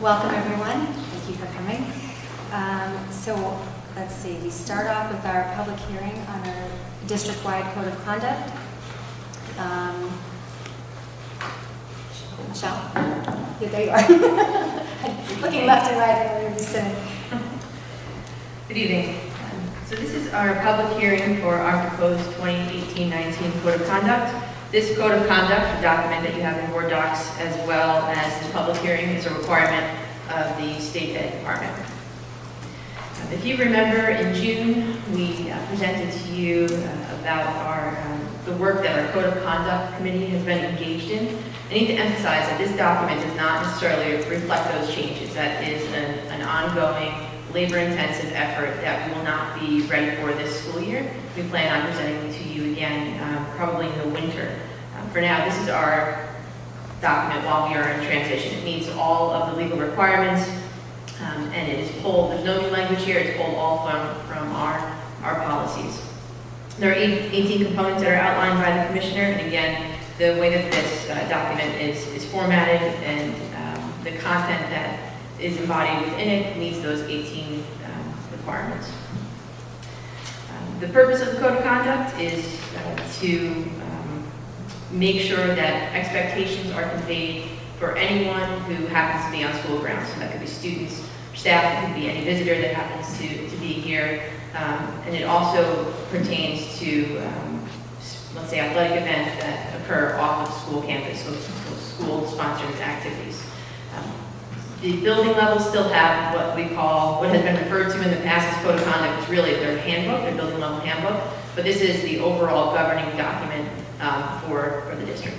Welcome, everyone. Thank you for coming. So let's see, we start off with our public hearing on our district-wide code of conduct. Michelle? Yeah, there you are. Looking left and right, I don't understand. Good evening. So this is our public hearing for our proposed 2018-19 Code of Conduct. This Code of Conduct, a document that you have in Board Docs, as well as the public hearing, is a requirement of the State Ed Department. If you remember, in June, we presented to you about the work that our Code of Conduct Committee has been engaged in. I need to emphasize that this document does not necessarily reflect those changes. That is an ongoing, labor-intensive effort that we will not be ready for this school year. We plan on presenting to you again probably in the winter. For now, this is our document while we are in transition. It meets all of the legal requirements, and it is pulled. There's no new language here. It's pulled all from our policies. There are 18 components that are outlined by the Commissioner, and again, the way that this document is formatted and the content that is embodied within it meets those 18 requirements. The purpose of the Code of Conduct is to make sure that expectations are conveyed for anyone who happens to be on school grounds. So that could be students, staff, it could be any visitor that happens to be here. And it also pertains to, let's say, athletic events that occur off of school campus, so school-sponsored activities. The building levels still have what we call, what has been referred to in the past as Code of Conduct, is really their handbook, their building level handbook, but this is the overall governing document for the district.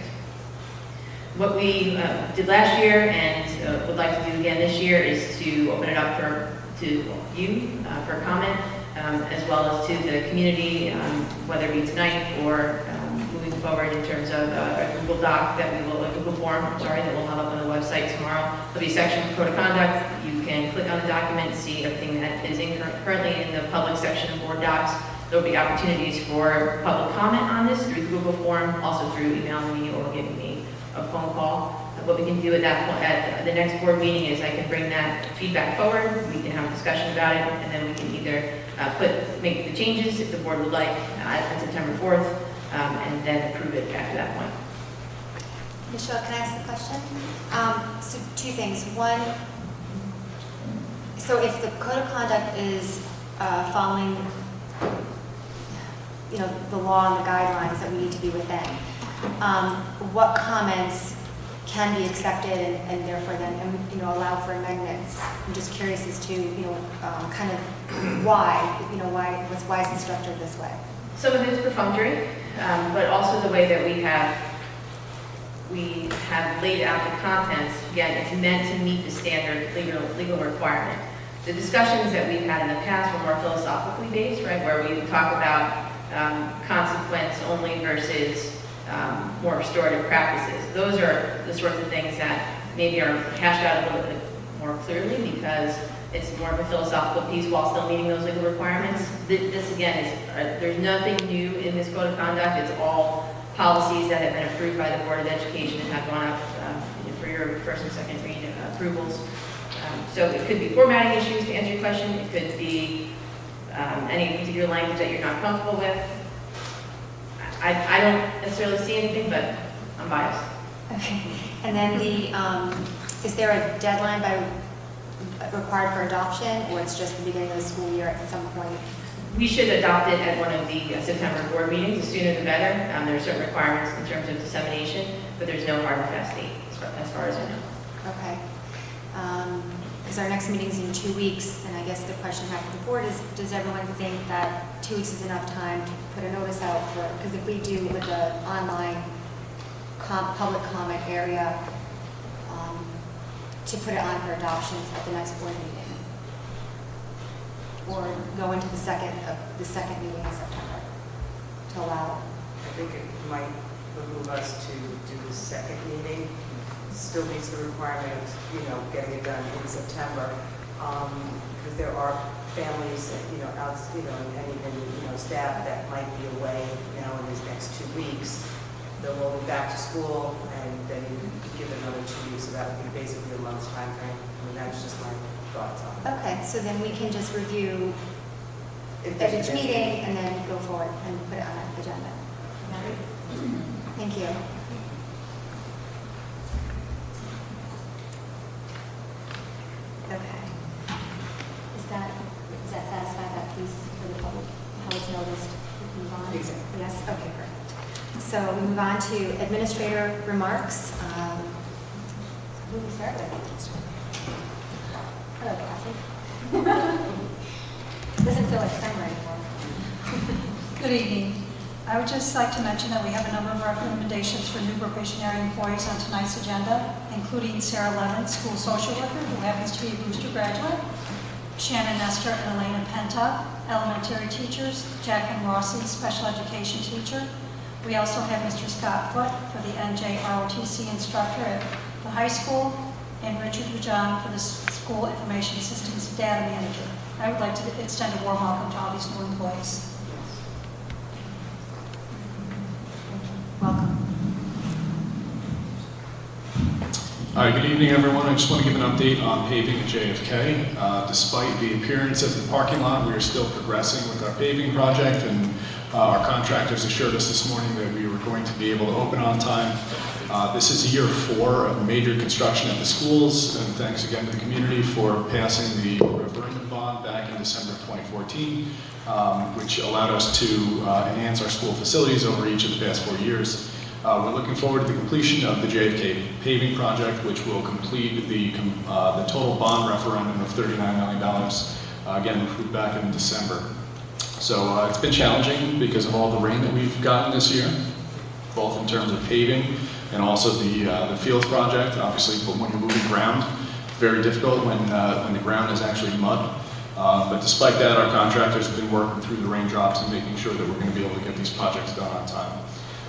What we did last year and would like to do again this year is to open it up to you for comment, as well as to the community, whether it be tonight or moving forward in terms of a Google Doc that we will, a Google form, that we'll have up on the website tomorrow. There'll be a section for Code of Conduct. You can click on the document and see everything that is currently in the public section of Board Docs. There'll be opportunities for public comment on this through the Google form, also through emailing me or giving me a phone call. What we can do at that point, at the next board meeting, is I can bring that feedback forward. We can have a discussion about it, and then we can either make the changes if the board would like on September 4th, and then approve it after that point. Michelle, can I ask the question? So two things. One, so if the Code of Conduct is following, the law and the guidelines that we need to be within, what comments can be accepted and therefore then, allow for amendments? I'm just curious as to, kind of why is it structured this way? Some of it is perfunctory, but also the way that we have laid out the contents. Again, it's meant to meet the standard legal requirement. The discussions that we've had in the past were more philosophically based, right, where we talk about consequence only versus more restorative practices. Those are the sorts of things that maybe are hashed out a little bit more clearly because it's more of a philosophical piece while still meeting those legal requirements. This again is, there's nothing new in this Code of Conduct. It's all policies that have been approved by the Board of Education and have gone up for your first and second read approvals. So it could be formatting issues, to answer your question. It could be any particular language that you're not comfortable with. I don't necessarily see anything, but I'm biased. Okay. And then is there a deadline required for adoption, or it's just the beginning of the school year at some point? We should adopt it at one of the September board meetings. The sooner the better. There are certain requirements in terms of dissemination, but there's no hard and fast date as far as I know. Okay. Because our next meeting is in 2 weeks, and I guess the question back to the board is, does everyone think that 2 weeks is enough time to put a notice out for, because if we do with the online public comment area, to put it on for adoption at the next board meeting, or go into the second meeting in September to allow. I think it might behoove us to do the second meeting. Still meets the requirement of, getting it done in September, because there are families that, and even, staff that might be away, in these next 2 weeks. they'll roll me back to school, and then you give it another 2 weeks, so that would be basically a month's time frame. I mean, that's just my thoughts on it. Okay, so then we can just review If at there's each any- meeting and then go forward and put it on an agenda. Is that right? Thank you. Okay. Does that satisfy that piece for the public, how it's noticed? We can move on? Exactly. Yes, okay, perfect. So we move on to administrator remarks. Who do we start with? Hello, Kathy. Doesn't feel like summer anymore. Good evening. I would just like to mention that we have a number of recommendations for new probationary employees on tonight's agenda, including Sarah Lemon, school social worker, who happens to be a Booster graduate, Shannon Nestor and Elena Penta, elementary teachers, Jacqueline Rossi, special education teacher. We also have Mr. Scott Foote for the NJROTC instructor at the high school, and Richard Rajan for the school information systems data manager. I would like to extend a warm welcome to all these new employees. Welcome. Hi, good evening, everyone. I just want to give an update on paving at JFK. Despite the appearance of the parking lot, we are still progressing with our paving project, and our contractors assured us this morning that we were going to be able to open on time. This is year 4 of major construction at the schools, and thanks again to the community for passing the referendum bond back in December of 2014, which allowed us to enhance our school facilities over each of the past 4 years. We're looking forward to the completion of the JFK Paving project, which will complete the total bond referendum of $39 million, again, approved back in December. So it's been challenging because of all the rain that we've gotten this year, both in terms of paving and also the fields project. Obviously, but when you're moving ground, very difficult when the ground is actually mud. But despite that, our contractors have been working through the raindrops and making sure that we're going to be able to get these projects done on time.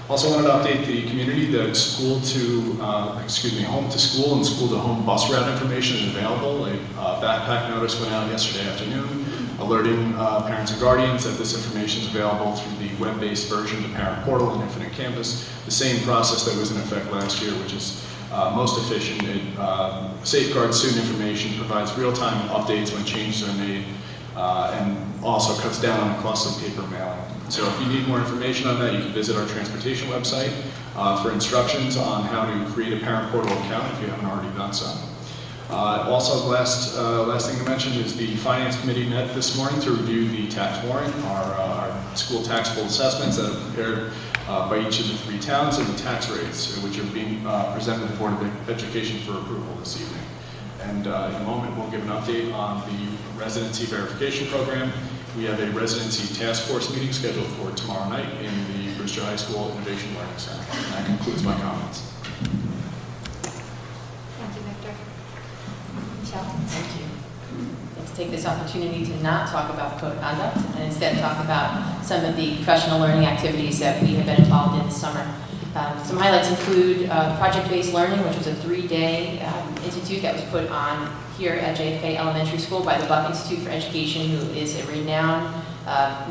Also wanted to update the community that home to school and school to home bus route information is available. A backpack notice went out yesterday afternoon, alerting parents and guardians that this information is available through the web-based version of the Parent Portal and Infinite Campus, the same process that was in effect last year, which is most efficient. It safeguards student information, provides real-time updates when changes are made, and also cuts down on the cost of paper mailing. So if you need more information on that, you can visit our transportation website for instructions on how to create a Parent Portal account if you haven't already done so. Also, last thing to mention is the Finance Committee met this morning to review the tax warrant, our school taxable assessments that are prepared by each of the 3 towns, and the tax rates, which are being presented to the Board of Education for approval this evening. And in a moment, we'll give an update on the residency verification program. We have a residency task force meeting scheduled for tomorrow night in the Brewster High School Innovation Learning Center. And that concludes my comments. Thank you, Victor. Michelle? Thank you. Let's take this opportunity to not talk about the code of conduct and instead talk about some of the professional learning activities that we have been involved in this summer. Some highlights include project-based learning, which was a 3-day institute that was put on here at JFK Elementary School by the Buck Institute for Education, who is a renowned,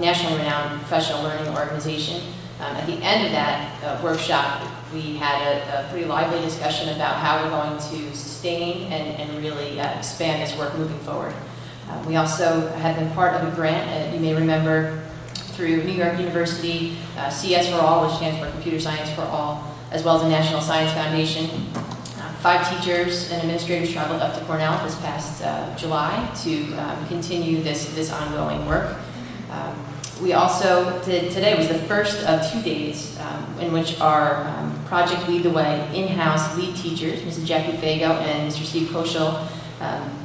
nationally renowned professional learning organization. At the end of that workshop, we had a pretty lively discussion about how we're going to sustain and really expand this work moving forward. We also have been part of a grant, you may remember, through New York University, CS for All, which stands for Computer Science for All, as well as the National Science Foundation. 5 teachers and administrators traveled up to Cornell this past July to continue this ongoing work. We also today was the first of 2 days in which our Project Lead the Way in-house lead teachers, Mrs. Jackie Fago and Mr. Steve Koschel,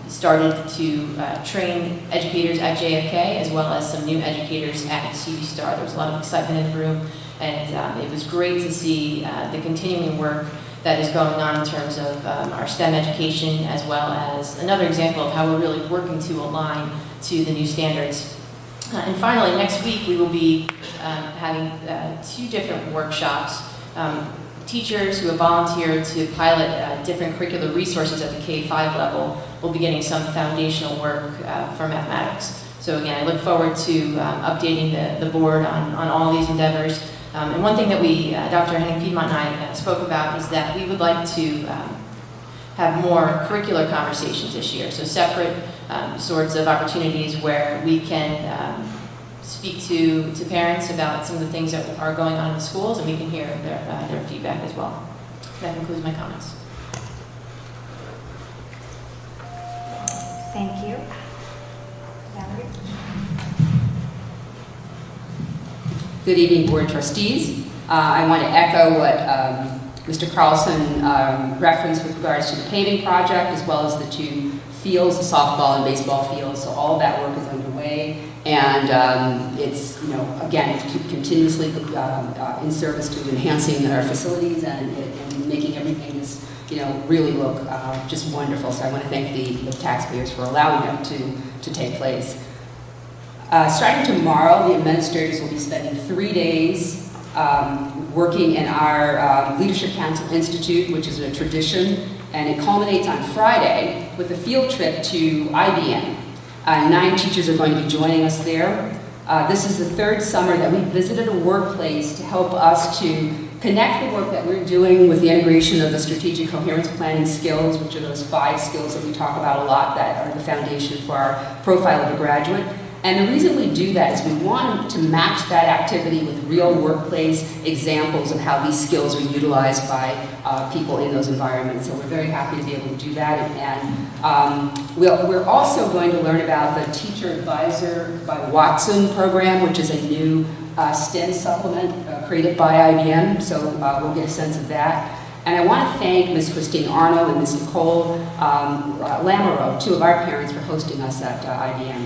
started to train educators at JFK as well as some new educators at CV Star. There was a lot of excitement in the room, and it was great to see the continuing work that is going on in terms of our STEM education, as well as another example of how we're really working to align to the new standards. And finally, next week we will be having 2 different workshops. Teachers who have volunteered to pilot different curricular resources at the K-5 level will be getting some foundational work for mathematics. So again, I look forward to updating the board on all these endeavors. And one thing that Dr. Henning Piedmont and I spoke about is that we would like to have more curricular conversations this year, so separate sorts of opportunities where we can speak to parents about some of the things that are going on in the schools, and we can hear their feedback as well. That concludes my comments. Thank you. Valerie? Good evening, Board Trustees. I want to echo what Mr. Carlson referenced with regards to the paving project, as well as the two fields, the softball and baseball fields. So all of that work is underway, and it's, again, it's continuously in service to enhancing our facilities and making everything just, really look just wonderful. So I want to thank the taxpayers for allowing that to take place. Starting tomorrow, the administrators will be spending 3 days working in our Leadership Council Institute, which is a tradition, and it culminates on Friday with a field trip to IBM. 9 teachers are going to be joining us there. This is the 3rd summer that we visited a workplace to help us to connect the work that we're doing with the integration of the strategic coherence planning skills, which are those 5 skills that we talk about a lot that are the foundation for our profile of a graduate. And the reason we do that is we want to match that activity with real workplace examples of how these skills are utilized by people in those environments. So we're very happy to be able to do that. And we're also going to learn about the Teacher Advisor by Watson program, which is a new STEM supplement created by IBM. So we'll get a sense of that. And I want to thank Ms. Christine Arno and Ms. Nicole Lamoureux, 2 of our parents, for hosting us at IBM.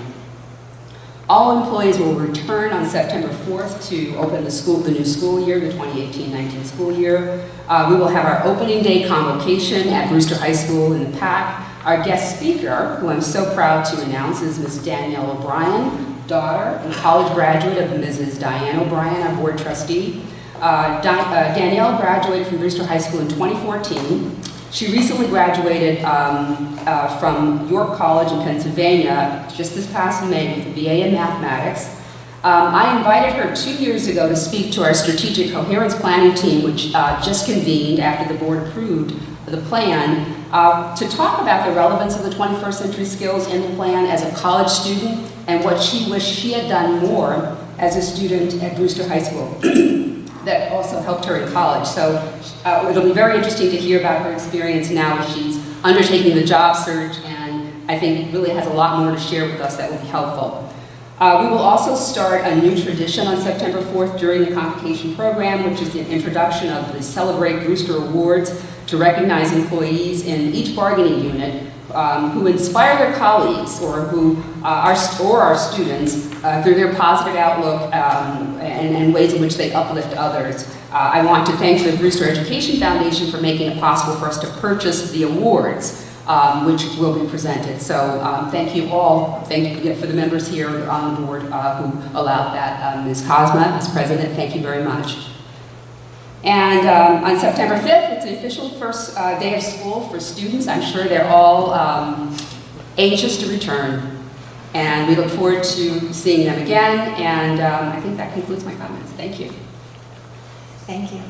All employees will return on September 4th to open the new school year, the 2018-19 school year. We will have our opening day convocation at Brewster High School in the PAC. Our guest speaker, who I'm so proud to announce, is Ms. Danielle O'Brien, daughter and college graduate of Mrs. Diane O'Brien, our board trustee. Danielle graduated from Brewster High School in 2014. She recently graduated from York College in Pennsylvania just this past May with a BA in mathematics. I invited her 2 years ago to speak to our strategic coherence planning team, which just convened after the board approved the plan, to talk about the relevance of the 21st century skills in the plan as a college student and what she wished she had done more as a student at Brewster High School that also helped her in college. So it'll be very interesting to hear about her experience now as she's undertaking the job search, and I think really has a lot more to share with us that will be helpful. We will also start a new tradition on September 4th during the convocation program, which is the introduction of the Celebrate Brewster Awards to recognize employees in each bargaining unit who inspire their colleagues or who our students through their positive outlook and ways in which they uplift others. I want to thank the Brewster Education Foundation for making it possible for us to purchase the awards, which will be presented. So thank you all. Thank you for the members here on the board who allowed that. Ms. Cosma, Ms. President, thank you very much. And on September 5th, it's the official first day of school for students. I'm sure they're all anxious to return. And we look forward to seeing them again. And I think that concludes my comments. Thank you. Thank you.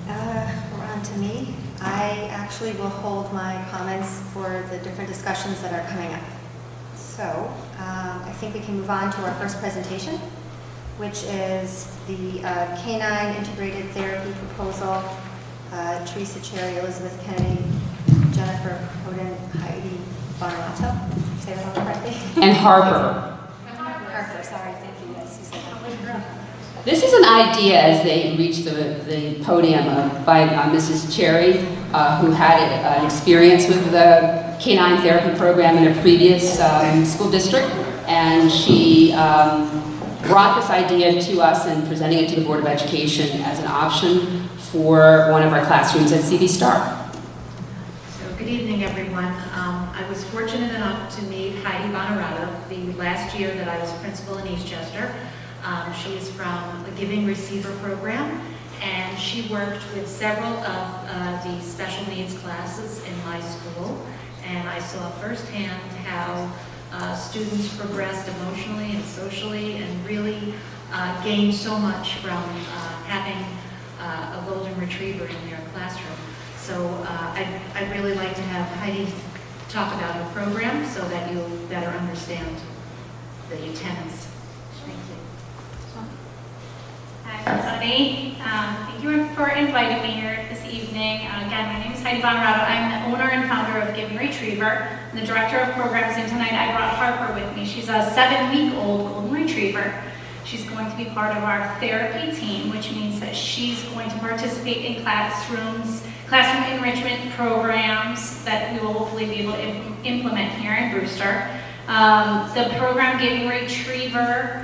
We're on to me. I actually will hold my comments for the different discussions that are coming up. So I think we can move on to our first presentation, which is the Canine Integrated Therapy Proposal. Teresa Cherry, Elizabeth Kennedy, Jennifer Hoden, Heidi Bonarato. Say that all correctly? And Harper. Harper, sorry, thank you. Yes, you said that. This is an idea as they reach the podium by Mrs. Cherry, who had an experience with the canine therapy program in a previous school district, and she brought this idea to us and presenting it to the Board of Education as an option for one of our classrooms at CV Star. So good evening, everyone. I was fortunate enough to meet Heidi Bonarato the last year that I was principal in Eastchester. She is from the Giving Receiver program, and she worked with several of the special needs classes in my school, and I saw firsthand how students progressed emotionally and socially and really gain so much from having a golden retriever in their classroom. So I'd really like to have Heidi talk about her program so that you'll better understand the tenets. Thank you. Hi, everybody. Thank you for inviting me here this evening. Again, my name is Heidi Bonerato. I'm the owner and founder of Giving Retriever. I'm the director of programs, and tonight I brought Harper with me. She's a 7-week-old golden retriever. She's going to be part of our therapy team, which means that she's going to participate in classroom enrichment programs that we will hopefully be able to implement here in Brewster. The program Giving Retriever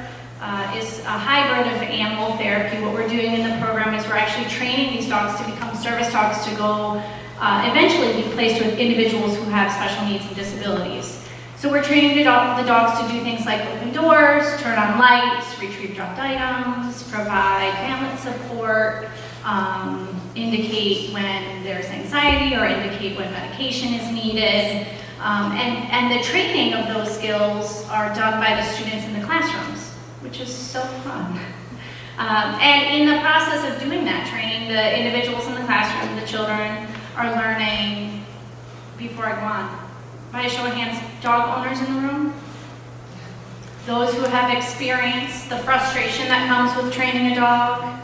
is a hybrid of animal therapy. What we're doing in the program is we're actually training these dogs to become service dogs to go eventually be placed with individuals who have special needs and disabilities. So we're training the dogs to do things like open doors, turn on lights, retrieve dropped items, provide family support, indicate when there's anxiety or indicate when medication is needed. And the training of those skills are done by the students in the classrooms, which is so fun. And in the process of doing that training, the individuals in the classroom, the children, are learning, before I go on, by a show of hands, dog owners in the room? Those who have experienced the frustration that comes with training a dog,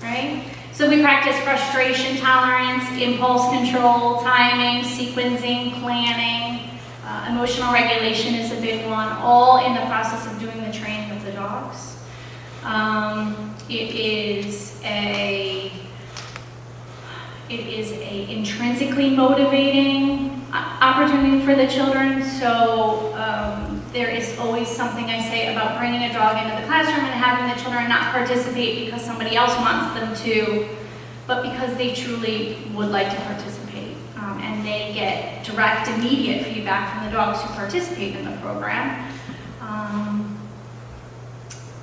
right? So we practice frustration tolerance, impulse control, timing, sequencing, planning. Emotional regulation is a big one, all in the process of doing the training of the dogs. It is a intrinsically motivating opportunity for the children. So there is always something I say about bringing a dog into the classroom and having the children not participate because somebody else wants them to, but because they truly would like to participate. And they get direct, immediate feedback from the dogs who participate in the program.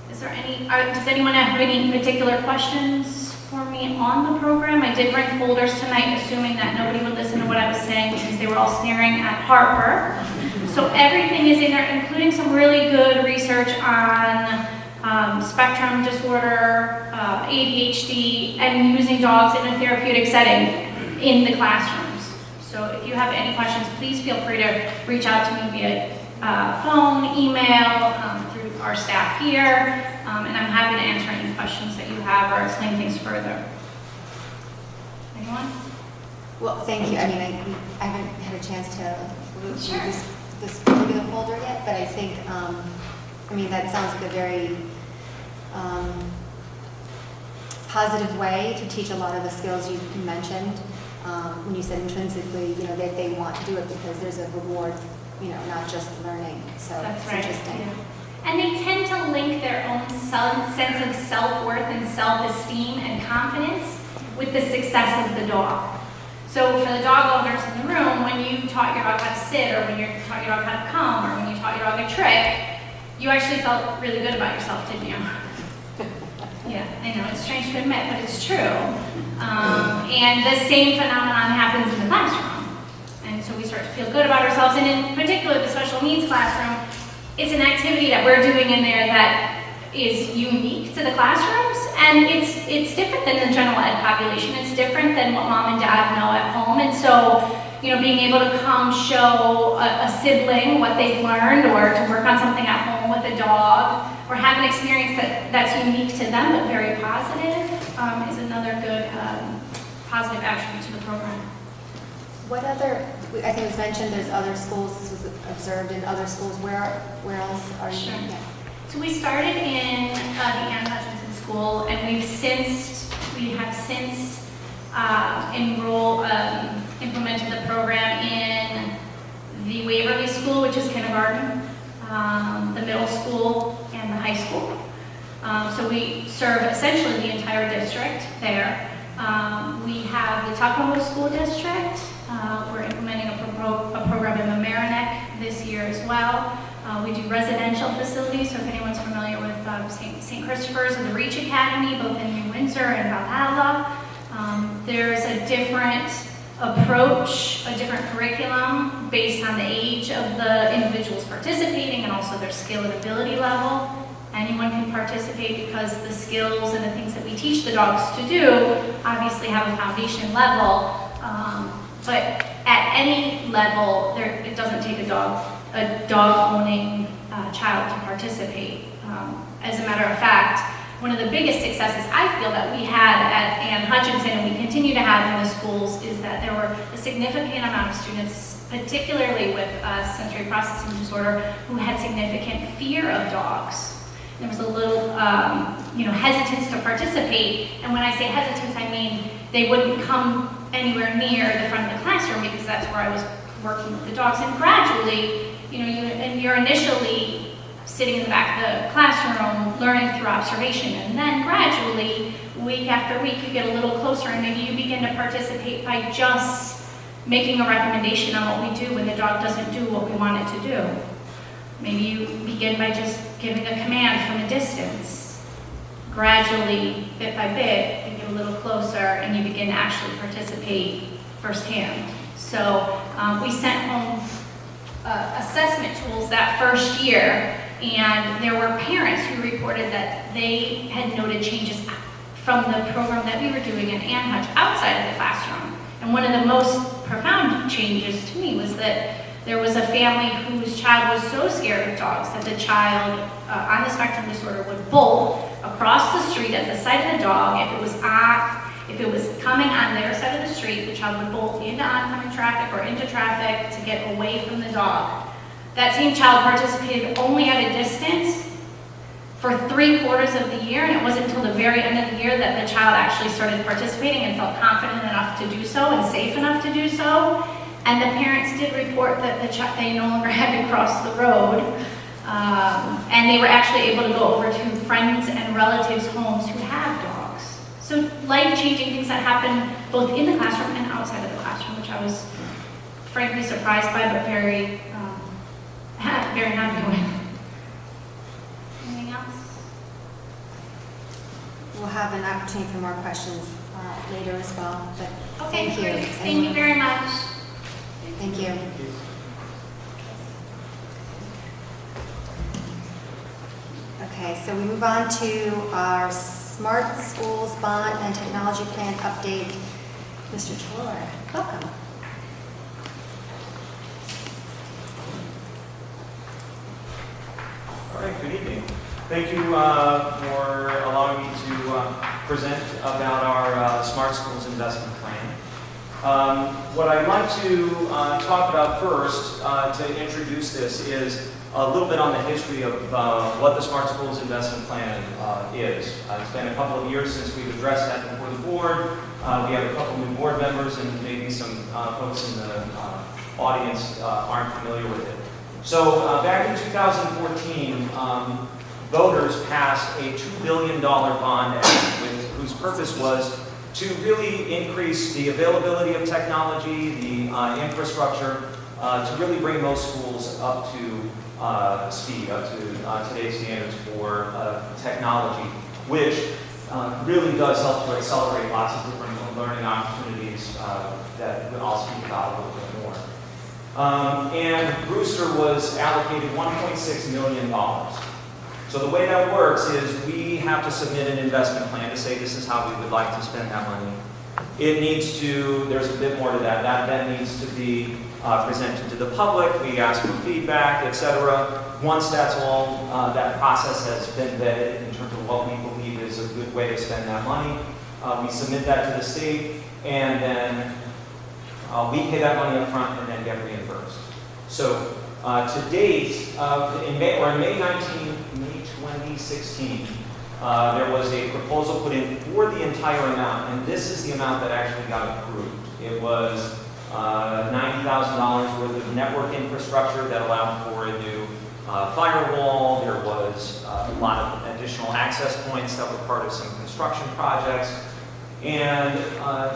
Does anyone have any particular questions for me on the program? I did bring folders tonight, assuming that nobody would listen to what I was saying because they were all staring at Harper. So everything is in there, including some really good research on spectrum disorder, ADHD, and using dogs in a therapeutic setting in the classrooms. So if you have any questions, please feel free to reach out to me via phone, email, through our staff here, and I'm happy to answer any questions that you have or explain things further. Anyone? Well, thank you. I mean, I haven't had a chance to look Sure. through this particular folder yet, but I think, I mean, that sounds like a very positive way to teach a lot of the skills you mentioned. When you said intrinsically, you know, that they want to do it because there's a reward, you know, not just learning. So That's it's right. interesting. Yeah. And they tend to link their own sense of self-worth and self-esteem and confidence with the success of the dog. So for the dog owners in the room, when you taught your dog how to sit, or when you taught your dog how to come, or when you taught your dog a trick, you actually felt really good about yourself, didn't you? Yeah, I know, it's strange to admit, but it's true. And the same phenomenon happens in the classroom. And so we start to feel good about ourselves, and in particular the special needs classroom, it's an activity that we're doing in there that is unique to the classrooms, and it's different than the general ed population. It's different than what mom and dad know at home, and so, you know, being able to come show a sibling what they've learned, or to work on something at home with a dog, or have an experience that's unique to them but very positive, is another good positive attribute to the program. What other, I think it was mentioned there's other schools, this was observed in other schools. Where else are you? Sure. Yeah. So we started in the Ann Hutchinson School, and we have since implemented the program in the Waverly School, which is kindergarten, the middle school, and the high school. So we serve essentially the entire district there. We have the Tuckahoe School District. We're implementing a program in Mamaroneck this year as well. We do residential facilities, so if anyone's familiar with St. Christopher's and the Reach Academy, both in New Windsor and Valhalla, there's a different approach, a different curriculum based on the age of the individuals participating and also their skill and ability level. Anyone can participate because the skills and the things that we teach the dogs to do obviously have a foundation level. But at any level, it doesn't take a dog-owning child to participate. As a matter of fact, one of the biggest successes I feel that we had at Ann Hutchinson and we continue to have in the schools is that there were a significant amount of students, particularly with sensory processing disorder, who had significant fear of dogs. There was a little, hesitance to participate. And when I say hesitance, I mean they wouldn't come anywhere near the front of the classroom because that's where I was working with the dogs. And gradually, you're initially sitting in the back of the classroom, learning through observation, and then gradually, week after week, you get a little closer, and maybe you begin to participate by just making a recommendation on what we do when the dog doesn't do what we want it to do. Maybe you begin by just giving a command from a distance. Gradually, bit by bit, you get a little closer, and you begin to actually participate firsthand. So we sent home assessment tools that first year, and there were parents who reported that they had noted changes from the program that we were doing in Ann Hutch outside of the classroom. And one of the most profound changes to me was that there was a family whose child was so scared of dogs that the child on the spectrum disorder would bolt across the street at the sight of the dog. If it was coming on their side of the street, the child would bolt into oncoming traffic or into traffic to get away from the dog. That same child participated only at a distance for 3/4 of the year, and it wasn't until the very end of the year that the child actually started participating and felt confident enough to do so and safe enough to do so. And the parents did report that they no longer had to cross the road, and they were actually able to go over to friends and relatives' homes who have dogs. So life-changing things that happen both in the classroom and outside of the classroom, which I was frankly surprised by, but very happy with. Anything else? We'll have an opportunity for more questions later as well, but Okay, thank you. great. Thank you very much. Thank you. Okay, so we move on to our Smart Schools Bond and Technology Plan update. Mr. Tor, welcome. All right, good evening. Thank you for allowing me to present about our Smart Schools Investment Plan. What I'd like to talk about first to introduce this is a little bit on the history of what the Smart Schools Investment Plan is. It's been a couple of years since we've addressed that before the board. We have a couple new board members and maybe some folks in the audience aren't familiar with it. So back in 2014, voters passed a $2 billion bond act whose purpose was to really increase the availability of technology, the infrastructure, to really bring most schools up to speed, up to today's standards for technology, which really does help to accelerate lots of different learning opportunities that I'll speak about a little bit more. And Brewster was allocated $1.6 million. So the way that works is we have to submit an investment plan to say this is how we would like to spend that money. It needs to, there's a bit more to that. That needs to be presented to the public. We ask for feedback, etc. Once that's all, that process has been vetted in terms of what we believe is a good way to spend that money, we submit that to the state, and then we pay that money up front and then get reimbursed. So to date, in May 2016, there was a proposal put in for the entire amount, and this is the amount that actually got approved. It was $90,000 worth of network infrastructure that allowed for a new firewall. There was a lot of additional access points that were part of some construction projects. And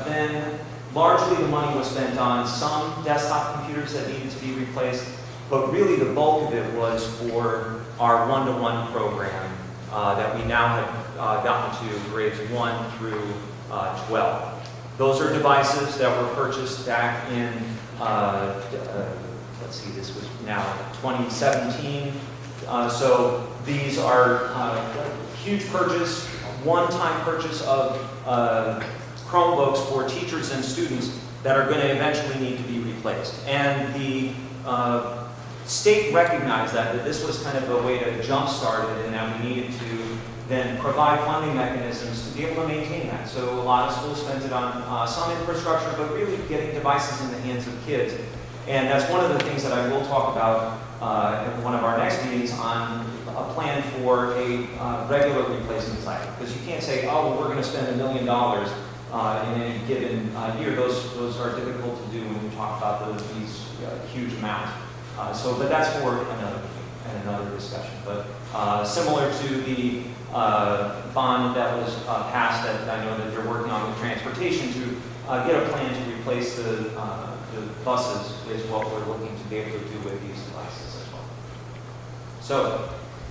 then largely the money was spent on some desktop computers that needed to be replaced, but really the bulk of it was for our one-to-one program that we now have gotten to grades 1 through 12. Those are devices that were purchased back in, let's see, this was now 2017, So these are huge purchase, one-time purchase of Chromebooks for teachers and students that are going to eventually need to be replaced. And the state recognized that this was kind of a way to jumpstart it, and that we needed to then provide funding mechanisms to be able to maintain that. So a lot of schools spent it on some infrastructure, but really getting devices in the hands of kids. And that's one of the things that I will talk about in one of our next meetings on a plan for a regular replacement cycle. Because you can't say, oh, well, we're going to spend $1 million in any given year. Those are difficult to do when we talk about these huge amounts. But that's for another discussion. But similar to the bond that was passed, that I know that they're working on with transportation to get a plan to replace the buses is what we're looking to be able to do with these devices as well. So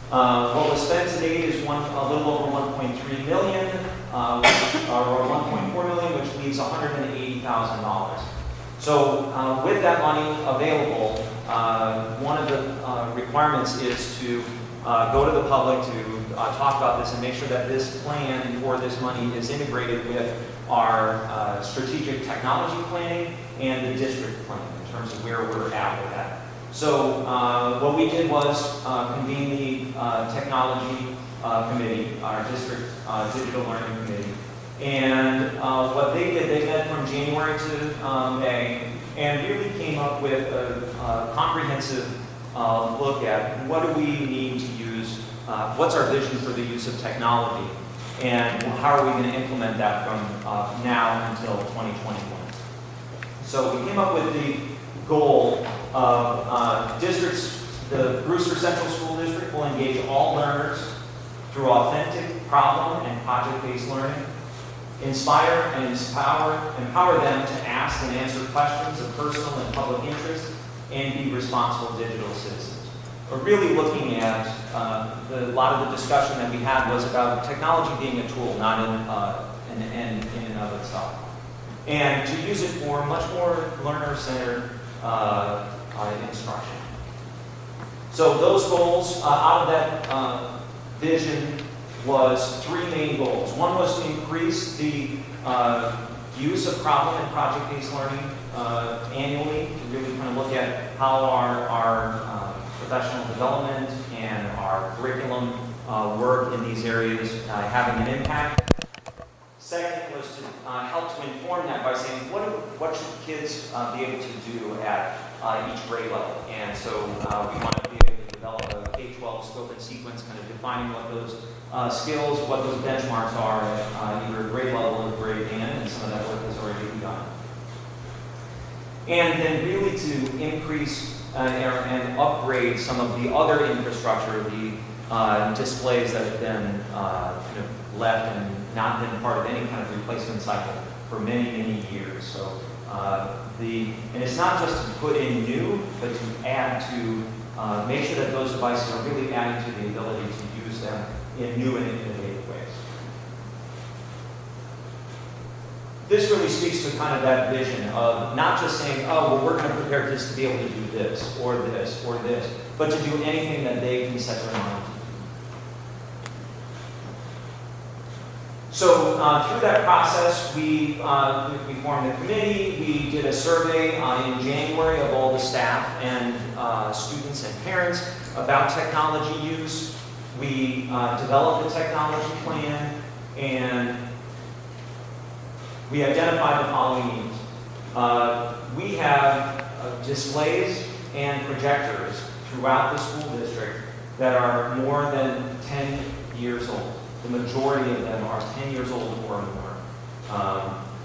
what was spent to date is a little over 1.3 million, or 1.4 million, which leaves $180,000. So with that money available, one of the requirements is to go to the public to talk about this and make sure that this plan for this money is integrated with our strategic technology planning and the district plan in terms of where we're at with that. So what we did was convene the technology committee, our district digital learning committee. And what they did, they met from January to May and really came up with a comprehensive look at what do we need to use, what's our vision for the use of technology, and how are we going to implement that from now until 2021. So we came up with the goal of districts, the Brewster Central School District will engage all learners through authentic problem and project-based learning, inspire and empower them to ask and answer questions of personal and public interest, and be responsible digital citizens. We're really looking at, a lot of the discussion that we had was about technology being a tool, not an end in and of itself. And to use it for much more learner-centered instruction. So those goals, out of that vision, was three main goals. One was to increase the use of problem and project-based learning annually, to really kind of look at how our professional development and our curriculum work in these areas having an impact. Second was to help to inform that by saying, what should kids be able to do at each grade level? And so we want to be able to develop a K-12 scope and sequence, kind of defining what those skills, what those benchmarks are at either grade level or grade N, and some of that work has already been done. And then really to increase and upgrade some of the other infrastructure, the displays that have been kind of left and not been part of any kind of replacement cycle for many, many years. So and it's not just to put in new, but to add to, make sure that those devices are really adding to the ability to use them in new and innovative ways. This really speaks to kind of that vision of not just saying, oh, well, we're going to prepare kids to be able to do this, or this, or this, but to do anything that they can set their mind to. So through that process, we formed a committee. We did a survey in January of all the staff and students and parents about technology use. We developed a technology plan, and we identified the following needs. We have displays and projectors throughout the school district that are more than 10 years old. The majority of them are 10 years old or more.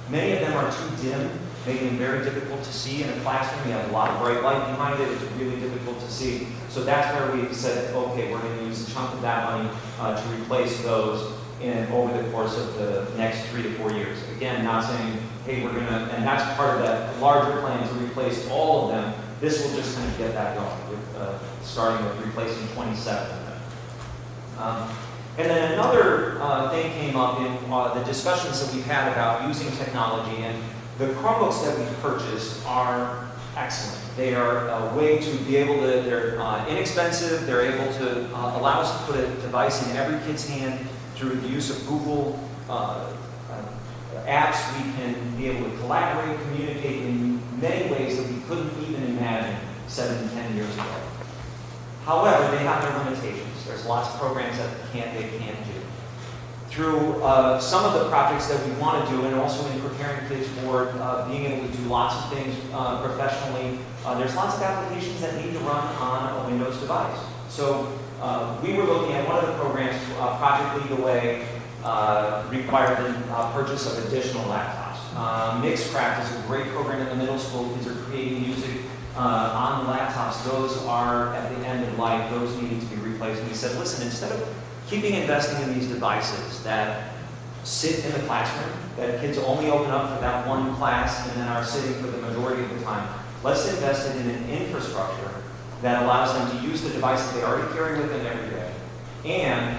Many of them are too dim, making them very difficult to see in a classroom. You have a lot of bright light behind it. It's really difficult to see. So that's where we said, okay, we're going to use a chunk of that money to replace those over the course of the next 3 to 4 years. Again, not saying, hey, we're going to, and that's part of that larger plan to replace all of them. This will just kind of get that going, with, starting with replacing 27 of them. And then another thing came up in the discussions that we've had about using technology, and the Chromebooks that we've purchased are excellent. They are a way to be able to, they're inexpensive, they're able to allow us to put a device in every kid's hand through the use of Google apps. We can be able to collaborate, communicate in many ways that we couldn't even imagine 7 to 10 years ago. However, they have their limitations. There's lots of programs that they can't do. Through some of the projects that we want to do, and also in preparing kids for being able to do lots of things professionally, there's lots of applications that need to run on a Windows device. So we were looking at one of the programs, Project Lead the Way, required the purchase of additional laptops. Mixcraft is a great program in the middle school. Kids are creating music on laptops. Those are at the end of life. Those needed to be replaced. And we said, listen, instead of keeping investing in these devices that sit in the classroom, that kids only open up for that one class and then are sitting for the majority of the time, let's invest in an infrastructure that allows them to use the device that they already carry with them every day. And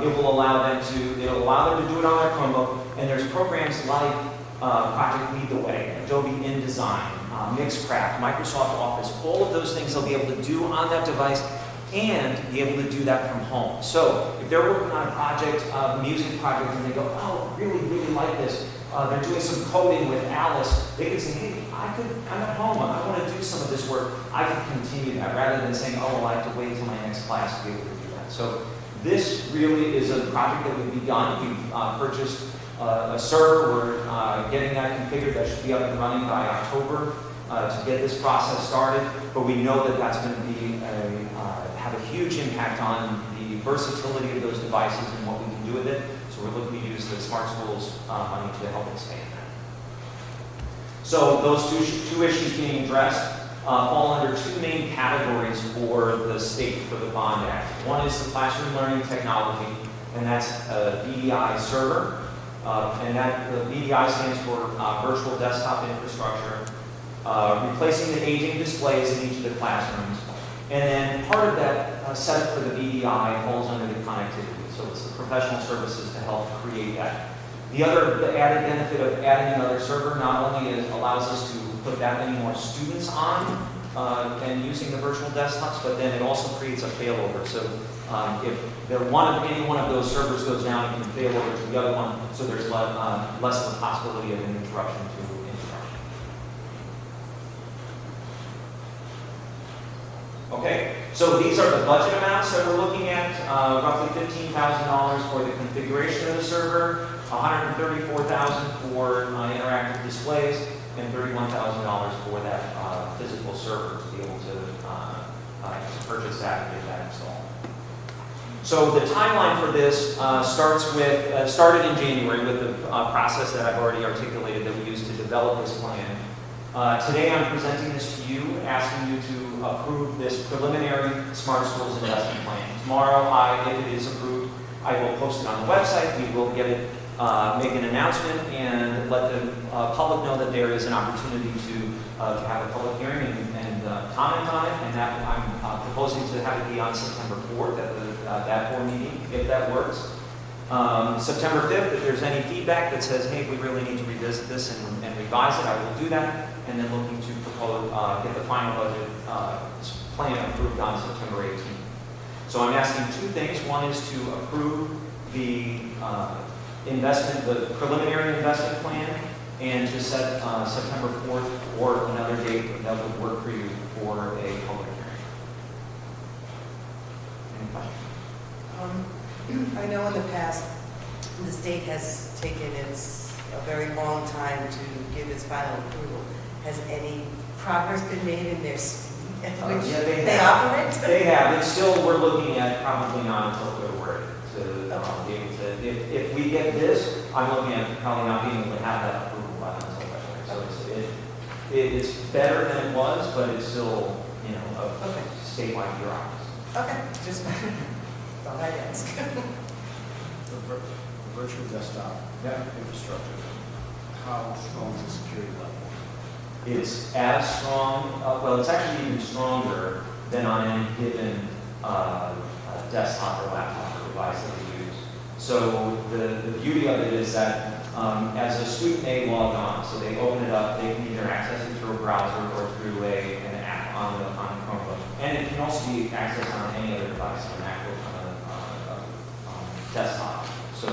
it will allow them to do it on their Chromebook. And there's programs like Project Lead the Way, Adobe InDesign, Mixcraft, Microsoft Office, all of those things they'll be able to do on that device and be able to do that from home. So if they're working on a project, a music project, and they go, oh, really like this, they're doing some coding with Alice, they can say, hey, I'm at home, I want to do some of this work, I can continue that, rather than saying, oh, well, I have to wait until my next class to be able to do that. So this really is a project that we've begun. We've purchased a server. We're getting that configured. That should be up and running by October to get this process started. But we know that that's going to be have a huge impact on the versatility of those devices and what we can do with it. So we're looking to use the Smart Schools money to help expand that. So those two issues being addressed fall under two main categories for the state for the Bond Act. One is the classroom learning technology, and that's EDI Server. And that the EDI stands for Virtual Desktop Infrastructure, replacing the aging displays in each of the classrooms. And then part of that setup for the EDI falls under the connectivity. So it's the professional services to help create that. The added benefit of adding another server not only allows us to put that many more students on and using the virtual desktops, but then it also creates a failover. So if any one of those servers goes down, it can fail over to the other one, so there's less of a possibility of an interruption to instruction. Okay, so these are the budget amounts that we're looking at. Roughly $15,000 for the configuration of the server, $134,000 for interactive displays, and $31,000 for that physical server to be able to purchase that and get that installed. So the timeline for this started in January with the process that I've already articulated that we used to develop this plan. Today I'm presenting this to you, asking you to approve this preliminary Smart Schools investment plan. Tomorrow, if it is approved, I will post it on the website. We will get it, make an announcement and let the public know that there is an opportunity to have a public hearing and comment on it. And that I'm proposing to have it be on September 4th at that board meeting, if that works. September 5th, if there's any feedback that says, hey, we really need to revisit this and revise it, I will do that. And then looking to propose, get the final budget plan approved on September 18th. So I'm asking two things. One is to approve the the preliminary investment plan, and to set September 4th or another date that would work for you for a public hearing. Any questions? I know in the past, the state has taken a very long time to give its final approval. Has any progress been made in their speed at which they operate? They have. And still, we're looking at probably not until February to be able to. If we get this, I'm looking at probably not being able to have that approval by until February. So it's better than it was, but it's still, a statewide bureaucracy. Okay, just thought I'd ask. The virtual desktop infrastructure, how strong is the security level? It's as strong, well, it's actually even stronger than on any given desktop or laptop or device that we use. So the beauty of it is that as a student may log on, so they open it up, they can either access it through a browser or through access on any other device, on MacBook, on a desktop. So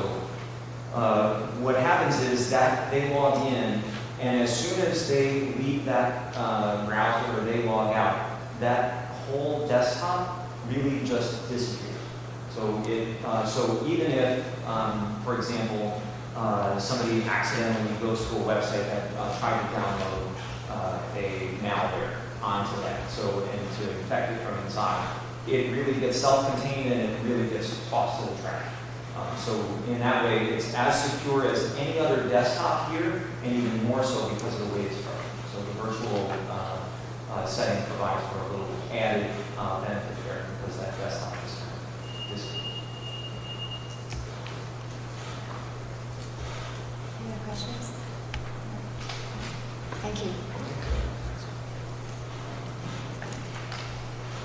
what happens is that they log in, and as soon as they leave that browser or they log out, that whole desktop really just disappears. So so even if, for example, somebody accidentally goes to a website that tried to download a malware onto that, and to infect it from inside, it really gets self-contained and it really gets tossed to the trash. So in that way, it's as secure as any other desktop here, and even more so because of the way it's structured. So the virtual setting provides for a little added benefit there because that desktop is Any other questions? Thank you.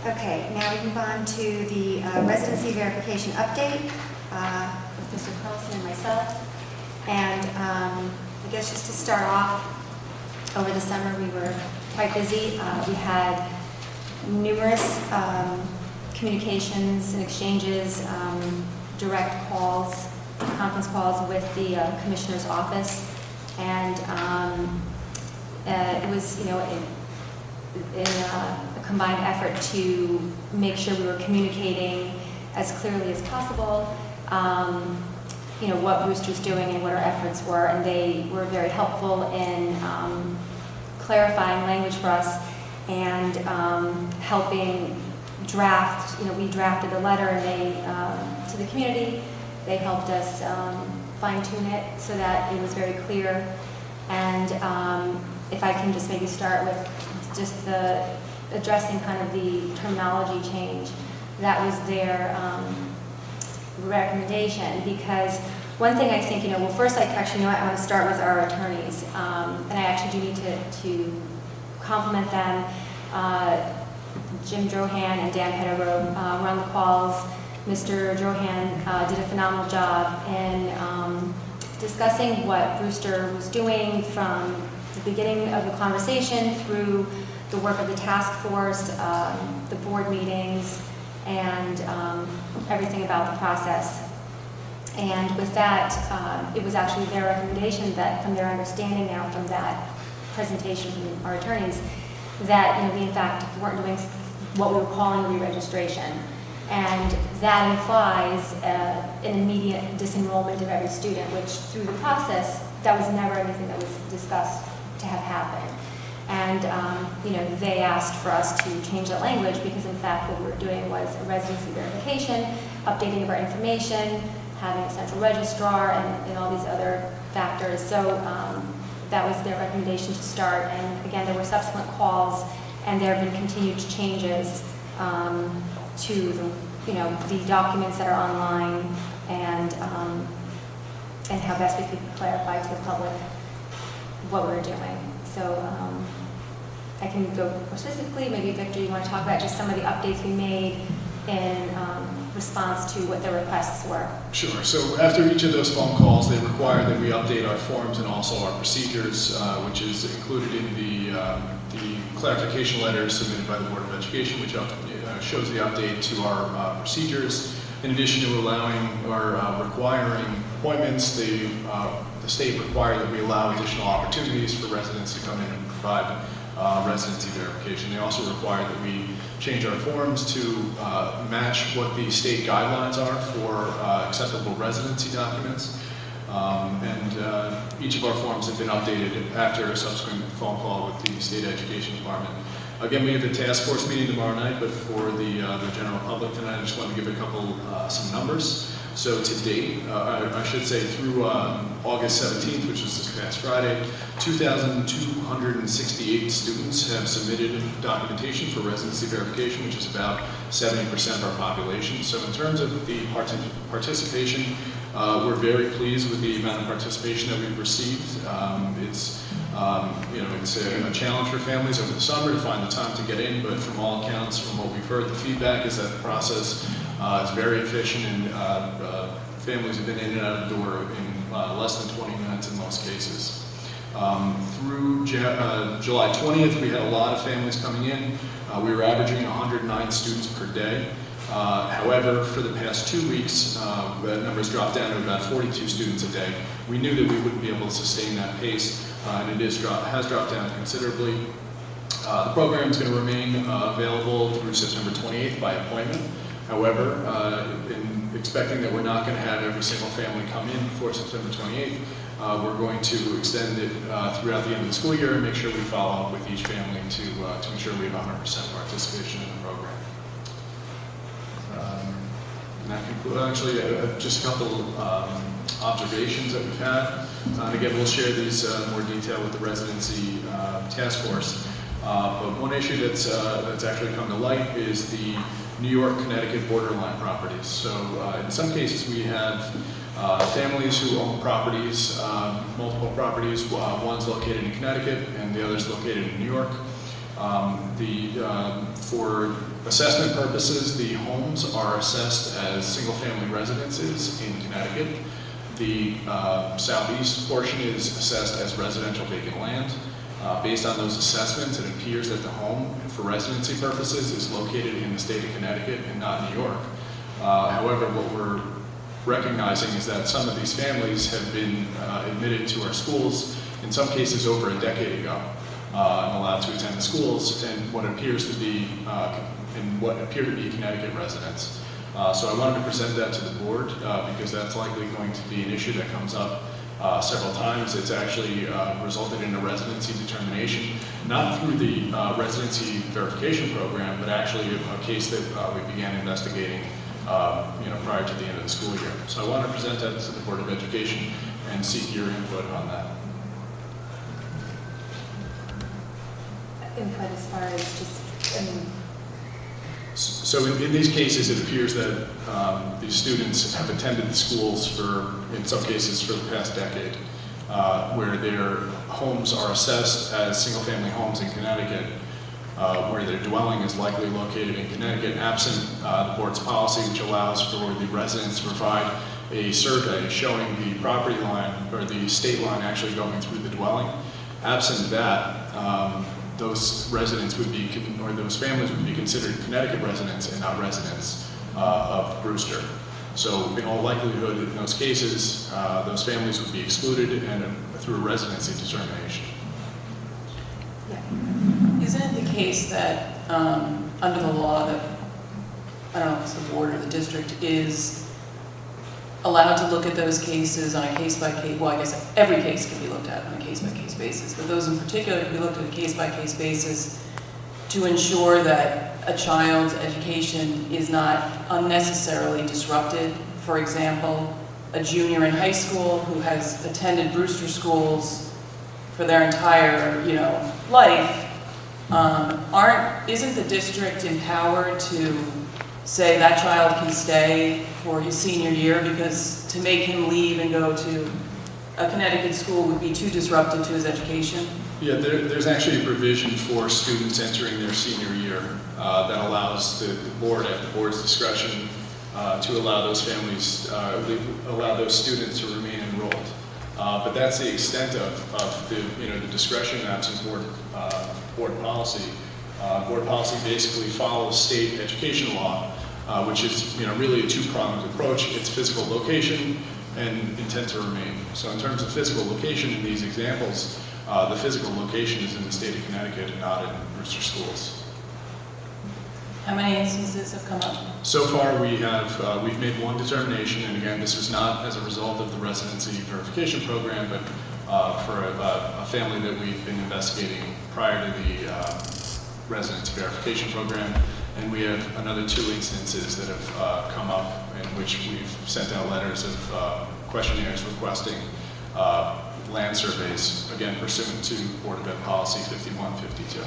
Okay, now we move on to the residency verification update with Mr. Carlson and myself. And I guess just to start off, over the summer we were quite busy. We had numerous communications and exchanges, direct calls, conference calls with the Commissioner's office. And it was, in a combined effort to make sure we were communicating as clearly as possible, what Brewster's doing and what our efforts were, and they were very helpful in clarifying language for us and helping draft. We drafted a letter and they to the community. They helped us fine-tune it so that it was very clear. And if I can just maybe start with just addressing kind of the terminology change, that was their recommendation. Because one thing I think, first I want to start with our attorneys. And I actually do need to compliment them. Jim Drohan and Dan Pettigrew were on the calls. Mr. Drohan did a phenomenal job in discussing what Brewster was doing from the beginning of the conversation through the work of the task force, the board meetings, and everything about the process. And with that, it was actually their recommendation that, from their understanding now from that presentation from our attorneys, that we in fact weren't doing what we were calling re-registration. And that implies an immediate disenrollment of every student, which through the process, that was never anything that was discussed to have happened. And they asked for us to change that language because in fact what we were doing was a residency verification, updating of our information, having a central registrar, and all these other factors. So that was their recommendation to start. And again, there were subsequent calls, and there have been continued changes to the documents that are online, and how best we could clarify to the public what we're doing. So I can go more specifically. Maybe Victor, you want to talk about just some of the updates we made in response to what their requests were? Sure. So after each of those phone calls, they require that we update our forms and also our procedures, which is included in the clarification letter submitted by the Board of Education, which shows the update to our procedures. In addition to allowing or requiring appointments, the state required that we allow additional opportunities for residents to come in and provide residency verification. They also require that we change our forms to match what the state guidelines are for acceptable residency documents. And each of our forms have been updated after a subsequent phone call with the State Education Department. Again, we have a task force meeting tomorrow night, but for the general public tonight, I just want to give a couple, some numbers. So to date, I should say through August 17th, which is this past Friday, 2,268 students have submitted documentation for residency verification, which is about 70% of our population. So in terms of the participation, we're very pleased with the amount of participation that we've received. It's a challenge for families over the summer to find the time to get in, but from all accounts, from what we've heard, the feedback is that the process is very efficient, and families have been in and out of the door in less than 20 minutes in most cases. Through July 20th, we had a lot of families coming in. We were averaging 109 students per day. However, for the past 2 weeks, the numbers dropped down to about 42 students a day. We knew that we wouldn't be able to sustain that pace, and it has dropped down considerably. The program is going to remain available through September 28th by appointment. However, in expecting that we're not going to have every single family come in for September 28th, we're going to extend it throughout the end of the school year and make sure we follow up with each family to ensure we have 100% participation in the program. And that concludes, actually, just a couple observations that we've had. And again, we'll share these in more detail with the residency task force. But one issue that's actually come to light is the New York, Connecticut borderline properties. So in some cases, we have families who own properties, multiple properties. One's located in Connecticut and the other's located in New York. For assessment purposes, the homes are assessed as single-family residences in Connecticut. The southeast portion is assessed as residential vacant land. Based on those assessments, it appears that the home, for residency purposes, is located in the state of Connecticut and not New York. However, what we're recognizing is that some of these families have been admitted to our schools, in some cases over a decade ago, and allowed to attend the schools in what appears to be Connecticut residents. So I wanted to present that to the board because that's likely going to be an issue that comes up several times. It's actually resulted in a residency determination, not through the residency verification program, but actually a case that we began investigating prior to the end of the school year. So I want to present that to the Board of Education and seek your input on that. Input as far as just, So in these cases, it appears that these students have attended the schools in some cases, for the past decade, where their homes are assessed as single-family homes in Connecticut, where their dwelling is likely located in Connecticut, absent the board's policy, which allows for the residents to provide a survey showing the property line or the state line actually going through the dwelling. Absent that, those residents would be, or those families would be considered Connecticut residents and not residents of Brewster. So in all likelihood, in those cases, those families would be excluded and through a residency determination. Isn't it the case that under the law that, I don't know if it's the board or the district, is allowed to look at those cases on a case-by-case, well, I guess every case can be looked at on a case-by-case basis, but those in particular can be looked at a case-by-case basis to ensure that a child's education is not unnecessarily disrupted. For example, a junior in high school who has attended Brewster schools for their entire, life, isn't the district empowered to say that child can stay for his senior year, because to make him leave and go to a Connecticut school would be too disruptive to his education? Yeah, there's actually a provision for students entering their senior year that allows the board, at the board's discretion, to allow those families, allow those students to remain enrolled. But that's the extent of the discretion absent board policy. Board policy basically follows state education law, which is really a two-pronged approach. It's physical location and intent to remain. So in terms of physical location in these examples, the physical location is in the state of Connecticut and not in Brewster schools. How many instances have come up? So far, we've made one determination, and again, this was not as a result of the residency verification program, but for a family that we've been investigating prior to the residency verification program, and we have another 2 instances that have come up in which we've sent out letters of questionnaires requesting land surveys, again pursuant to Board of Ed Policy 5152.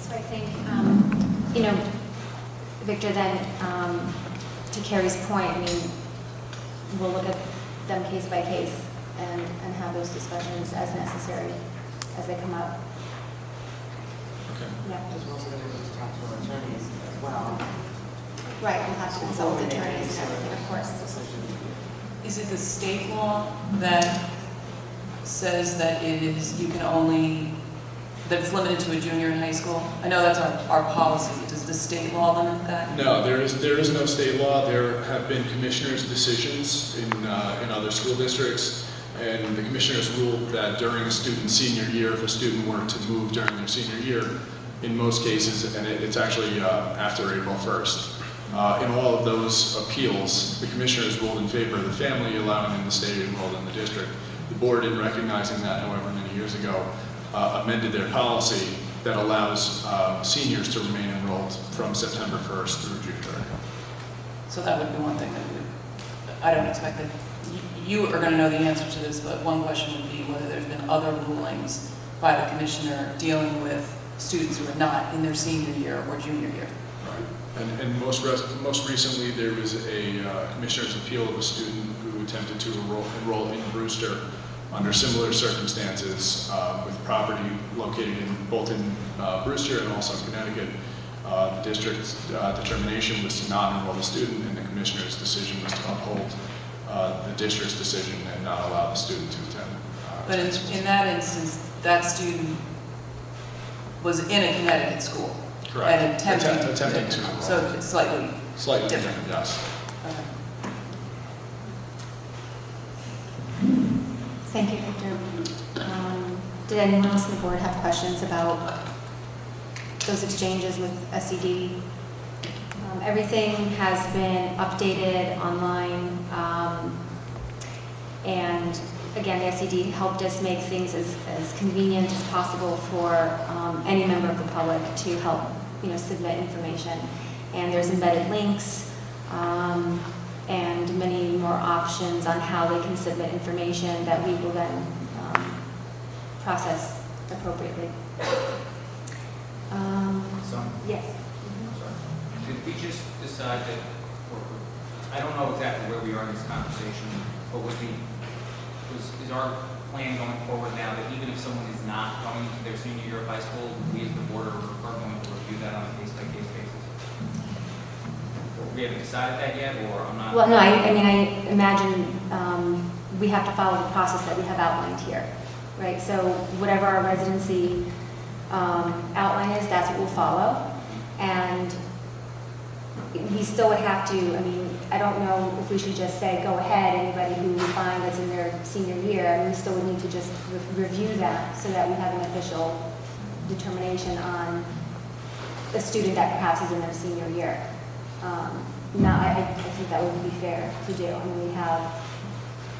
so I think, Victor, then, to Carrie's point, we'll look at them case by case and have those discussions as necessary as they come up. Okay. Yeah. As well as going to talk to our attorneys as well. Right, we'll have to consult with attorneys and everything, of course. Is it the state law that says that it is, you can only, that it's limited to a junior in high school? I know that's our policy. Does the state law limit that? No, there is no state law. There have been commissioners' decisions in other school districts, and the commissioners ruled that during a student's senior year, if a student were to move during their senior year, in most cases, and it's actually after April 1st, in all of those appeals, the commissioners ruled in favor of the family, allowing them to stay enrolled in the district. The board, in recognizing that, however many years ago, amended their policy that allows seniors to remain enrolled from September 1st through June 30th. So that would be one thing that we would, I don't expect that, you are going to know the answer to this, but one question would be whether there's been other rulings by the commissioner dealing with students who are not in their senior year or junior year. Right. And most recently, there was a commissioner's appeal of a student who attempted to enroll in Brewster under similar circumstances with property located both in Brewster and also in Connecticut. The district's determination was to not enroll the student, and the commissioner's decision was to uphold the district's decision and not allow the student to attend. But in that instance, that student was in a Connecticut school. Correct. And Attempting to enroll. So it's slightly different, yes. Okay. Thank you, Victor. Did anyone else on the board have questions about those exchanges with SED? Everything has been updated online, and again, the SED helped us make things as convenient as possible for any member of the public to help, submit information. And there's embedded links and many more options on how they can submit information that we will then process appropriately. Yes. Did we just decide that, I don't know exactly where we are in this conversation, but is our plan going forward now that even if someone is not going into their senior year of high school, we as the board are going to review that on a case-by-case basis? We haven't decided that yet, or I'm not? Well, no, I imagine we have to follow the process that we have outlined here, right? So whatever our residency outline is, that's what we'll follow. And we still would have to, I don't know if we should just say, go ahead, anybody who we find that's in their senior year, we still would need to just review that so that we have an official determination on a student that perhaps is in their senior year. I think that would be fair to do. We have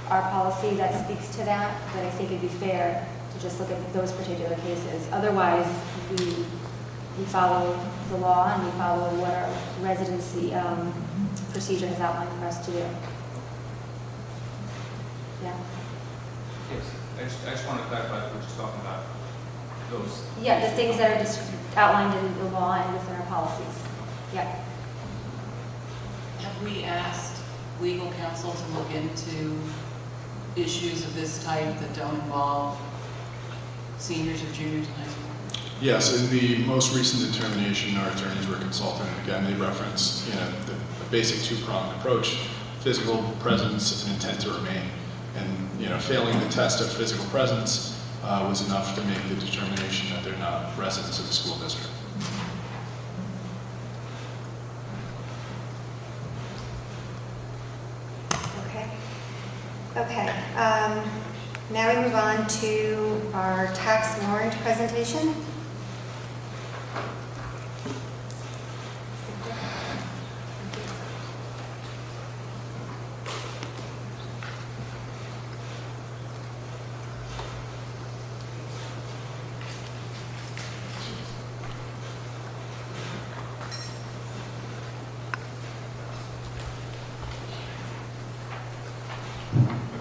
our policy that speaks to that, but I think it'd be fair to just look at those particular cases. Otherwise, we follow the law and we follow what our residency procedure has outlined for us to do. Yeah. Yes, I just wanted to clarify that we're just talking about those. Yeah, the things that are just outlined in the law and within our policies. Yeah. Have we asked legal counsel to look into issues of this type that don't involve seniors or juniors in high school? Yes, in the most recent determination, our attorneys were consulted, and again, they referenced, the basic two-pronged approach: physical presence and intent to remain. And, failing the test of physical presence was enough to make the determination that they're not residents of the school district. Okay. Now we move on to our tax warrant presentation.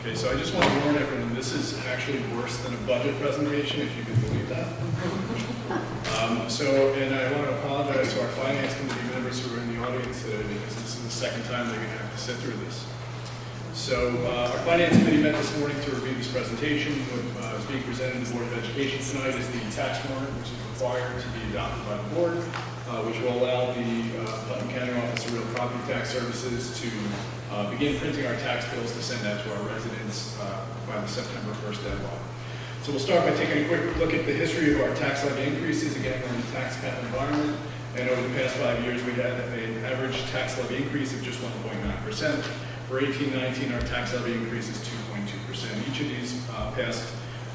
Okay, so I just want to warn everyone, this is actually worse than a budget presentation, if you can believe that. And I want to apologize to our finance committee members who are in the audience today, because this is the second time they're going to have to sit through this. So our Finance Committee met this morning to review this presentation. What is being presented to the Board of Education tonight is the tax warrant, which is required to be adopted by the Board, which will allow the Putnam County Office of Real Property Tax Services to begin printing our tax bills to send out to our residents by the September 1st deadline. So we'll start by taking a quick look at the history of our tax levy increases. Again, we're in a tax cap environment, and over the past 5 years, we had an average tax levy increase of just 1.9%. For 18-19, our tax levy increase is 2.2%. Each of these past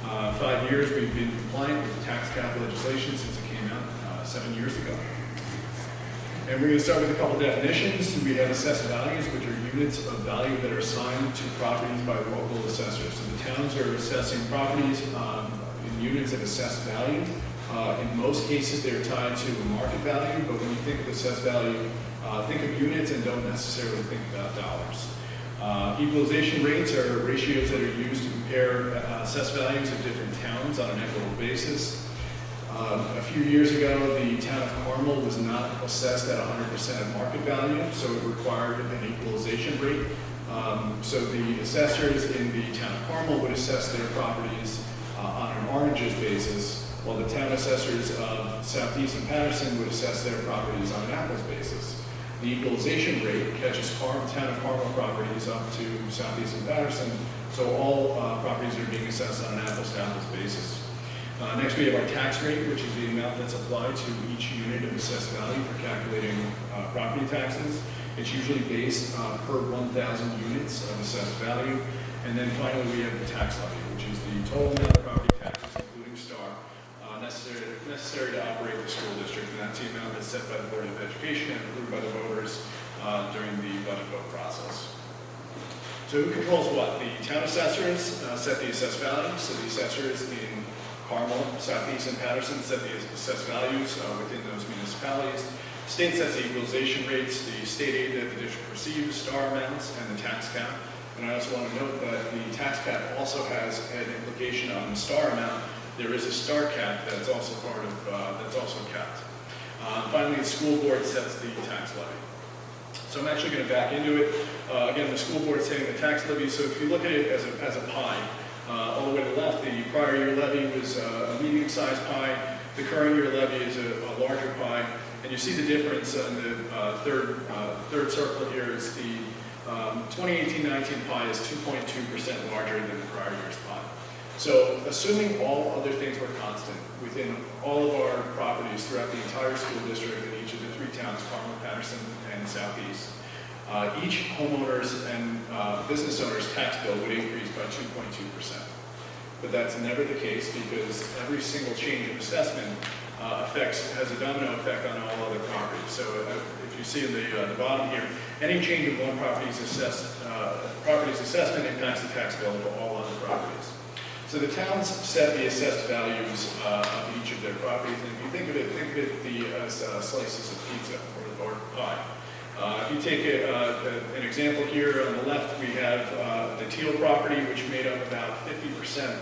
5 years, we've been compliant with the tax cap legislation since it came out 7 years ago. And we're going to start with a couple definitions. We have assessed values, which are units of value that are assigned to properties by local assessors. So the towns are assessing properties in units of assessed value. In most cases, they're tied to a market value, but when you think of assessed value, think of units and don't necessarily think about dollars. Equalization rates are ratios that are used to compare assessed values of different towns on an equitable basis. A few years ago, the town of Carmel was not assessed at 100% of market value, so it required an equalization rate. So the assessors in the town of Carmel would assess their properties on an oranges basis, while the town assessors of Southeast and Patterson would assess their properties on an apples basis. The equalization rate catches town of Carmel properties up to Southeast and Patterson, so all properties are being assessed on an apples-to-apples basis. Next, we have our tax rate, which is the amount that's applied to each unit of assessed value for calculating property taxes. It's usually based per 1,000 units of assessed value. And then finally, we have the tax levy, which is the total amount of property taxes, including STAR, necessary to operate the school district. And that's the amount that's set by the Board of Education and approved by the voters during the budget vote process. So who controls what? The town assessors set the assessed values. So the assessors in Carmel, Southeast, and Patterson set the assessed values within those municipalities. State sets the equalization rates, the state aid that the district receives, STAR amounts, and the tax cap. And I also want to note that the tax cap also has an implication on the STAR amount. There is a STAR cap that's also part of, that's also capped. Finally, the school board sets the tax levy. So I'm actually going to back into it. Again, the school board is setting the tax levy. So if you look at it as a pie, all the way to the left, the prior year levy was a medium-sized pie. The current year levy is a larger pie. And you see the difference in the third circle here is the 2018-19 pie is 2.2% larger than the prior year's pie. So assuming all other things were constant within all of our properties throughout the entire school district in each of the three towns, Carmel, Patterson, and Southeast, each homeowner's and business owner's tax bill would increase by 2.2%. But that's never the case because every single change of assessment has a domino effect on all other properties. So if you see in the bottom here, any change of one property's assessment impacts the tax bill of all other properties. So the towns set the assessed values of each of their properties, and if you think of it as slices of pizza or pie. If you take an example here on the left, we have the Teal property, which made up about 50%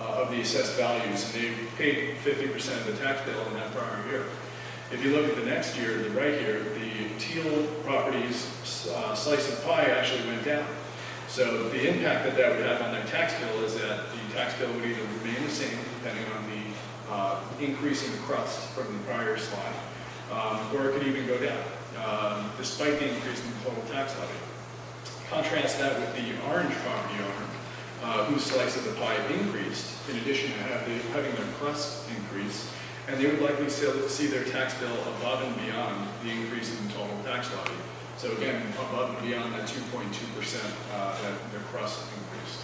of the assessed values, and they paid 50% of the tax bill in that prior year. If you look at the next year, the right here, the Teal property's slice of pie actually went down. So the impact that would have on their tax bill is that the tax bill would either remain the same, depending on the increase in the crust from the prior slide, or it could even go down, despite the increase in the total tax levy. Contrast that with the orange property owner, whose slice of the pie increased, in addition to having their crust increase, and they would likely see their tax bill above and beyond the increase in the total tax levy. So again, above and beyond that 2.2% that their crust increased.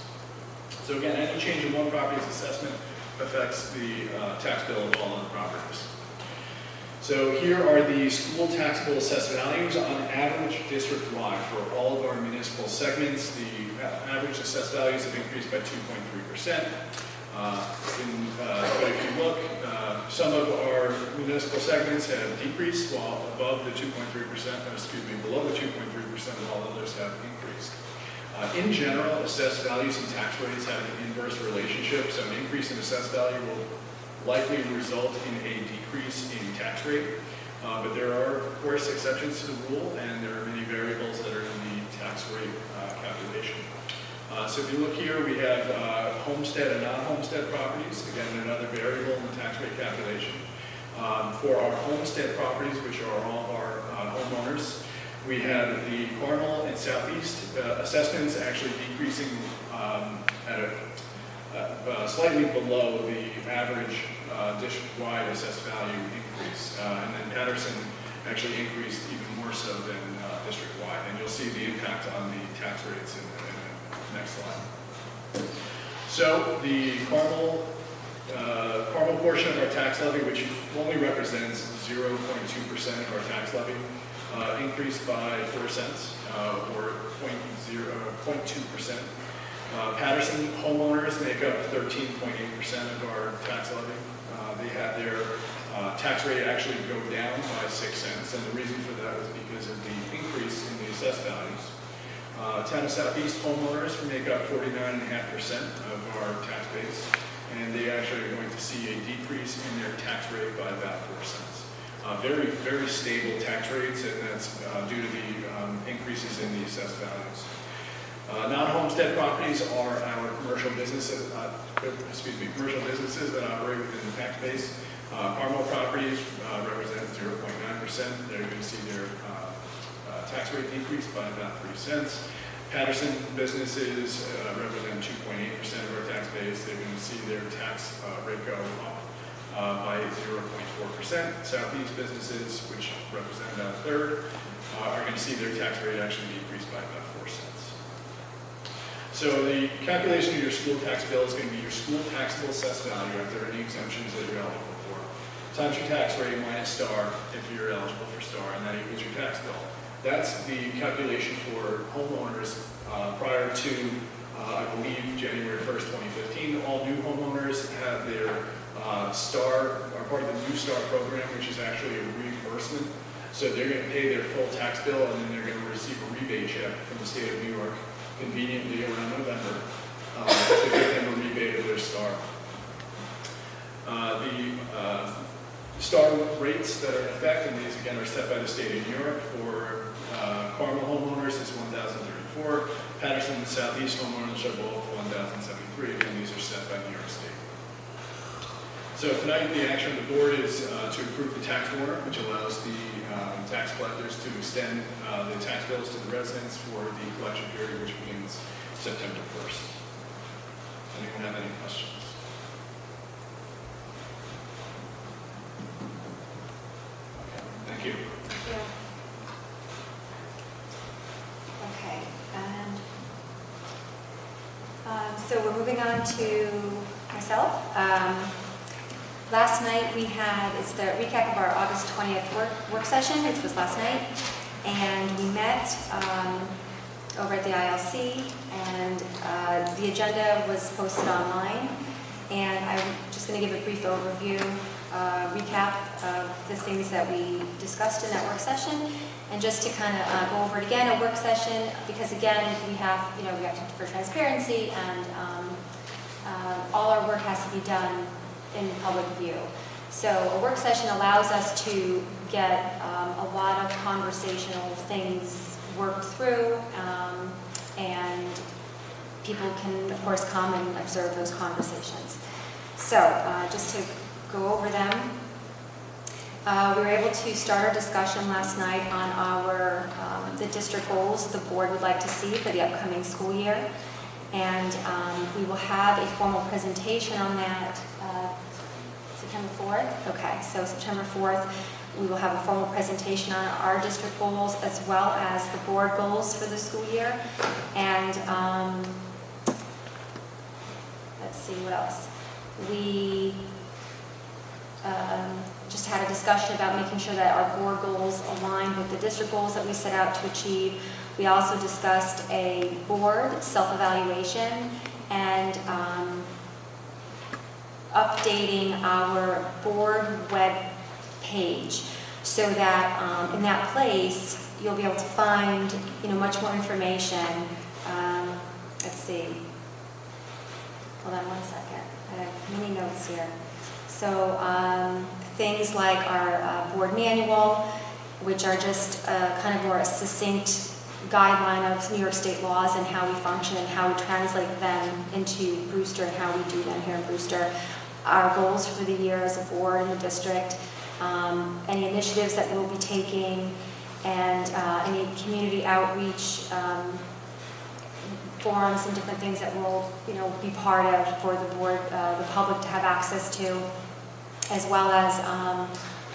So again, any change in one property's assessment affects the tax bill of all other properties. So here are the school taxable assessed values on average district-wide for all of our municipal segments. The average assessed values have increased by 2.3%. But if you look, some of our municipal segments have decreased while below the 2.3% of all others have increased. In general, assessed values and tax rates have an inverse relationship, so an increase in assessed value will likely result in a decrease in tax rate. But there are, of course, exceptions to the rule, and there are many variables that are in the tax rate calculation. So if you look here, we have homestead and non-homestead properties, again, another variable in the tax rate calculation. For our homestead properties, which are all of our homeowners, we have the Carmel and Southeast assessments actually decreasing at slightly below the average district-wide assessed value increase. And then Patterson actually increased even more so than district-wide. And you'll see the impact on the tax rates in the next slide. So the Carmel portion of our tax levy, which only represents 0.2% of our tax levy, increased by 4 cents, or 0.2%. Patterson homeowners make up 13.8% of our tax levy. They had their tax rate actually go down by 6 cents, and the reason for that was because of the increase in the assessed values. Town of Southeast homeowners make up 49.5% of our tax base, and they actually are going to see a decrease in their tax rate by about 4 cents. Very, very stable tax rates, and that's due to the increases in the assessed values. Non-homestead properties are our commercial businesses, commercial businesses that operate within the tax base. Carmel properties represent 0.9%. They're going to see their tax rate decrease by about 3 cents. Patterson businesses represent 2.8% of our tax base. They're going to see their tax rate go up by 0.4%. Southeast businesses, which represent about a third, are going to see their tax rate actually decrease by about 4 cents. So the calculation of your school tax bill is going to be your school taxable assessed value after any exemptions that you're eligible for, times your tax rate minus star if you're eligible for star, and that equals your tax bill. That's the calculation for homeowners prior to, I believe, January 1st, 2015. All new homeowners have their star, are part of the new star program, which is actually a reimbursement. So they're going to pay their full tax bill, and then they're going to receive a rebate check from the state of New York conveniently around November to give them a rebate of their star. The star rates that are in effect, and these again are set by the state of New York. For Carmel homeowners, it's 1,034. Patterson and Southeast homeowners are both 1,073. Again, these are set by New York State. So tonight, the action of the board is to approve the tax warrant, which allows the tax collectors to extend the tax bills to the residents for the collection period, which begins September 1st. Anyone have any questions? Okay, thank you. Yeah. Okay, and so we're moving on to myself. Last night we had, it's the recap of our August 20th work session, which was last night, and we met over at the ILC, and the agenda was posted online, and I'm just going to give a brief overview, recap of the things that we discussed in that work session, and just to kind of go over it again, a work session, because again, we have for transparency, and all our work has to be done in public view. So a work session allows us to get a lot of conversational things worked through, and people can, of course, come and observe those conversations. So just to go over them, we were able to start our discussion last night on our the district goals the board would like to see for the upcoming school year. And we will have a formal presentation on that September 4th. Okay, so September 4th, we will have a formal presentation on our district goals as well as the board goals for the school year. And let's see what else. We just had a discussion about making sure that our board goals align with the district goals that we set out to achieve. We also discussed a board self-evaluation and updating our board web page so that in that place you'll be able to find much more information. Let's see. Hold on 1 second. I have many notes here. So things like our board manual, which are just kind of more succinct guideline of New York State laws and how we function and how we translate them into Brewster and how we do them here in Brewster. Our goals for the year as a board in the district, any initiatives that we'll be taking, and any community outreach forums and different things that we'll, be part of for the board, the public to have access to, as well as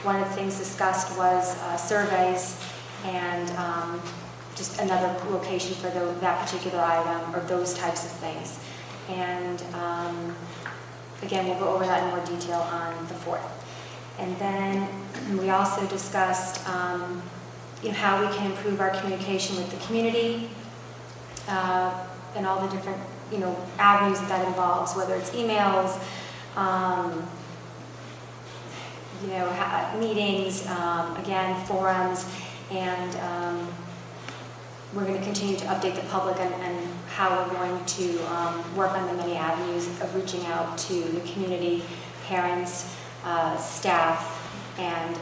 one of the things discussed was surveys and just another location for that particular item or those types of things. And again, we'll go over that in more detail on the 4th. And then we also discussed how we can improve our communication with the community and all the different avenues that involves, whether it's emails, meetings, again, forums, and we're going to continue to update the public and how we're going to work on the many avenues of reaching out to the community, parents, staff, and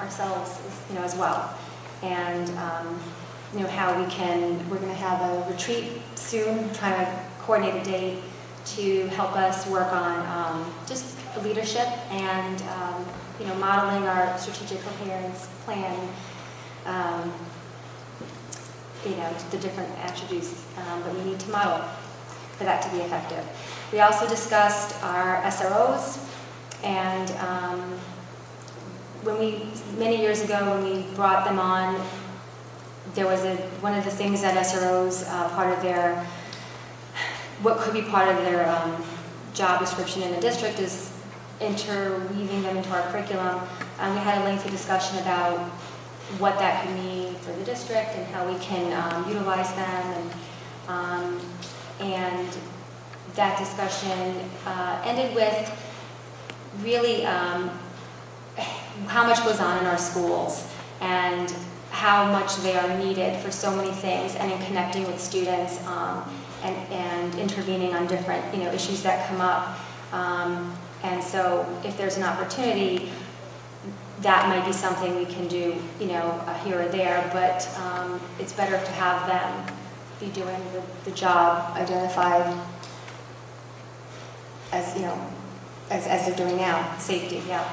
ourselves, as well. And how we're going to have a retreat soon, trying to coordinate a date to help us work on just leadership and modeling our strategic coherence plan, the different attributes that we need to model for that to be effective. We also discussed our SROs, and many years ago when we brought them on, there was one of the things that SROs, what could be part of their job description in the district is interweaving them into our curriculum. We had a lengthy discussion about what that could mean for the district and how we can utilize them. And that discussion ended with really how much goes on in our schools and how much they are needed for so many things, and in connecting with students and intervening on different issues that come up. And so if there's an opportunity, that might be something we can do, here or there, but it's better to have them be doing the job identified as, as they're doing now. Safety, yeah.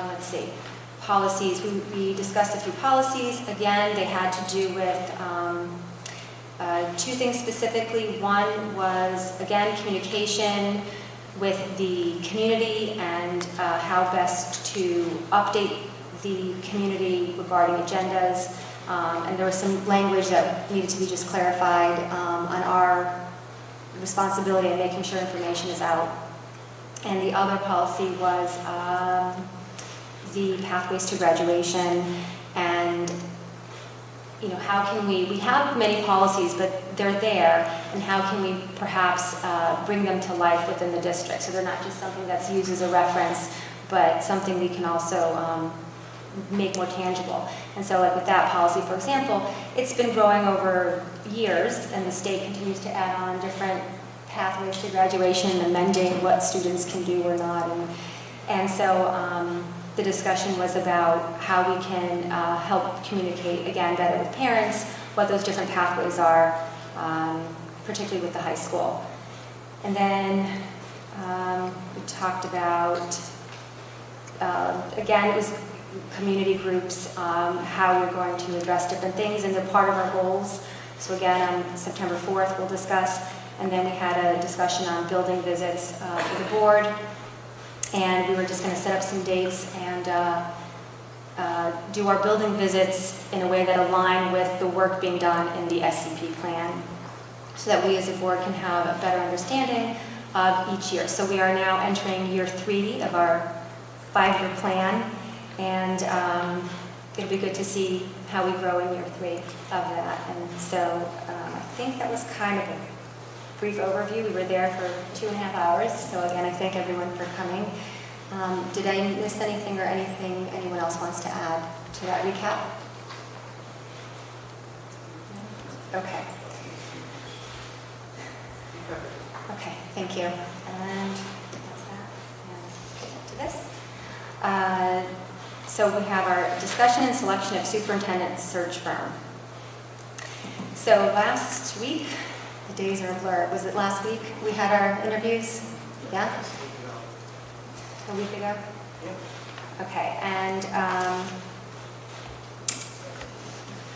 Let's see. Policies, we discussed a few policies. Again, they had to do with two things specifically. One was, again, communication with the community and how best to update the community regarding agendas. And there was some language that needed to be just clarified on our responsibility in making sure information is out. And the other policy was the pathways to graduation, and how can we have many policies, but they're there, and how can we perhaps bring them to life within the district, so they're not just something that's used as a reference, but something we can also make more tangible. And so like with that policy, for example, it's been growing over years, and the state continues to add on different pathways to graduation, amending what students can do or not. And so the discussion was about how we can help communicate, again, better with parents, what those different pathways are, particularly with the high school. And then we talked about, again, it was community groups, how we're going to address different things, and they're part of our goals. So again, on September 4th, we'll discuss. And then we had a discussion on building visits for the board. And we were just going to set up some dates and do our building visits in a way that align with the work being done in the SCP plan, so that we as a board can have a better understanding of each year. So we are now entering year 3 of our 5-year plan, and it'll be good to see how we grow in year 3 of that. And so I think that was kind of a brief overview. We were there for 2.5 hours, so again, I thank everyone for coming. Did I miss anything or anything anyone else wants to add to that recap? Okay. Okay, thank you. And that's that. And get to this. So we have our discussion and selection of superintendent search firm. So last week, the days are a blur. Was it last week we had our interviews? Yeah? A week ago? Okay, and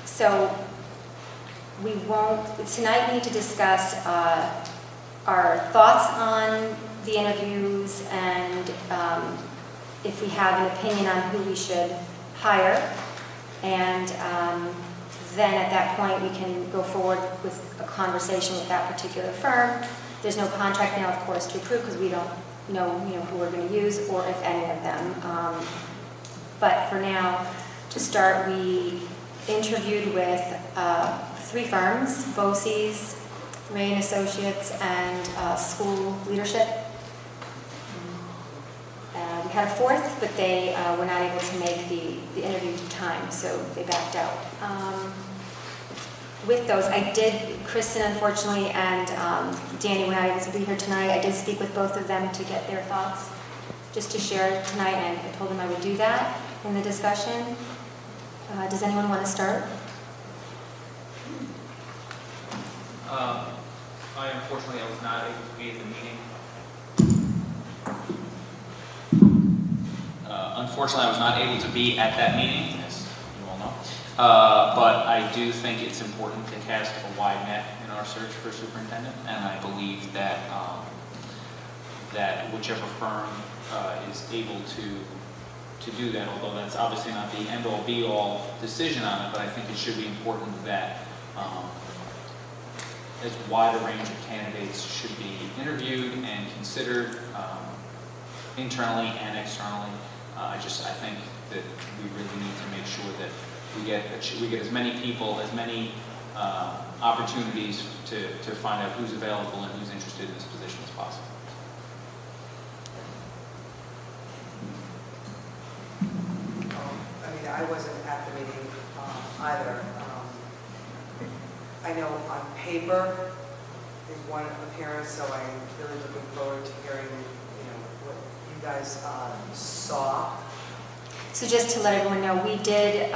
so we won't, tonight we need to discuss our thoughts on the interviews and if we have an opinion on who we should hire. And then at that point, we can go forward with a conversation with that particular firm. There's no contract now, of course, to approve because we don't know, who we're going to use or if any of them. But for now, to start, we interviewed with 3 firms, BOCES, Ray & Associates, and School Leadership. We had a 4th, but they were not able to make the interview time, so they backed out. With those, Kristen, unfortunately, and Danny were not able to be here tonight. I did speak with both of them to get their thoughts, just to share tonight, and I told them I would do that in the discussion. Does anyone want to start? Unfortunately, I was not able to be in the meeting. Unfortunately, I was not able to be at that meeting, as you all know. But I do think it's important to cast a wide net in our search for superintendent, and I believe that that whichever firm is able to do that, although that's obviously not the end-all be-all decision on it, but I think it should be important that as wide a range of candidates should be interviewed and considered internally and externally. I think that we really need to make sure that we get as many people, as many opportunities to find out who's available and who's interested in this position as possible. I wasn't at the meeting either. I know on paper there's one appearance, so I'm really looking forward to hearing, what you guys saw. So just to let everyone know, we did,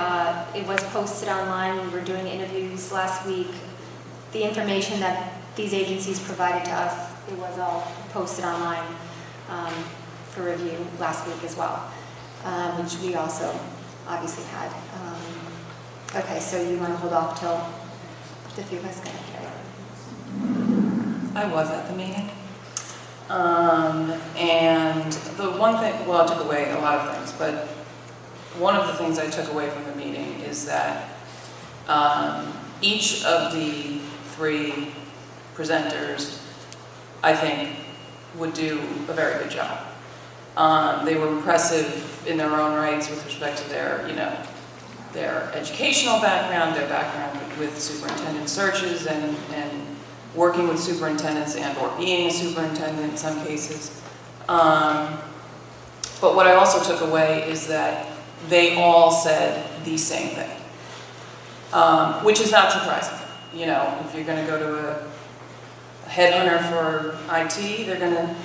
it was posted online. We were doing interviews last week. The information that these agencies provided to us, it was all posted online for review last week as well, which we also obviously had. Okay, so you want to hold off till the 3 of us get here? I was at the meeting. And the one thing, well, I took away a lot of things, but one of the things I took away from the meeting is that each of the 3 presenters, I think, would do a very good job. They were impressive in their own rights with respect to their, their educational background, their background with superintendent searches and working with superintendents and or being a superintendent in some cases. But what I also took away is that they all said the same thing, which is not surprising. If you're going to go to a headhunter for IT, they're going to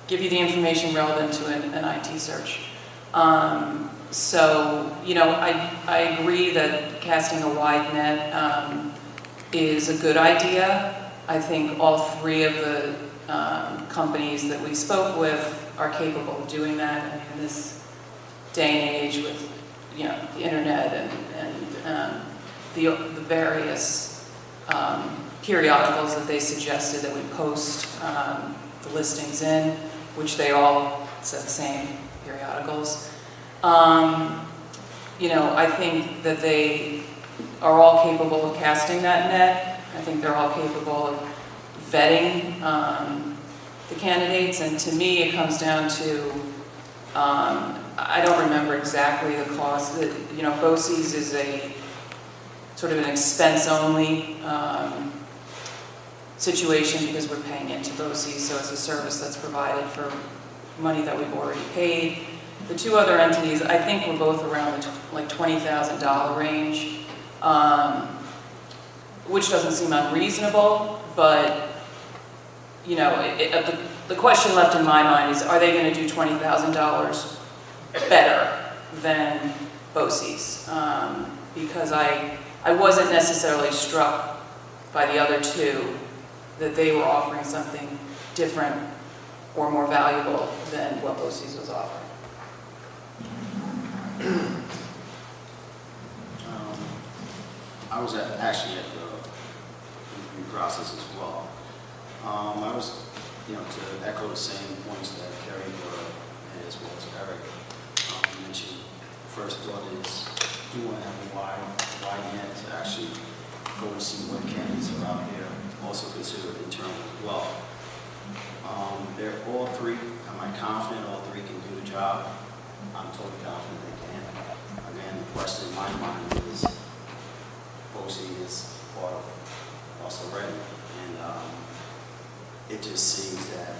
give you the information relevant to an IT search. So, I agree that casting a wide net is a good idea. I think all 3 of the companies that we spoke with are capable of doing that in this day and age with, the internet and the various periodicals that they suggested that we post the listings in, which they all said the same periodicals. I think that they are all capable of casting that net. I think they're all capable of vetting the candidates, and to me it comes down to, I don't remember exactly the cost. BOCES is a sort of an expense-only situation because we're paying into BOCES, so it's a service that's provided for money that we've already paid. The 2 other entities, I think, were both around the $20,000 range, which doesn't seem unreasonable, but the question left in my mind is, are they going to do $20,000 better than BOCES? Because I wasn't necessarily struck by the other two that they were offering something different or more valuable than what BOCES was offering. I was actually at the interview process as well. I was, to echo the same points that Kerry brought up, as well as Eric mentioned. First thought is, do want to have a wide net to actually go and see what candidates are out there. Also consider internal as well. They're all three. Am I confident all three can do the job? I'm totally confident they can. Again, the question in my mind is, BOCES is part of also Ready, and it just seems that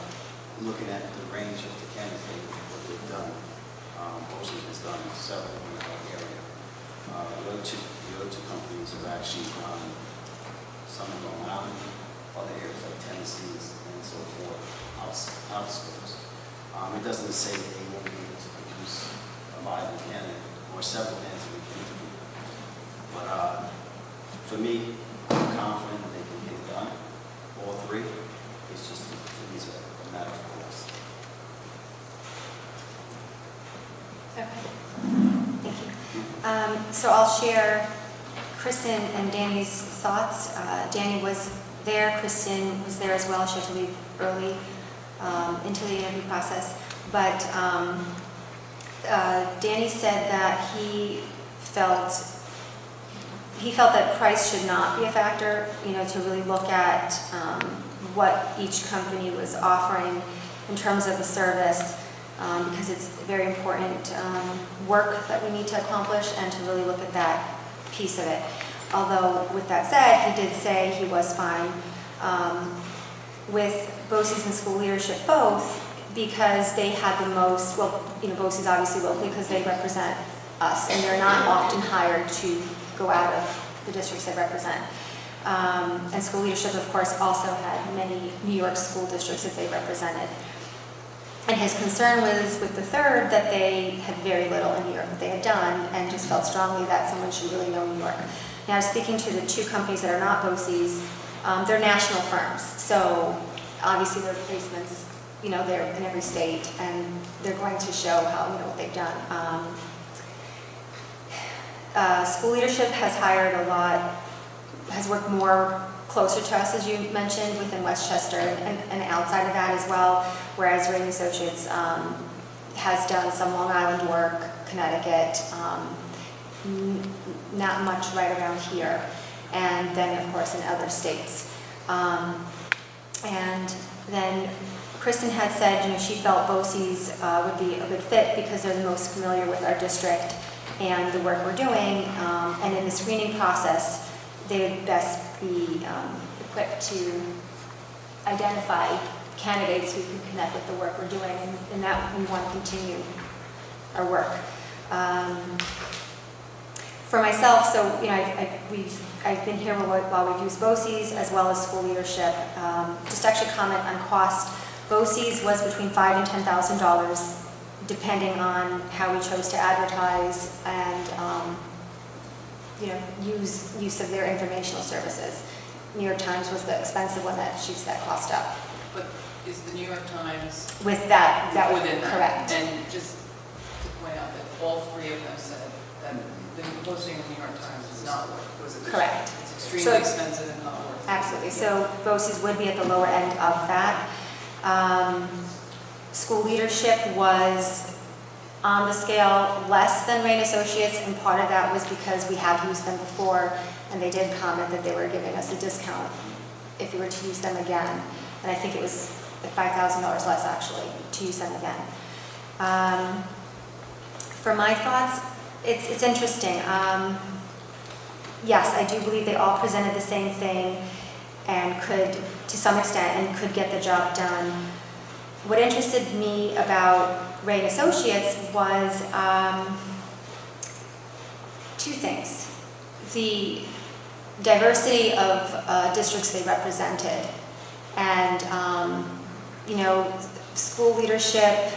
looking at the range of the candidates, what they've done, BOCES has done several in our area. The other two companies have actually done some of Long Island, other areas like Tennessee and so forth, outskirts. It doesn't say that they won't be able to produce a viable candidate or several candidates we can interview. But for me, I'm confident that they can get it done, all three. It's just, for me, it's a matter of course. Okay, thank you. So I'll share Kristen and Danny's thoughts. Danny was there, Kristen was there as well. She had to leave early into the interview process. But Danny said that he felt that price should not be a factor, to really look at what each company was offering in terms of the service, because it's very important work that we need to accomplish, and to really look at that piece of it. Although, with that said, he did say he was fine with BOCES and school leadership both, because they had the most, BOCES obviously locally because they represent us, and they're not often hired to go out of the districts they represent. And school leadership, of course, also had many New York school districts that they represented. And his concern was with the third that they had very little in New York that they had done, and just felt strongly that someone should really know New York. Now, speaking to the two companies that are not BOCES, they're national firms, so obviously their placements, they're in every state, and they're going to show how, what they've done. School leadership has hired a lot, has worked more closer to us, as you mentioned, within Westchester and outside of that as well, whereas Ray & Associates has done some Long Island work, Connecticut, not much right around here, and then, of course, in other states. And then Kristen had said, she felt BOCES would be a good fit because they're the most familiar with our district and the work we're doing, and in the screening process, they would best be equipped to identify candidates who can connect with the work we're doing, and that we want to continue our work. For myself, so I've been here while we've used BOCES as well as school leadership. Just to actually comment on cost, BOCES was between $5,000 and $10,000, depending on how we chose to advertise and use of their informational services. New York Times was the expensive one that shoots that cost up. But is the New York Times With that was within that? correct. And just to point out that all three of them said that the posting in the New York Times is not worth it. Correct. It's extremely expensive and not worth it. Absolutely. So BOCES would be at the lower end of that. School leadership was on the scale less than Ray & Associates, and part of that was because we have used them before, and they did comment that they were giving us a discount if we were to use them again. And I think it was $5,000 less, actually, to use them again. For my thoughts, it's interesting. Yes, I do believe they all presented the same thing and could, to some extent, and could get the job done. What interested me about Ray & Associates was two things. The diversity of districts they represented, and school leadership,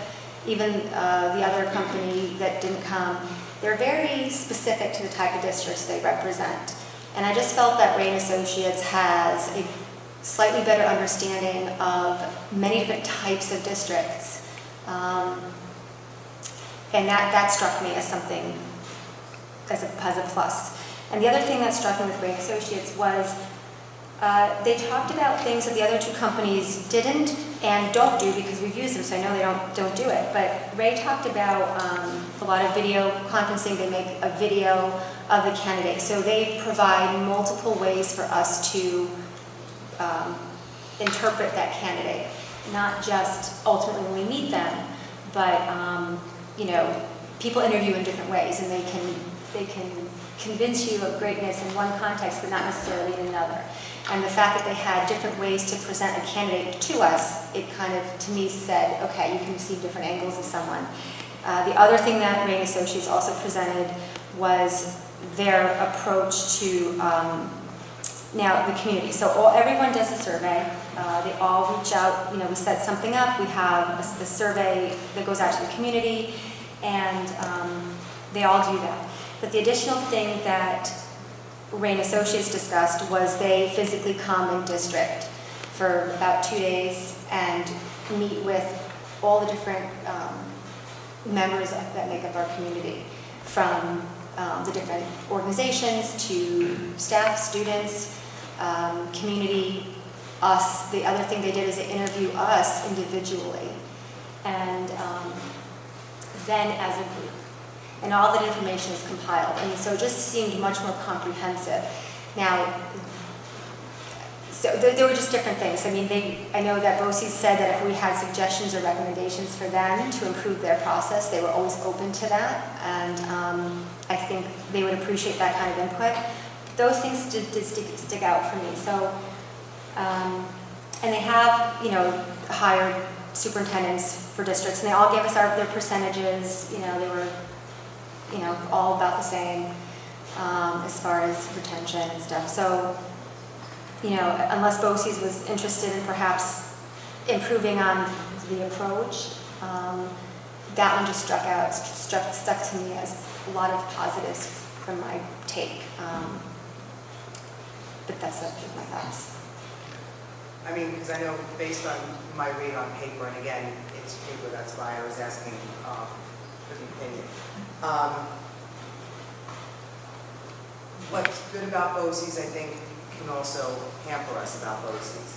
even the other company that didn't come, they're very specific to the type of districts they represent. And I just felt that Ray and Associates has a slightly better understanding of many different types of districts. And that struck me as something, as a plus. And the other thing that struck me with Ray and Associates was they talked about things that the other two companies didn't and don't do, because we've used them, so I know they don't do it. But Ray talked about a lot of video conferencing. They make a video of the candidate. So they provide multiple ways for us to interpret that candidate, not just ultimately when we meet them, but people interview in different ways, and they can convince you of greatness in one context, but not necessarily in another. And the fact that they had different ways to present a candidate to us, it kind of, to me, said, okay, you can see different angles of someone. The other thing that Ray and Associates also presented was their approach to now the community. So everyone does a survey. They all reach out. We set something up. We have a survey that goes out to the community, and they all do that. But the additional thing that Ray and Associates discussed was they physically come in district for about 2 days and meet with all the different members that make up our community, from the different organizations to staff, students, community, us. The other thing they did is they interview us individually, and then as a group. And all that information is compiled. And so it just seemed much more comprehensive. Now, so there were just different things. I mean, I know that BOCES said that if we had suggestions or recommendations for them to improve their process, they were always open to that. And I think they would appreciate that kind of input. Those things did stick out for me. So, and they have, hired superintendents for districts, and they all gave us their percentages. They were all about the same as far as retention and stuff. So, unless BOCES was interested in perhaps improving on the approach, that one just stuck to me as a lot of positives from my take. But that's just my thoughts. I mean, because I know based on my read on paper, and again, it's paper, that's why I was asking for the opinion. What's good about BOCES, I think, can also hamper us about BOCES.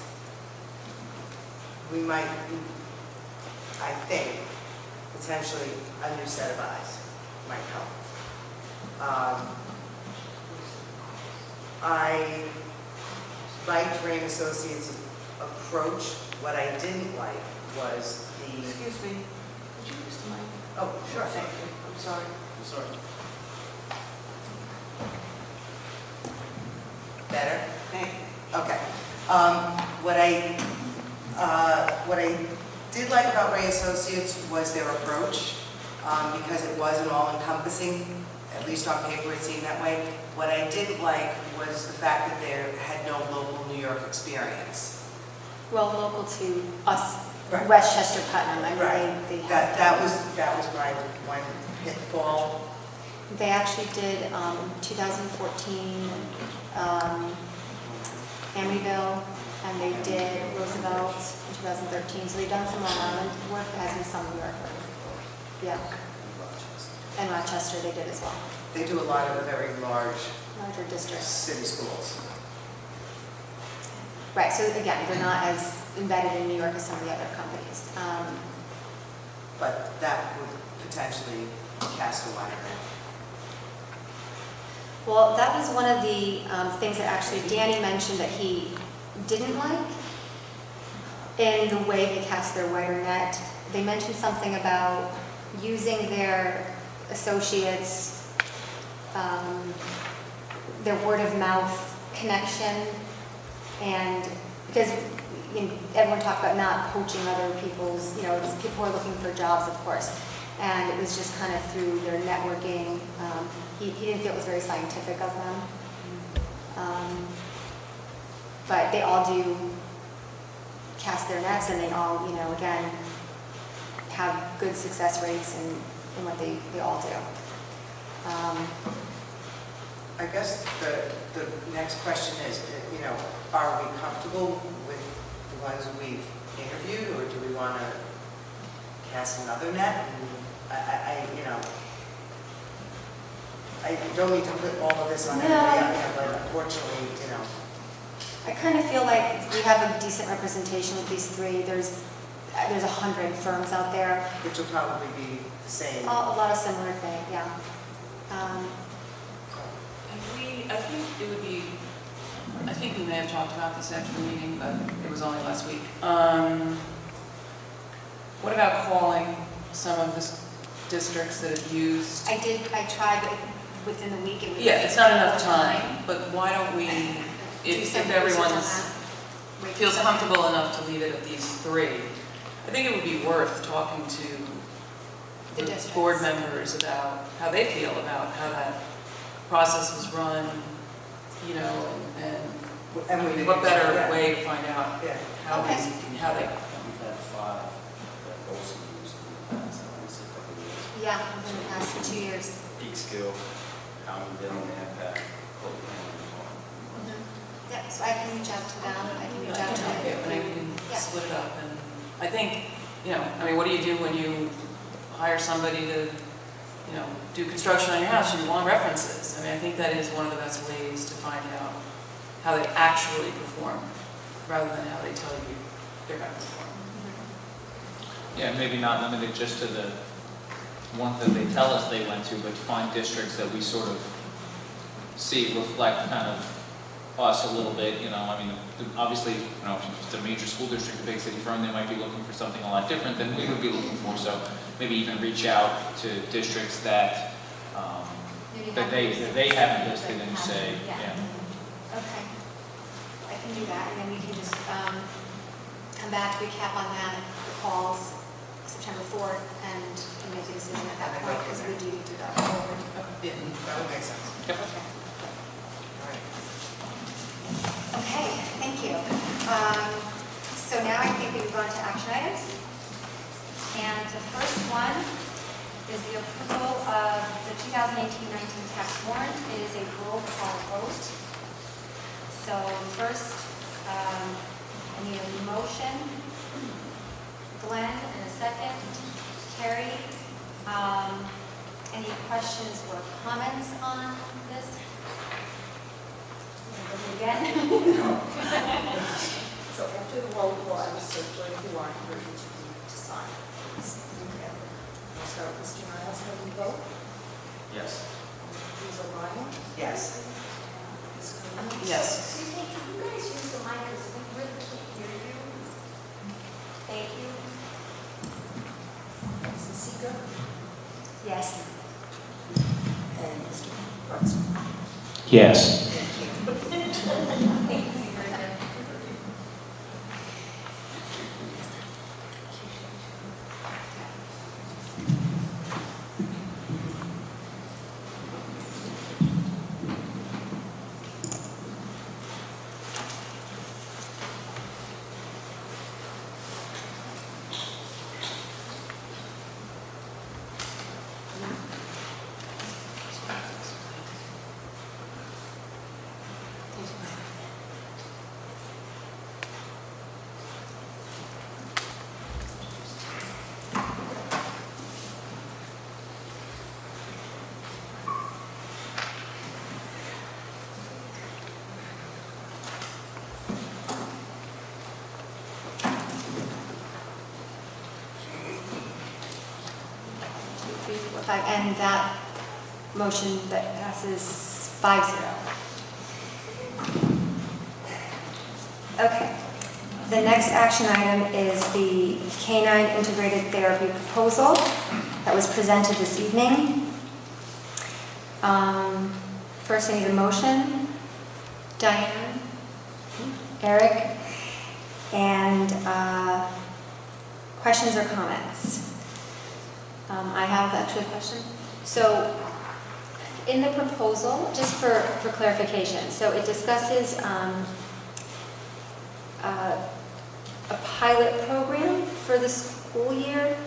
We might, I think, potentially a new set of eyes might help. I liked Ray and Associates' approach. What I didn't like was the... Excuse me, would you use the mic? Oh, sure, thank you. I'm sorry. I'm sorry. Better? Okay. What I did like about Ray Associates was their approach, because it wasn't all-encompassing. At least on paper it seemed that way. What I didn't like was the fact that they had no local New York experience. Well, local to us, Right. Westchester, Putnam. I mean, Right. they That was my one pitfall. They actually did 2014 Emeryville, and they did Roosevelt in 2013. So they've done some Long Island work, that has been some New York work. Yeah. And Rochester they did as well. They do a lot of very large Larger districts. city schools. Right, so again, they're not as embedded in New York as some of the other companies. But that would potentially cast a wider net. Well, that was one of the things that actually Danny mentioned that he didn't like in the way they cast their wider net. They mentioned something about using their associates, their word of mouth connection, and because everyone talked about not poaching other people's, it's people who are looking for jobs, of course, and it was just kind of through their networking. He didn't feel it was very scientific of them. But they all do cast their nets, and they all, again, have good success rates in what they all do. I guess the next question is, are we comfortable with the ones we've interviewed, or do we want to cast another net? And I don't mean to put all of this on everybody out there, but unfortunately, I kind of feel like we have a decent representation with these three. There's 100 firms out there. which will probably be the same. A lot of similar things, yeah. I think we may have talked about this after the meeting, but it was only last week. What about calling some of the districts that have used? I tried, but within the week. Yeah, it's not enough time, but why don't we, if everyone feels comfortable enough to leave it at these three, I think it would be worth talking to The the districts. board members about how they feel about how that process was run, and what better way to find out Yeah. how Okay. how they. We've had 5 that also used in the past, I want to say a couple of years. Yeah, within the past 2 years. Peekskill, how we did on the impact, Yeah, so I can reach out to them, I can reach out to And I can Yeah. split it up, and I think, what do you do when you hire somebody to, do construction on your house? You want references. I think that is one of the best ways to find out how they actually perform, rather than how they tell you they're going to perform. Yeah, maybe not limited just to the ones that they tell us they went to, but to find districts that we sort of see reflect kind of us a little bit, obviously, if it's a major school district, a big city firm, they might be looking for something a lot different than we would be looking for, so maybe even reach out to districts that, that they haven't listed and say, yeah. Okay. I can do that, and then we can just come back, recap on that, the calls, September 4th, and make a decision at that point, because we do need to go forward. Yeah, that would make sense. Yep. Okay. All right. Okay, thank you. So now I think we move on to action items. And the first one is the approval of the 2018-19 tax warrant. It is a roll call vote. So first, I need a motion. Glenn, and a second. Carrie, any questions or comments on this? Again? So after the roll call, I will circulate the warrant for each of you to sign. I'll start with Mr. Niles, how do you vote? Yes. Ms. O'Brien? Yes. Ms. Conlon? Yes. Excuse me, can you guys use the mic, because we really can't hear you? Thank you. Mrs. Seeger? Yes. And Mr. Brunson? Yes. And that motion that passes 5-0. Okay. The next action item is the Canine Integrated Therapy proposal that was presented this evening. First, I need a motion. Diane, Eric, and questions or comments? I have actually a question. So in the proposal, just for clarification, so it discusses a pilot program for the school year,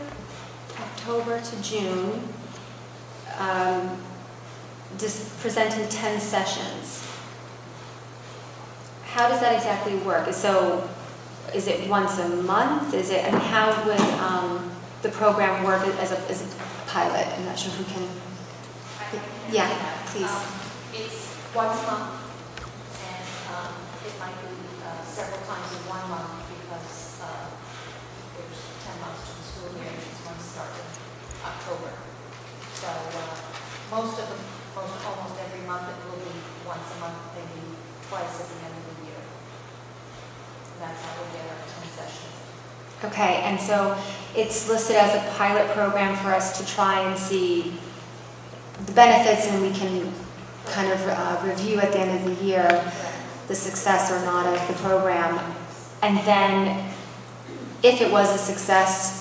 October to June, just presenting 10 sessions. How does that exactly work? So is it once a month? Is it, I mean, how would the program work as a pilot? I'm not sure who can. Yeah, please. It's once a month, and it might be several times in 1 month because there's 10 months to the school year, and it's going to start in October. So almost every month it will be once a month, maybe twice at the end of the year. And that's how we get our 10 sessions. Okay, and so it's listed as a pilot program for us to try and see the benefits, and we can kind of review at the end of the year the success or not of the program. And then if it was a success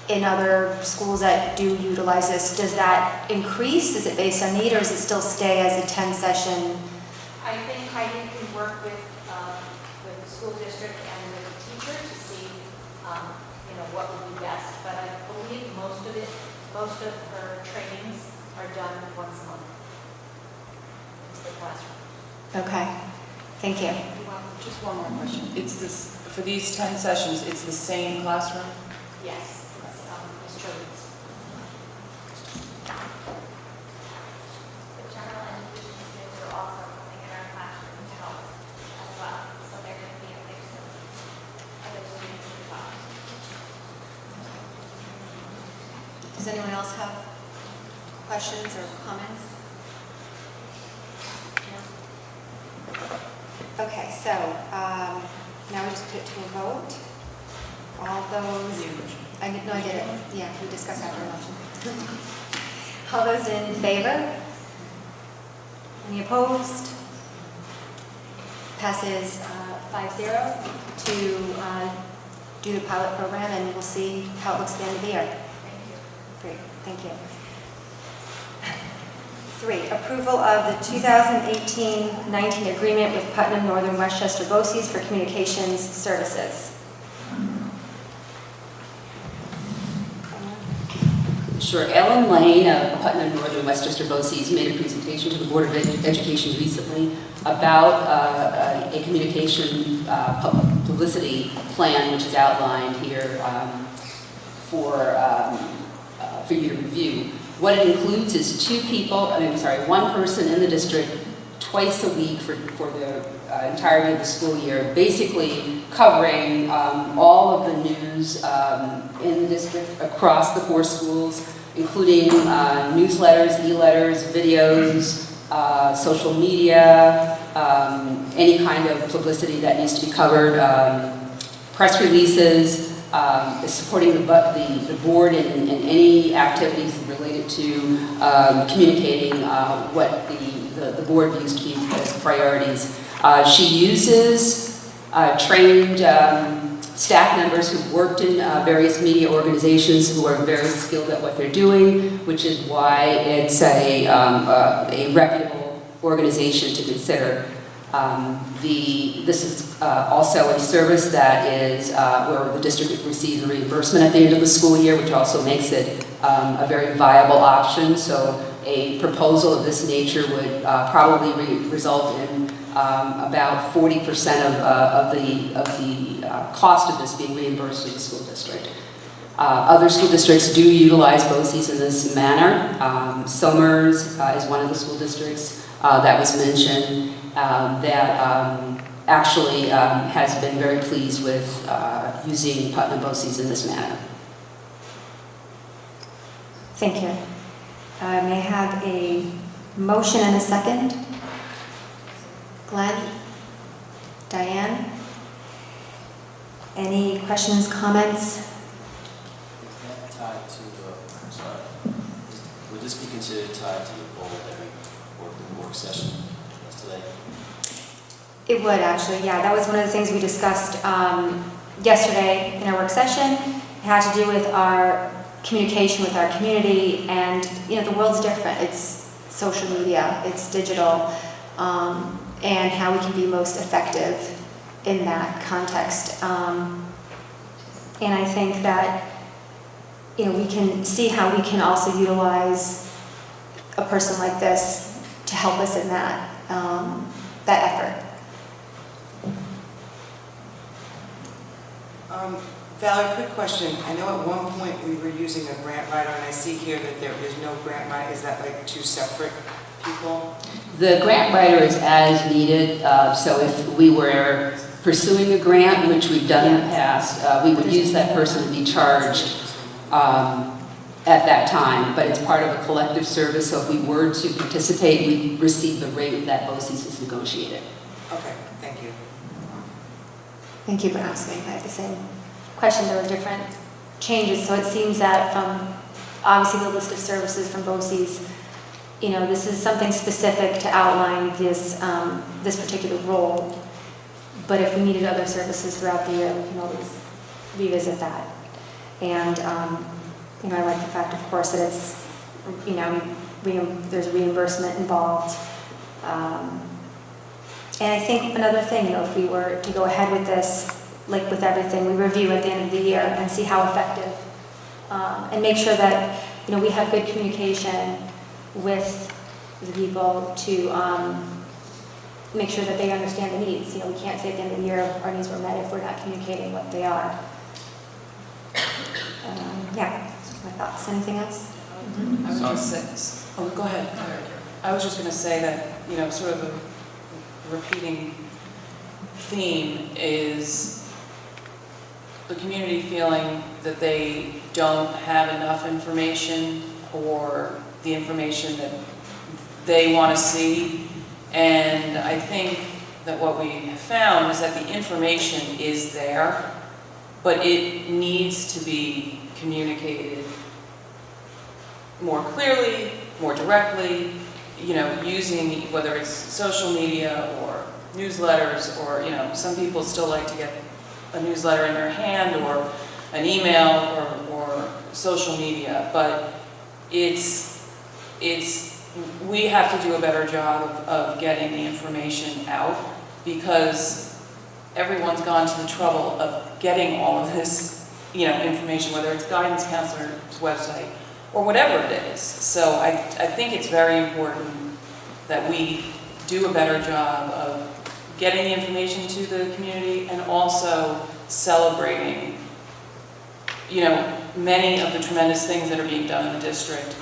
in other schools that do utilize this, does that increase? Is it based on need, or does it still stay as a 10-session? I think Heidi can work with the school district and with the teacher to see, what would be best. But I believe most of her trainings are done once a month into the classroom. Okay, thank you. Just one more question. It's this, for these 10 sessions, it's the same classroom? Yes, it's Ms. Children's. The general education students are also coming in our classroom to help as well. So they're going to be a mix of other students as well. Does anyone else have questions or comments? No? Okay, so now we just put it to a vote. All those, I did it. Yeah, we discussed after motion. All those in favor? Any opposed? Passes 5-0 to do the pilot program, and we'll see how it looks at the end of the year. Great, thank you. 3, approval of the 2018-19 agreement with Putnam Northern Westchester BOCES for communications services. Sure. Ellen Lane of Putnam Northern Westchester BOCES made a presentation to the Board of Education recently about a communication publicity plan, which is outlined here for you to review. What it includes is one person in the district twice a week for the entirety of the school year, basically covering all of the news in the district across the 4 schools, including newsletters, e-letters, videos, social media, any kind of publicity that needs to be covered, press releases, supporting the board in any activities related to communicating what the board views to be as priorities. She uses trained staff members who've worked in various media organizations who are very skilled at what they're doing, which is why it's a reputable organization to consider. This is also a service that is where the district receives a reimbursement at the end of the school year, which also makes it a very viable option. So a proposal of this nature would probably result in about 40% of the cost of this being reimbursed to the school district. Other school districts do utilize BOCES in this manner. Somers is one of the school districts that was mentioned that actually has been very pleased with using Putnam BOCES in this manner. Thank you. May I have a motion and a second? Glenn? Diane? Any questions, comments? Is that tied to, I'm sorry, would this be considered tied to the goal that we work session today? It would actually, yeah. That was one of the things we discussed yesterday in our work session. It had to do with our communication with our community, and the world's different. It's social media, it's digital, and how we can be most effective in that context. And I think that we can see how we can also utilize a person like this to help us in that effort. Valerie, quick question. I know at one point we were using a grant writer, and I see here that there is no grant writer. Is that like two separate people? The grant writer is as needed, so if we were pursuing a grant, which we've done in the past, we would use that person to be charged at that time, but it's part of a collective service, so if we were to participate, we'd receive the rate that BOCES has negotiated. Okay, thank you. Thank you for asking. I had the same question. There were different changes, so it seems that from obviously the list of services from BOCES, you know, this is something specific to outline this this particular role. But if we needed other services throughout the year, we can always revisit that. And you know, I like the fact, of course, that it's, you know, there's reimbursement involved. And I think another thing, you know, if we were to go ahead with this, like with everything, we review at the end of the year and see how effective, and make sure that, you know, we have good communication with the people to make sure that they understand the needs. You know, we can't say at the end of the year our needs were met if we're not communicating what they are. Yeah, that's my thoughts. Anything else? I would just say, oh, go ahead. I was just going to say that, you know, sort of a repeating theme is the community feeling that they don't have enough information or the information that they want to see. And I think that what we have found is that the information is there, but it needs to be communicated more clearly, more directly, you know, using whether it's social media or newsletters, or, you know, some people still like to get a newsletter in their hand or an email or social media, but we have to do a better job of getting the information out, because everyone's gone to the trouble of getting all of this, you know, information, whether it's guidance counselor's website or whatever it is. So I think it's very important that we do a better job of getting the information to the community and also celebrating, you know, many of the tremendous things that are being done in the district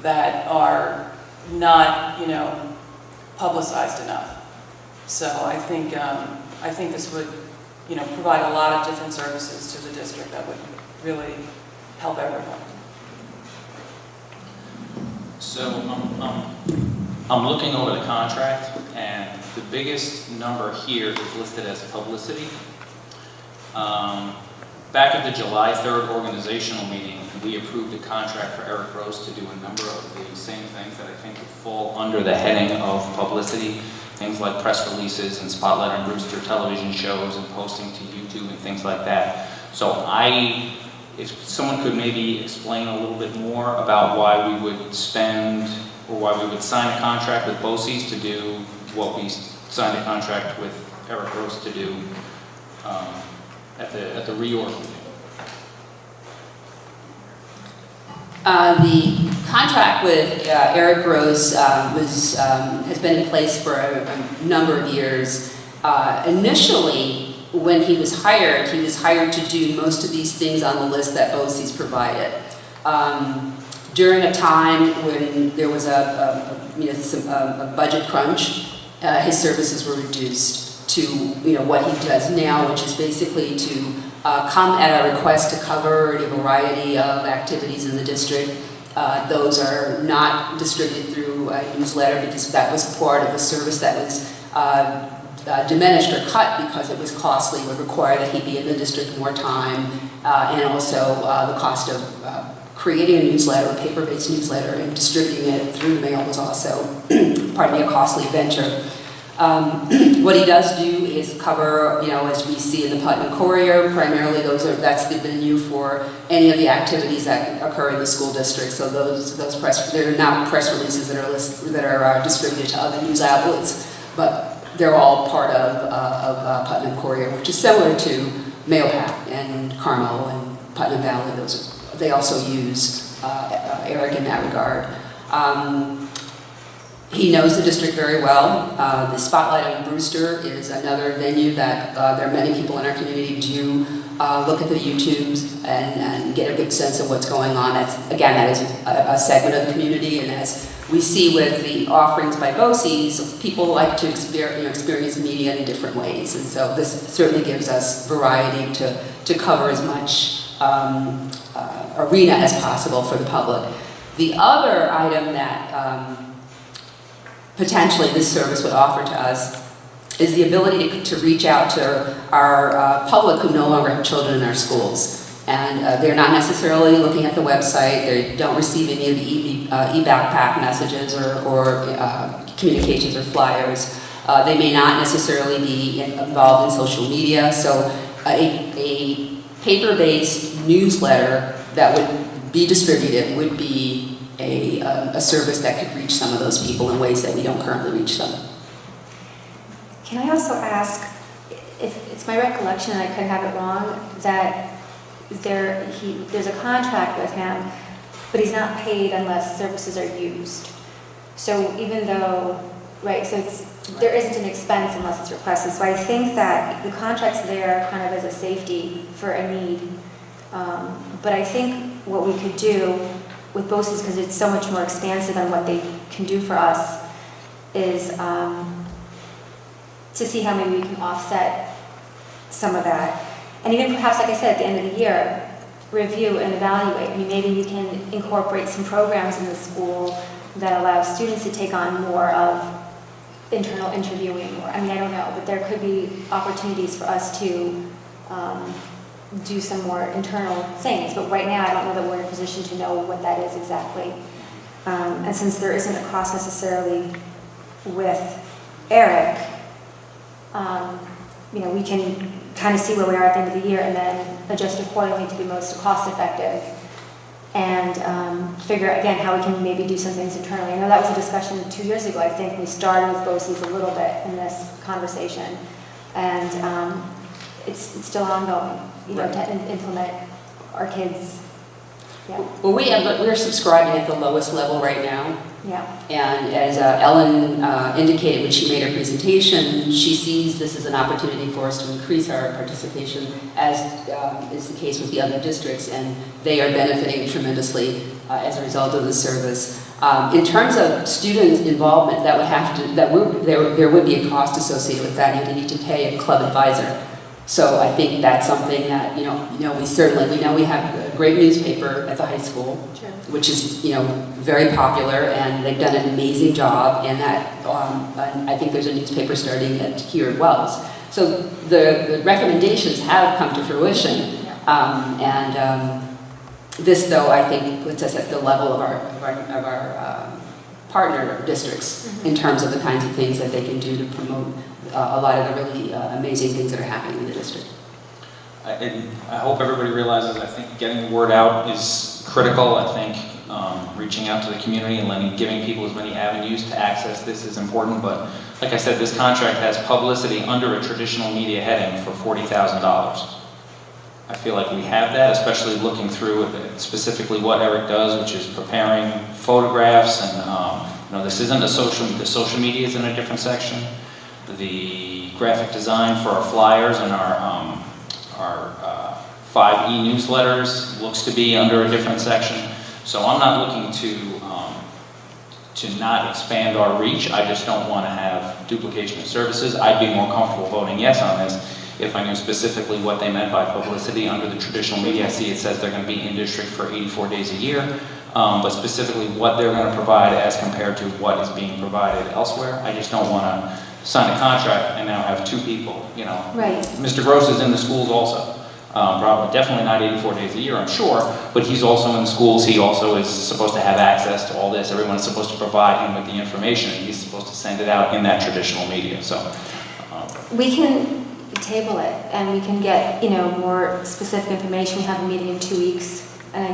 that are not, you know, publicized enough. So I think this would, you know, provide a lot of different services to the district that would really help everyone. So I'm looking over the contract, and the biggest number here is listed as publicity. Back at the July 3rd organizational meeting, we approved a contract for Eric Rose to do a number of the same things that I think would fall under the heading of publicity. Things like press releases and Spotlight on Brewster television shows and posting to YouTube and things like that. So if someone could maybe explain a little bit more about why we would spend, or why we would sign a contract with BOCES to do what we signed a contract with Eric Rose to do at the reorg meeting. The contract with Eric Rose has been in place for a number of years. Initially, when he was hired to do most of these things on the list that BOCES provided. During a time when there was a budget crunch, his services were reduced to, you know, what he does now, which is basically to come at our request to cover a variety of activities in the district. Those are not distributed through a newsletter, because that was part of the service that was diminished or cut because it was costly. It would require that he be in the district more time, and also the cost of creating a newsletter, a paper-based newsletter, and distributing it through the mail was also, pardon me, a costly venture. What he does do is cover, you know, as we see in the Putnam Courier, primarily that's the venue for any of the activities that occur in the school district. So they're not press releases that are distributed to other news outlets, but they're all part of Putnam Courier, which is similar to Mailpack and Carmel and Putnam Valley. They also use Eric in that regard. He knows the district very well. The Spotlight on Brewster is another venue that there are many people in our community do look at the YouTubes and get a good sense of what's going on. That is a segment of the community, and as we see with the offerings by BOCES, people like to experience media in different ways, and so this certainly gives us variety to cover as much arena as possible for the public. The other item that potentially this service would offer to us is the ability to reach out to our public who no longer have children in our schools. And they're not necessarily looking at the website, they don't receive any of the e-backpack messages or communications or flyers. They may not necessarily be involved in social media, so a paper-based newsletter that would be distributed would be a service that could reach some of those people in ways that we don't currently reach them. Can I also ask, if it's my recollection, and I could have it wrong, that there's a contract with him, but he's not paid unless services are used. So even though, right, so there isn't an expense unless it's requested. So I think that the contract's there kind of as a safety for a need. But I think what we could do with BOCES, because it's so much more expansive than what they can do for us, is to see how maybe we can offset some of that. And even perhaps, like I said, at the end of the year, review and evaluate. I mean, maybe we can incorporate some programs in the school that allow students to take on more of internal interviewing. Or, I mean, I don't know, but there could be opportunities for us to do some more internal things. But right now, I don't know that we're in a position to know what that is exactly. And since there isn't a cost necessarily with Eric, we can kind of see where we are at the end of the year and then adjust accordingly to be most cost effective and figure out again how we can maybe do some things internally. I know that was a discussion 2 years ago. I think we started with BOCES a little bit in this conversation, and it's still ongoing, to implement our kids. Yeah. Well, we're subscribing at the lowest level right now. Yeah. And as Ellen indicated when she made her presentation, she sees this as an opportunity for us to increase our participation, as is the case with the other districts, and they are benefiting tremendously as a result of the service. In terms of student involvement, there would be a cost associated with that. You need to pay a club advisor. So I think that's something that we know we have a great newspaper at the high school, Sure. which is very popular, and they've done an amazing job. And that I think there's a newspaper starting here at Wells. So the recommendations have come to fruition, this though I think puts us at the level of our partner districts in terms of the kinds of things that they can do to promote a lot of the really amazing things that are happening in the district. And I hope everybody realizes, I think getting the word out is critical. I think reaching out to the community and giving people as many avenues to access this is important. But like I said, this contract has publicity under a traditional media heading for $40,000. I feel like we have that, especially looking through specifically what Eric does, which is preparing photographs, and this isn't the social media is in a different section. The graphic design for our flyers and our 5 e-newsletters looks to be under a different section. So I'm not looking to not expand our reach. I just don't want to have duplication of services. I'd be more comfortable voting yes on this if I knew specifically what they meant by publicity under the traditional media. I see it says they're going to be in district for 84 days a year, but specifically what they're going to provide as compared to what is being provided elsewhere. I just don't want to sign a contract and now have 2 people, Right. Mr. Gross is in the schools also. Probably, definitely not 84 days a year, I'm sure, but he's also in the schools. He also is supposed to have access to all this. Everyone is supposed to provide him with the information, and he's supposed to send it out in that traditional media. So We can table it, and we can get, more specific information. We have a meeting in 2 weeks, and I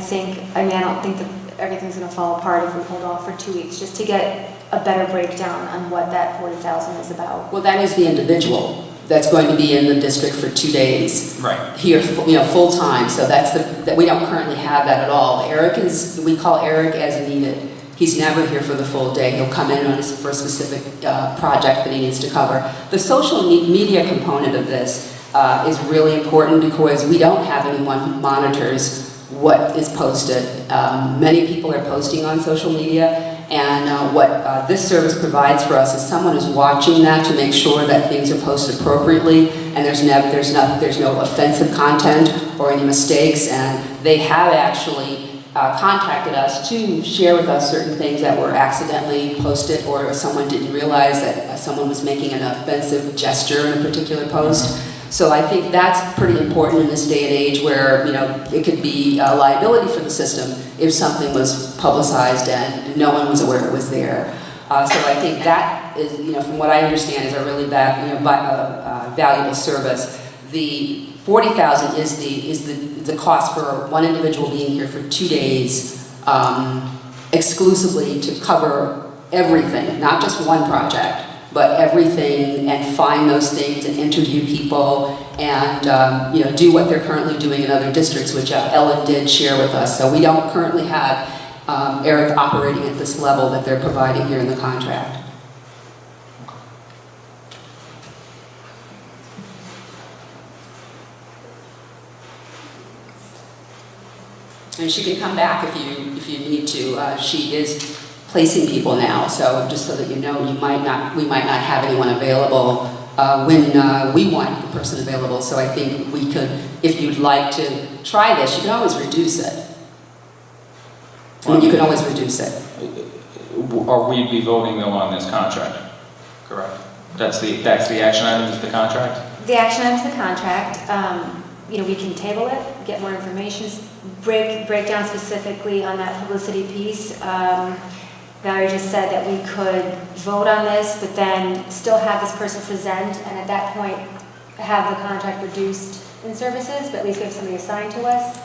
don't think that everything's going to fall apart if we hold off for 2 weeks, just to get a better breakdown on what that 40,000 is about. Well, that is the individual that's going to be in the district for 2 days. Right. Here, full time. So that we don't currently have that at all. We call Eric as needed. He's never here for the full day. He'll come in for a specific project that he needs to cover. The social media component of this is really important because we don't have anyone who monitors what is posted. Many people are posting on social media, and what this service provides for us is someone who's watching that to make sure that things are posted appropriately, and there's no offensive content or any mistakes. And they have actually contacted us to share with us certain things that were accidentally posted, or someone didn't realize that someone was making an offensive gesture in a particular post. So I think that's pretty important in this day and age where, you know, it could be a liability for the system if something was publicized and no one was aware it was there. So I think that is, you know, from what I understand, is a really valuable service. The $40,000 is the cost for one individual being here for 2 days, exclusively to cover everything, not just one project, but everything, and find those things and interview people and you know, do what they're currently doing in other districts, which Ellen did share with us. So we don't currently have Eric operating at this level that they're providing here in the contract. And she can come back if you need to. She is placing people now, so just so that you know, we might not have anyone available when we want the person available. So I think we could, if you'd like to try this, you can always reduce it. I mean, you can always reduce it. Are we be voting though on this contract? Correct. That's the action item, is the contract? The action item is the contract. You know, we can table it, get more information, break down specifically on that publicity piece. Valerie just said that we could vote on this, but then still have this person present, and at that point have the contract reduced in services, but at least we have somebody assigned to us.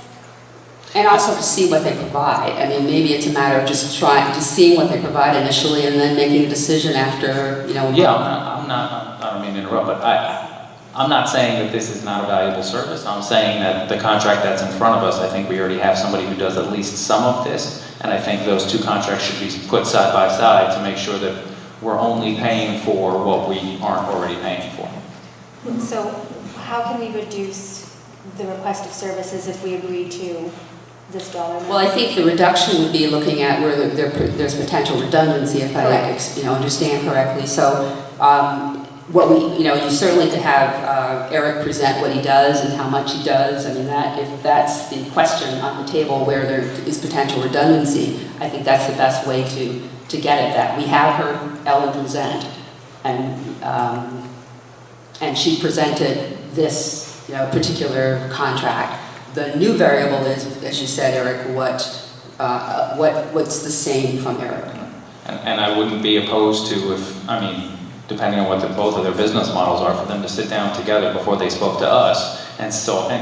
And also to see what they provide. I mean, maybe it's a matter of just seeing what they provide initially and then making a decision after, you know. Yeah, I don't mean to interrupt, but I'm not saying that this is not a valuable service. I'm saying that the contract that's in front of us, I think we already have somebody who does at least some of this, and I think those two contracts should be put side by side to make sure that we're only paying for what we aren't already paying for. So how can we reduce the request of services if we agree to this dollar amount? Well, I think the reduction would be looking at where there's potential redundancy, if I understand correctly. So you certainly could have Eric present what he does and how much he does. I mean, if that's the question on the table where there is potential redundancy, I think that's the best way to get at that. We have heard Ellen present, and she presented this particular contract. The new variable is, as you said, Eric, what's the same from Eric? And I wouldn't be opposed to depending on what both of their business models are, for them to sit down together before they spoke to us and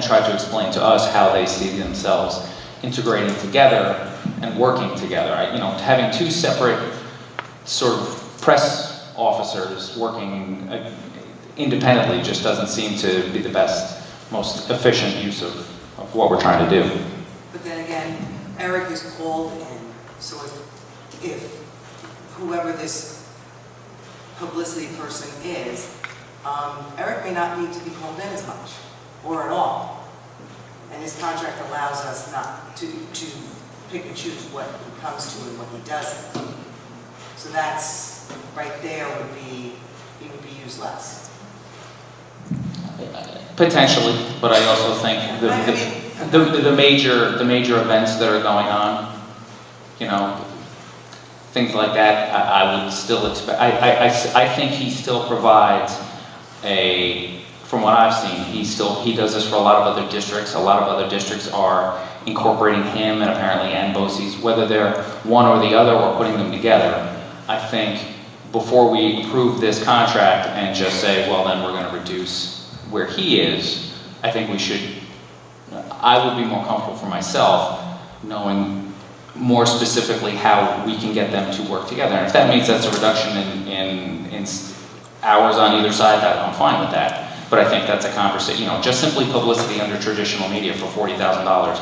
try to explain to us how they see themselves integrating together and working together. Having two separate sort of press officers working independently just doesn't seem to be the best, most efficient use of what we're trying to do. But then again, Eric is called in, so if whoever this publicity person is, Eric may not need to be called in as much, or at all. And his contract allows us not to pick and choose what he comes to and what he doesn't. So that's, right there he would be used less. Potentially, but I also think the major events that are going on, things like that, I would still expect. I think he still provides from what I've seen, he does this for a lot of other districts. A lot of other districts are incorporating him and apparently BOCES, whether they're one or the other or putting them together. I think before we approve this contract and just say, well, then we're going to reduce where he is, I think I would be more comfortable for myself knowing more specifically how we can get them to work together. And if that means that's a reduction in hours on either side, I'm fine with that. But I think that's a conversation, just simply publicity under traditional media for $40,000.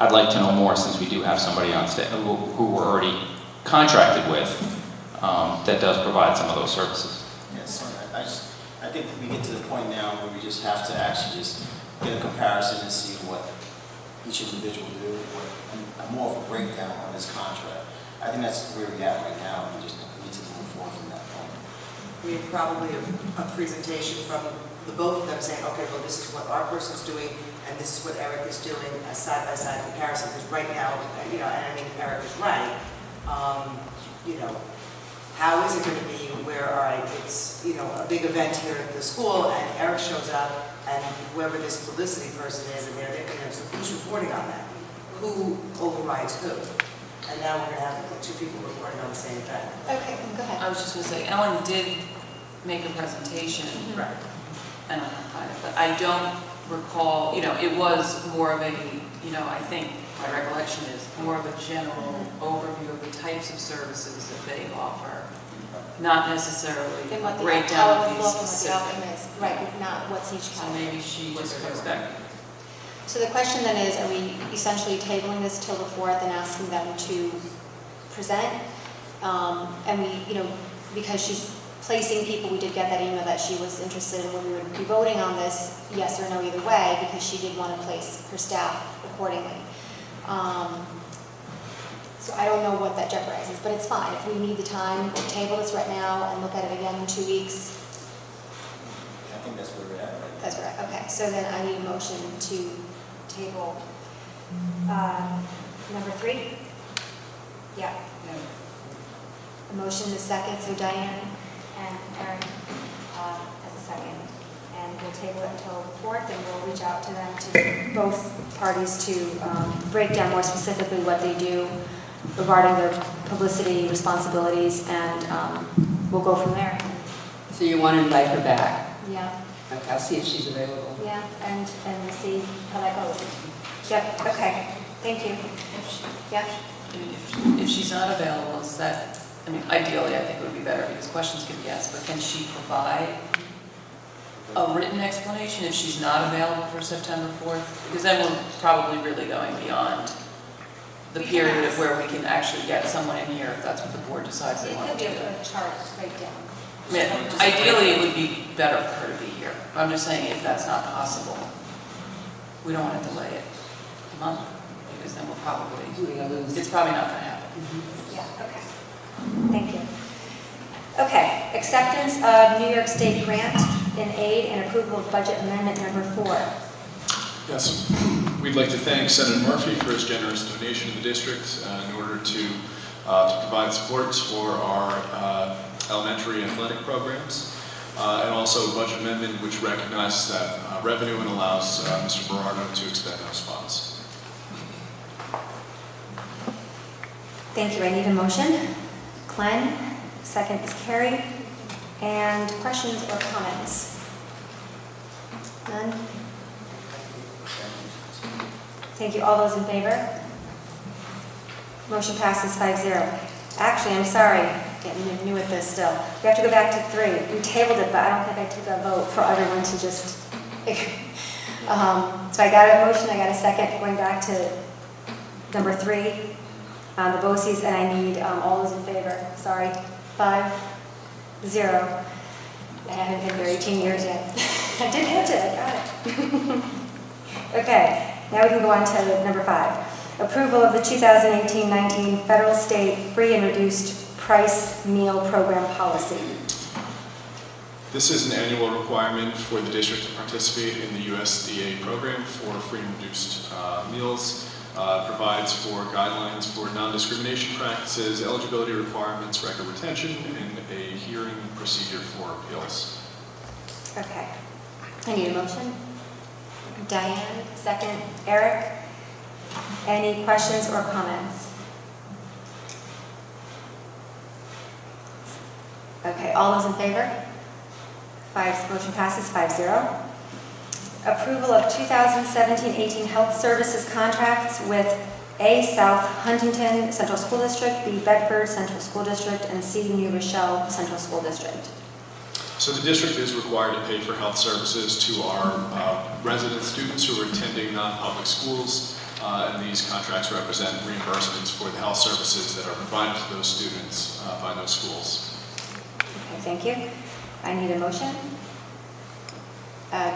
I'd like to know more, since we do have somebody on staff who we're already contracted with that does provide some of those services. Yes, I think we get to the point now where we just have to actually just get a comparison and see what each individual do, and more of a breakdown on this contract. I think that's where we're at right now. We just need to move forward from that point. We have probably a presentation from the both of them saying, okay, well, this is what our person's doing, and this is what Eric is doing, a side-by-side comparison, because right now, and I mean, Eric is right, how is it going to be where, all right, it's, a big event here at the school, and Eric shows up, and whoever this publicity person is, and so who's reporting on that? Who overrides who? And now we're going to have two people reporting on the same thing. Okay, go ahead. I was just going to say, Ellen did make a presentation. Right. And but I don't recall, it was more of a, I think my recollection is more of a general overview of the types of services that they offer, not necessarily And what a the breakdown of outlook these and what the specific. outcome is. Right, not what's each So category. maybe she just goes back. So the question then is, are we essentially tabling this till the 4th and asking them to present? And we, because she's placing people, we did get that email that she was interested in when we would be voting on this, yes or no either way, because she did want to place her staff accordingly. So I don't know what that jeopardizes, but it's fine. If we need the time, we'll table this right now and look at it again in 2 weeks. I think that's where we're at right now. That's right, okay. So then I need a motion to table number 3? Yeah. A motion is second, so Diane and Erin as a second. And we'll table it until the 4th, and we'll reach out to them, to both parties, to break down more specifically what they do regarding their publicity responsibilities, and we'll go from there. So you want to invite her back? Yeah. Okay, I'll see if she's available. Yeah, and we'll see how that goes. Yep, okay, thank you. Yeah? If she's not available, is that, ideally, I think it would be better because questions can be asked, but can she provide a written explanation if she's not available for September 4th? Because then we're probably really going beyond the period of where we can actually get someone in here if that's what the board decides they It want could to be do. a chart breakdown. Ideally, it would be better for her to be here. I'm just saying if that's not possible, we don't want to delay it a month because then we'll probably, it's probably not going to happen. Yeah, okay. Thank you. Okay, acceptance of New York State grant in aid and approval of budget amendment number 4. Yes, we'd like to thank Senator Murphy for his generous donation to the district in order to provide supports for our elementary athletic programs, and also a budget amendment which recognizes that revenue and allows Mr. Berardo to expend those funds. Thank you. I need a motion. Glenn, second is Carrie. And questions or comments? None? Thank you. All those in favor? Motion passes 5-0. Actually, I'm sorry, getting new at this still. We have to go back to 3. We tabled it, but I don't think I took a vote for everyone to just... So I got a motion, I got a second, going back to number 3, the BOCES, and I need all those in favor. Sorry, 5-0. I haven't been here 18 years yet. I did hit it, I got it. Okay, now we can go on to number 5. Approval of the 2018-19 federal state free and reduced price meal program policy. This is an annual requirement for the district to participate in the USDA program for free and reduced meals. Provides for guidelines for non-discrimination practices, eligibility requirements, record retention, and a hearing procedure for appeals. Okay. I need a motion. Diane, second. Eric, any questions or comments? Okay, all those in favor? Motion passes 5-0. Approval of 2017-18 health services contracts with A, South Huntington Central School District, B, Bedford Central School District, and C, New Rochelle Central School District. So the district is required to pay for health services to our resident students who are attending non-public schools. and these contracts represent reimbursements for the health services that are provided to those students by those schools. Okay, thank you. I need a motion.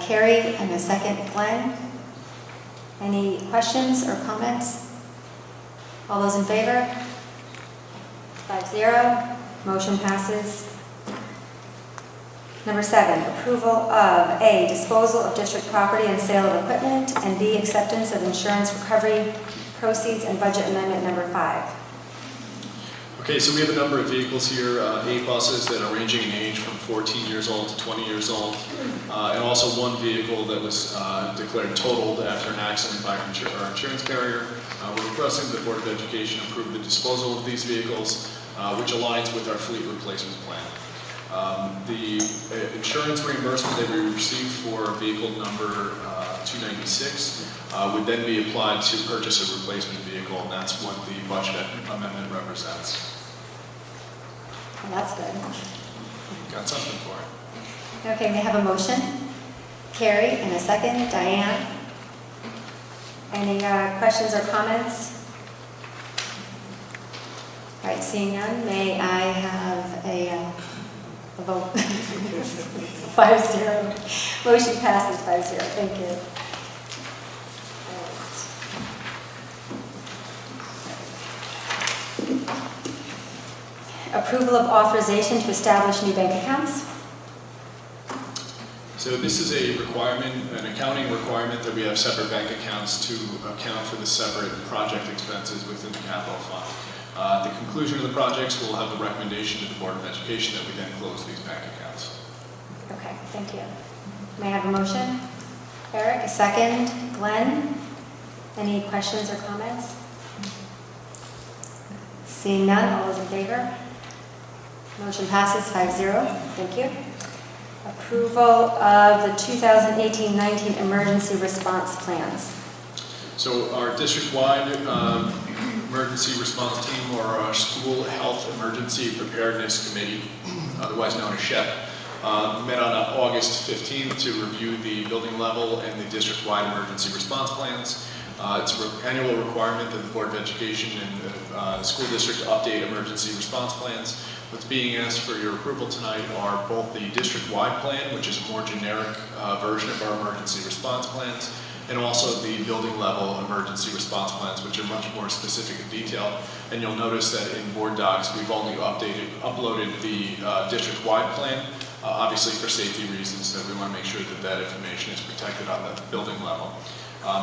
Carrie, and a second, Glenn. Any questions or comments? All those in favor? 5-0. Motion passes. Number 7, approval of A, disposal of district property and sale of equipment, and B, acceptance of insurance recovery proceeds and budget amendment number 5. Okay, so we have a number of vehicles here, 8 buses that are ranging in age from 14 years old to 20 years old, and also one vehicle that was declared totaled after an accident by our insurance carrier. We're requesting the Board of Education approve the disposal of these vehicles, which aligns with our fleet replacement plan. The insurance reimbursement that we received for vehicle number 296 would then be applied to purchase a replacement vehicle, and that's what the budget amendment represents. Well, that's good. Got something for it. Okay, may I have a motion? Carrie, and a second, Diane. Any questions or comments? All right, seeing none, may I have a vote? 5-0. Motion passes 5-0. Thank you. Approval of authorization to establish new bank accounts. So this is a requirement, an accounting requirement, that we have separate bank accounts to account for the separate project expenses within the capital fund. At the conclusion of the projects, we'll have the recommendation to the Board of Education that we then close these bank accounts. Okay, thank you. May I have a motion? Eric, a second. Glenn, any questions or comments? Seeing none, all those in favor? Motion passes 5-0. Thank you. Approval of the 2018-19 emergency response plans. So our district-wide emergency response team, or our School Health Emergency Preparedness Committee, otherwise known as SHEP, met on August 15th to review the building level and the district-wide emergency response plans. It's an annual requirement that the Board of Education and the school district update emergency response plans. What's being asked for your approval tonight are both the district-wide plan, which is a more generic version of our emergency response plans, and also the building level emergency response plans, which are much more specific in detail. And you'll notice that in board docs, we've only uploaded the district-wide plan, obviously for safety reasons, that we want to make sure that that information is protected on the building level.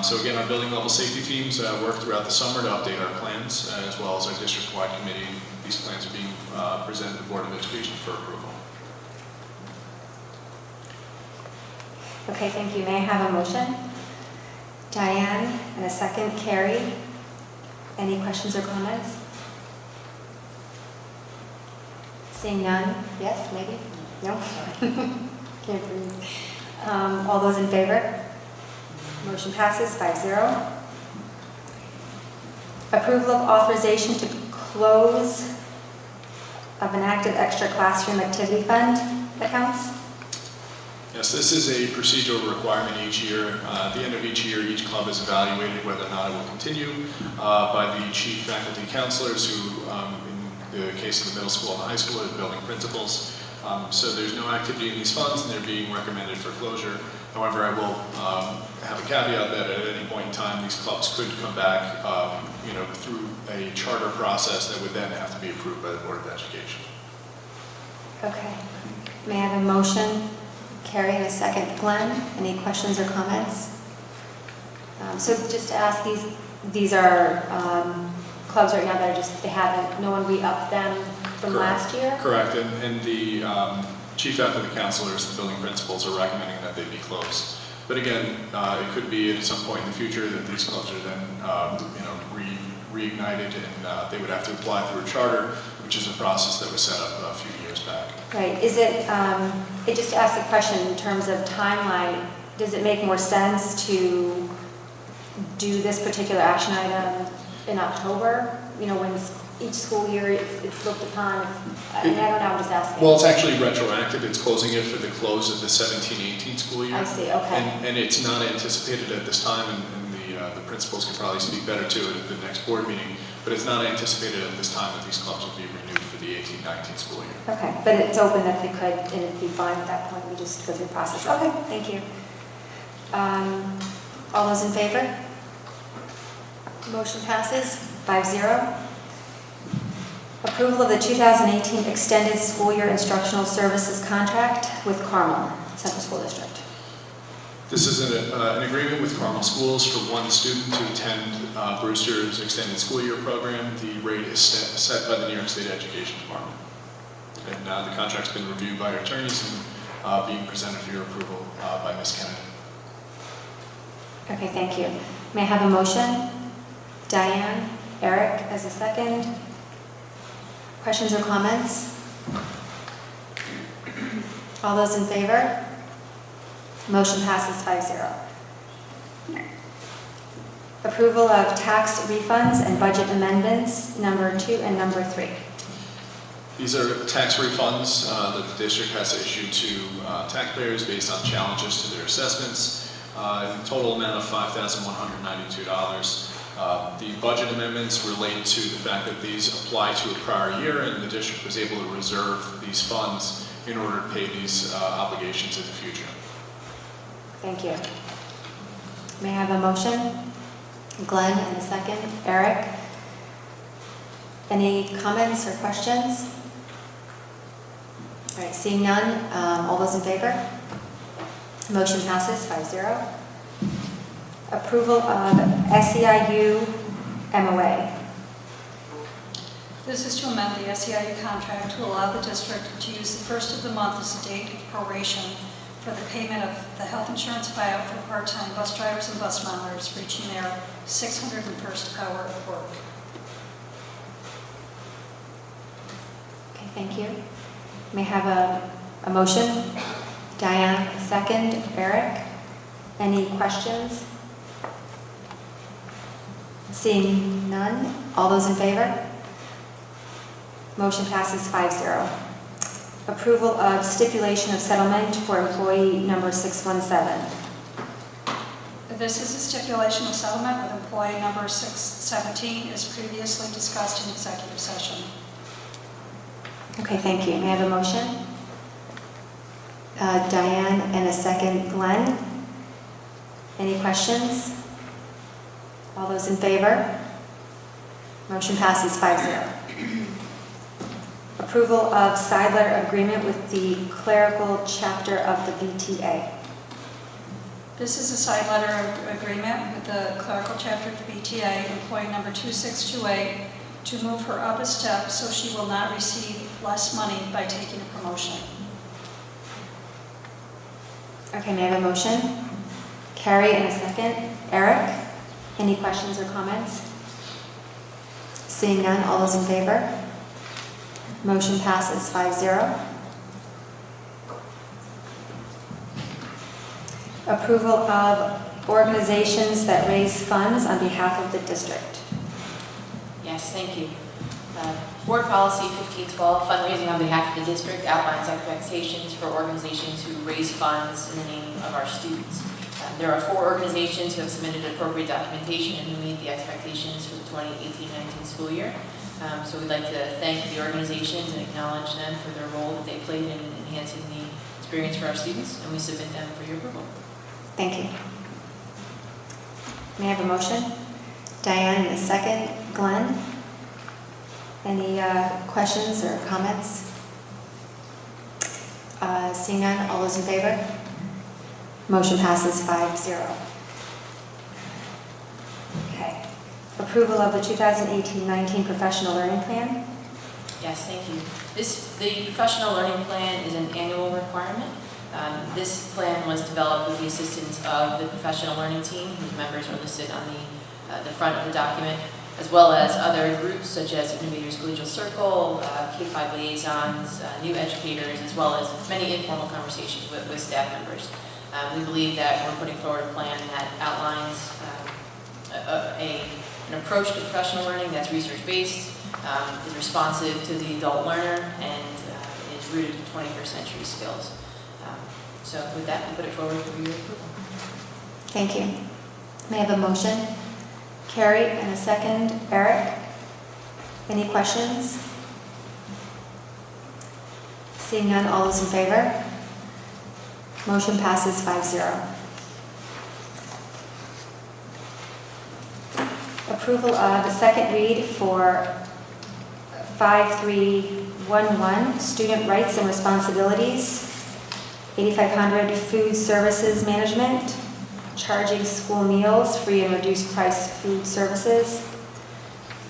So again, our building level safety teams work throughout the summer to update our plans, as well as our district-wide committee. These plans are being presented to the Board of Education for approval. Okay, thank you. May I have a motion? Diane, and a second, Carrie. Any questions or comments? Seeing none? Yes, maybe? No? Can't breathe. All those in favor? Motion passes 5-0. Approval of authorization to close of an active extra classroom activity fund accounts. Yes, this is a procedural requirement each year. At the end of each year, each club is evaluated whether or not it will continue by the chief faculty counselors, who, in the case of the middle school and the high school, are the building principals. So there's no activity in these funds, and they're being recommended for closure. However, I will have a caveat that at any point in time, these clubs could come back, through a charter process that would then have to be approved by the Board of Education. Okay. May I have a motion? Carrie, and a second, Glenn. Any questions or comments? So just to ask, these are clubs right now that are no one re-upped them from last year? Correct, and the chief faculty counselors, the building principals, are recommending that they be closed. But again, it could be at some point in the future that these clubs are then, reignited, and they would have to apply through a charter, which is a process that was set up a few years back. Right. Is it just to ask the question in terms of timeline, does it make more sense to do this particular action item in October? When each school year it's looked upon, and I don't know, I'm just asking. Well, it's actually retroactive. It's closing it for the close of the 17-18 school year. I see, okay. And it's not anticipated at this time in the the principals could probably speak better to it at the next board meeting, but it's not anticipated at this time that these clubs will be renewed for the 18-19 school year. Okay, but it's open that they could, and it'd be fine at that point, we just go through the process. Okay, thank you. All those in favor? Motion passes 5-0. Approval of the 2018 Extended School Year Instructional Services Contract with Carmel Central School District. This is an agreement with Carmel Schools for one student to attend Brewster's Extended School Year program. The rate is set by the New York State Education Department. And the contract's been reviewed by our attorneys and being presented for your approval by Ms. Kennedy. Okay, thank you. May I have a motion? Diane, Eric as a second. Questions or comments? All those in favor? Motion passes 5-0. Approval of tax refunds and budget amendments, number 2 and number 3. These are tax refunds that the district has issued to taxpayers based on challenges to their assessments. In a total amount of $5,192. The budget amendments relate to the fact that these apply to a prior year, and the district was able to reserve these funds in order to pay these obligations in the future. Thank you. May I have a motion? Glenn, and a second. Eric? Any comments or questions? All right, seeing none, all those in favor? Motion passes 5-0. Approval of SEIU MOA. This is to amend the SEIU contract to allow the district to use the first of the month as a date of proration for the payment of the health insurance buyout for part-time bus drivers and bus monitors reaching their 601st hour of work. Okay, thank you. May I have a motion? Diane, second. Eric? Any questions? Seeing none, all those in favor? Motion passes 5-0. Approval of stipulation of settlement for employee number 617. This is a stipulation of settlement with employee number 617 as previously discussed in executive session. Okay, thank you. May I have a motion? Diane, and a second. Glenn? Any questions? All those in favor? Motion passes 5-0. Approval of side letter agreement with the clerical chapter of the BTA. This is a side letter agreement with the clerical chapter of the BTA, employee number 2628, to move her up a step so she will not receive less money by taking a promotion. Okay, may I have a motion? Carrie, and a second. Eric? Any questions or comments? Seeing none, all those in favor? Motion passes 5-0. Approval of organizations that raise funds on behalf of the district. Yes, thank you. Board Policy 1512, fundraising on behalf of the district, outlines expectations for organizations who raise funds in the name of our students. There are 4 organizations who have submitted appropriate documentation and who meet the expectations for the 2018-19 school year. So we'd like to thank the organizations and acknowledge them for their role that they played in enhancing the experience for our students, and we submit them for your approval. Thank you. May I have a motion? Diane, in a second. Glenn? Any questions or comments? Seeing none, all those in favor? Motion passes 5-0. Okay. Approval of the 2018-19 professional learning plan. Yes, thank you. The professional learning plan is an annual requirement. This plan was developed with the assistance of the professional learning team, whose members are listed on the front of the document, as well as other groups such as Innovators Collegial Circle, K-5 liaisons, new educators, as well as many informal conversations with staff members. We believe that we're putting forward a plan that outlines an approach to professional learning that's research-based, is responsive to the adult learner, and is rooted in 21st century skills. So with that, we put it forward for your approval. Thank you. May I have a motion? Carrie, and a second, Eric. Any questions? Seeing none, all those in favor? Motion passes 5-0. Approval of the second read for 5311, Student Rights and Responsibilities, 8500 Food Services Management, Charging School Meals, Free and Reduced Price Food Services,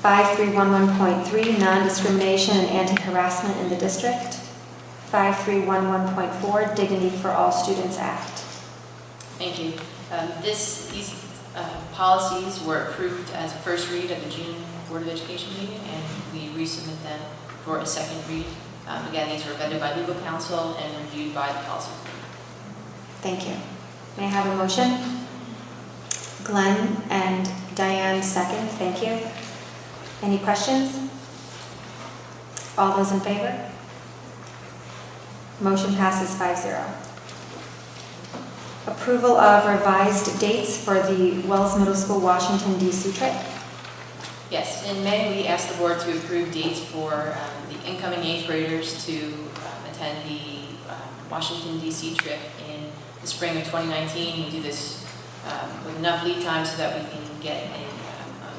5311.3, Non-Discrimination and Anti-Harassment in the District, 5311.4, Dignity for All Students Act. Thank you. These policies were approved as a first read at the June Board of Education meeting, and we resubmit them for a second read. Again, these were vetted by legal counsel and reviewed by the policy committee. Thank you. May I have a motion? Glenn and Diane second. Thank you. Any questions? All those in favor? Motion passes 5-0. Approval of revised dates for the Wells Middle School Washington, D.C. trip. Yes, in May, we asked the board to approve dates for the incoming 8th graders to attend the Washington, D.C. trip in the spring of 2019. We do this with enough lead time so that we can get a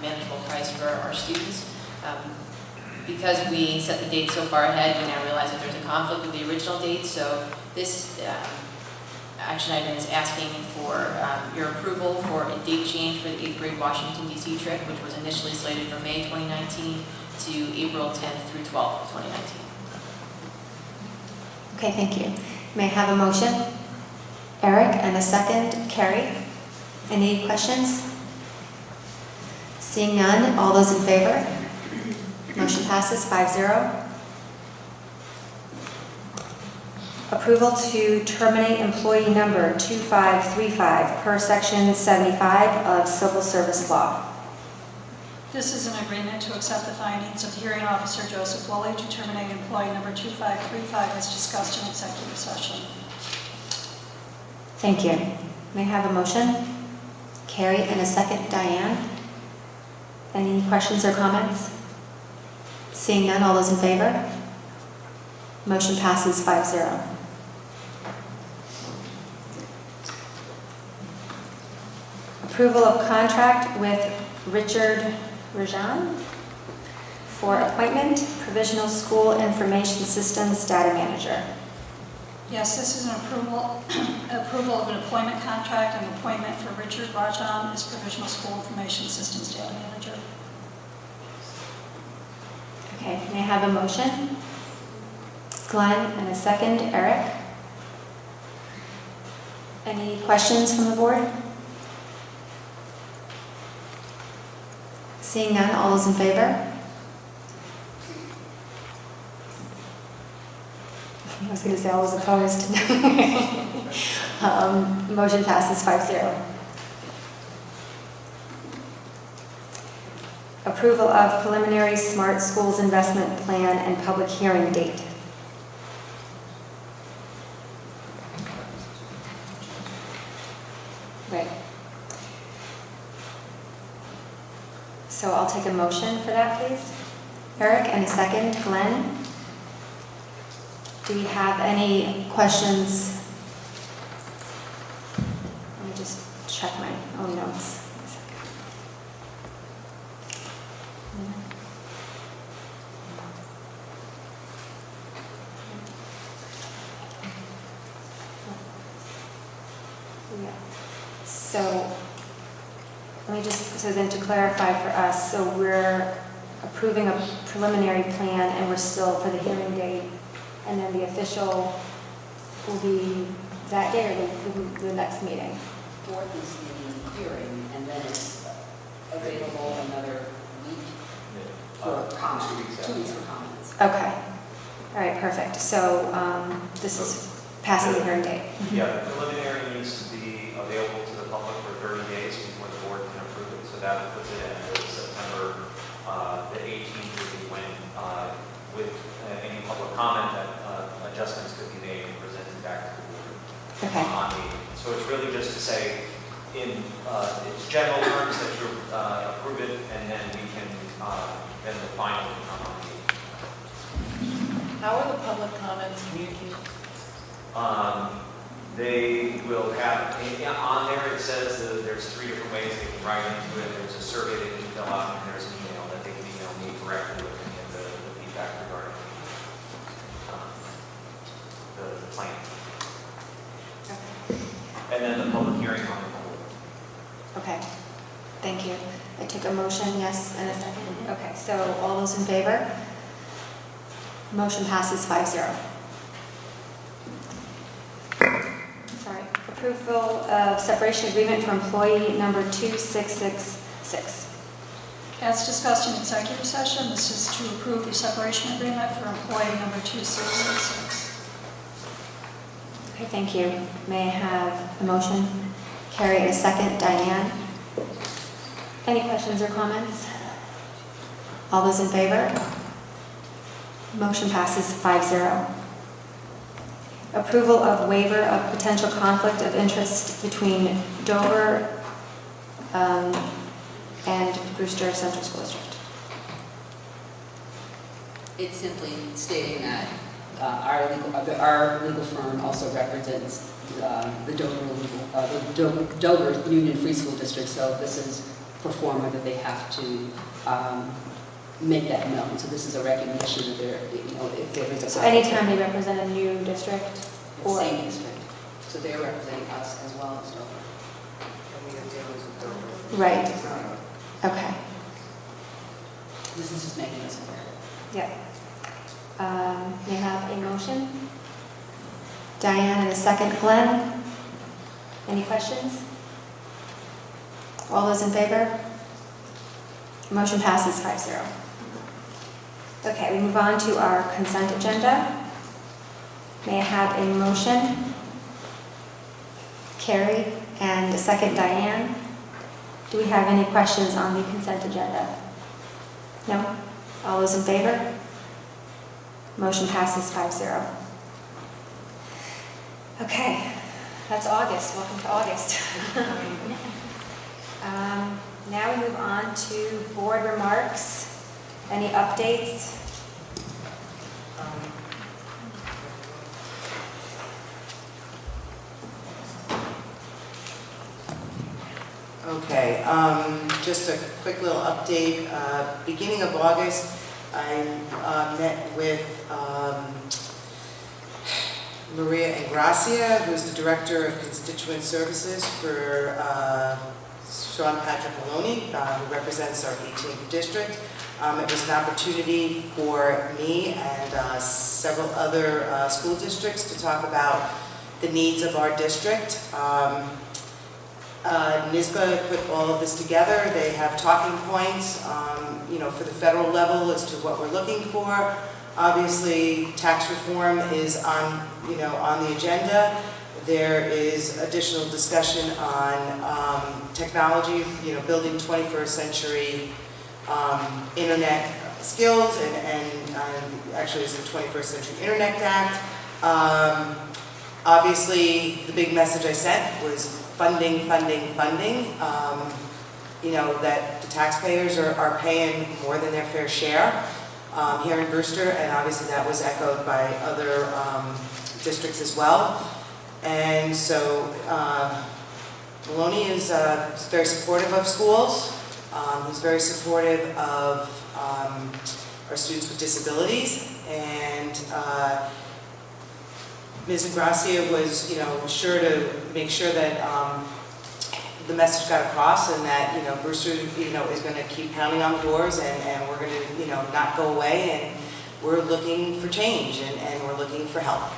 manageable price for our students. Because we set the date so far ahead, we now realize that there's a conflict with the original date, so this action item is asking for your approval for a date change for the 8th grade Washington, D.C. trip, which was initially slated for May 2019 to April 10th through 12th of 2019. Okay, thank you. May I have a motion? Eric, and a second, Carrie. Any questions? Seeing none, all those in favor? Motion passes 5-0. Approval to terminate employee number 2535 per section 75 of Civil Service Law. This is an agreement to accept the findings of the hearing officer, Joseph Woolley, to terminate employee number 2535 as discussed in executive session. Thank you. May I have a motion? Carrie, and a second, Diane. Any questions or comments? Seeing none, all those in favor? Motion passes 5-0. Approval of contract with Richard Rajan for appointment, provisional school information systems data manager. Yes, this is an approval of an employment contract and appointment for Richard Rajan as provisional school information systems data manager. Okay, may I have a motion? Glenn, and a second, Eric. Any questions from the board? Seeing none, all those in favor? I was going to say all those opposed. Motion passes 5-0. Approval of preliminary Smart Schools investment plan and public hearing date. Right. So I'll take a motion for that, please. Eric, and a second, Glenn. Do we have any questions? Let me just check my own notes. Yeah. So let me just, so then to clarify for us, so we're approving a preliminary plan and we're still for the hearing date, and then the official will be that day or the next meeting? 4th is the hearing, and then it's available another week for comments, 2 weeks for comments. Okay. All right, perfect. So this is passing the hearing date. Yeah, the preliminary needs to be available to the public for 30 days before the board can approve it. So that puts it in the September the 18th would be when, with any public comment, that adjustments could be made and presented back to the board. Okay. On the, so it's really just to say, in its general terms, that you're approve it, and then we can, then the final will come on the How are the public comments communicated? They will have, on there it says that there's 3 different ways they can write into it. There's a survey they can fill out, and there's an email that they can email me directly with any of the feedback regarding the plan. And then the public hearing on the board. Okay, thank you. I took a motion, yes, and a second. Okay, so all those in favor? Motion passes 5-0. Sorry, approval of separation agreement for employee number 2666. As discussed in executive session, this is to approve the separation agreement for employee number 2666. Okay, thank you. May I have a motion? Carrie, and a second. Diane? Any questions or comments? All those in favor? Motion passes 5-0. Approval of waiver of potential conflict of interest between Dover and Brewster Central School District. It's simply stating that our legal firm also represents the Dover Union Free School District, so this is pro forma that they have to make that known. So this is a recognition that there, if there is a So anytime they represent a new district or same district, so they're representing us as well as Dover. And we have dealings with Dover. right, okay, This is just making us aware. yeah. May I have a motion? Diane, and a second. Glenn? Any questions? All those in favor? Motion passes 5-0. Okay, we move on to our consent agenda. May I have a motion? Carrie, and a second. Diane. Do we have any questions on the consent agenda? No? All those in favor? Motion passes 5-0. Okay, that's August. Welcome to August. Now we move on to board remarks. Any updates? Okay, just a quick little update. Beginning of August, I met with Maria Ingracia, who's the Director of Constituent Services for Sean Patrick Maloney, who represents our 18th district. It was an opportunity for me and several other school districts to talk about the needs of our district. NISBA put all of this together. They have talking points, for the federal level as to what we're looking for. Obviously, tax reform is on the agenda. There is additional discussion on technology, building 21st century internet skills, and actually it's the 21st Century Internet Act. Obviously, the big message I sent was funding. That the taxpayers are paying more than their fair share here in Brewster, and obviously that was echoed by other districts as well. And so Maloney is very supportive of schools. He's very supportive of our students with disabilities, and Ms. Ingracia was, sure to make sure that the message got across, and that Brewster, is going to keep pounding on the doors, and we're going to, not go away, and we're looking for change, and we're looking for help.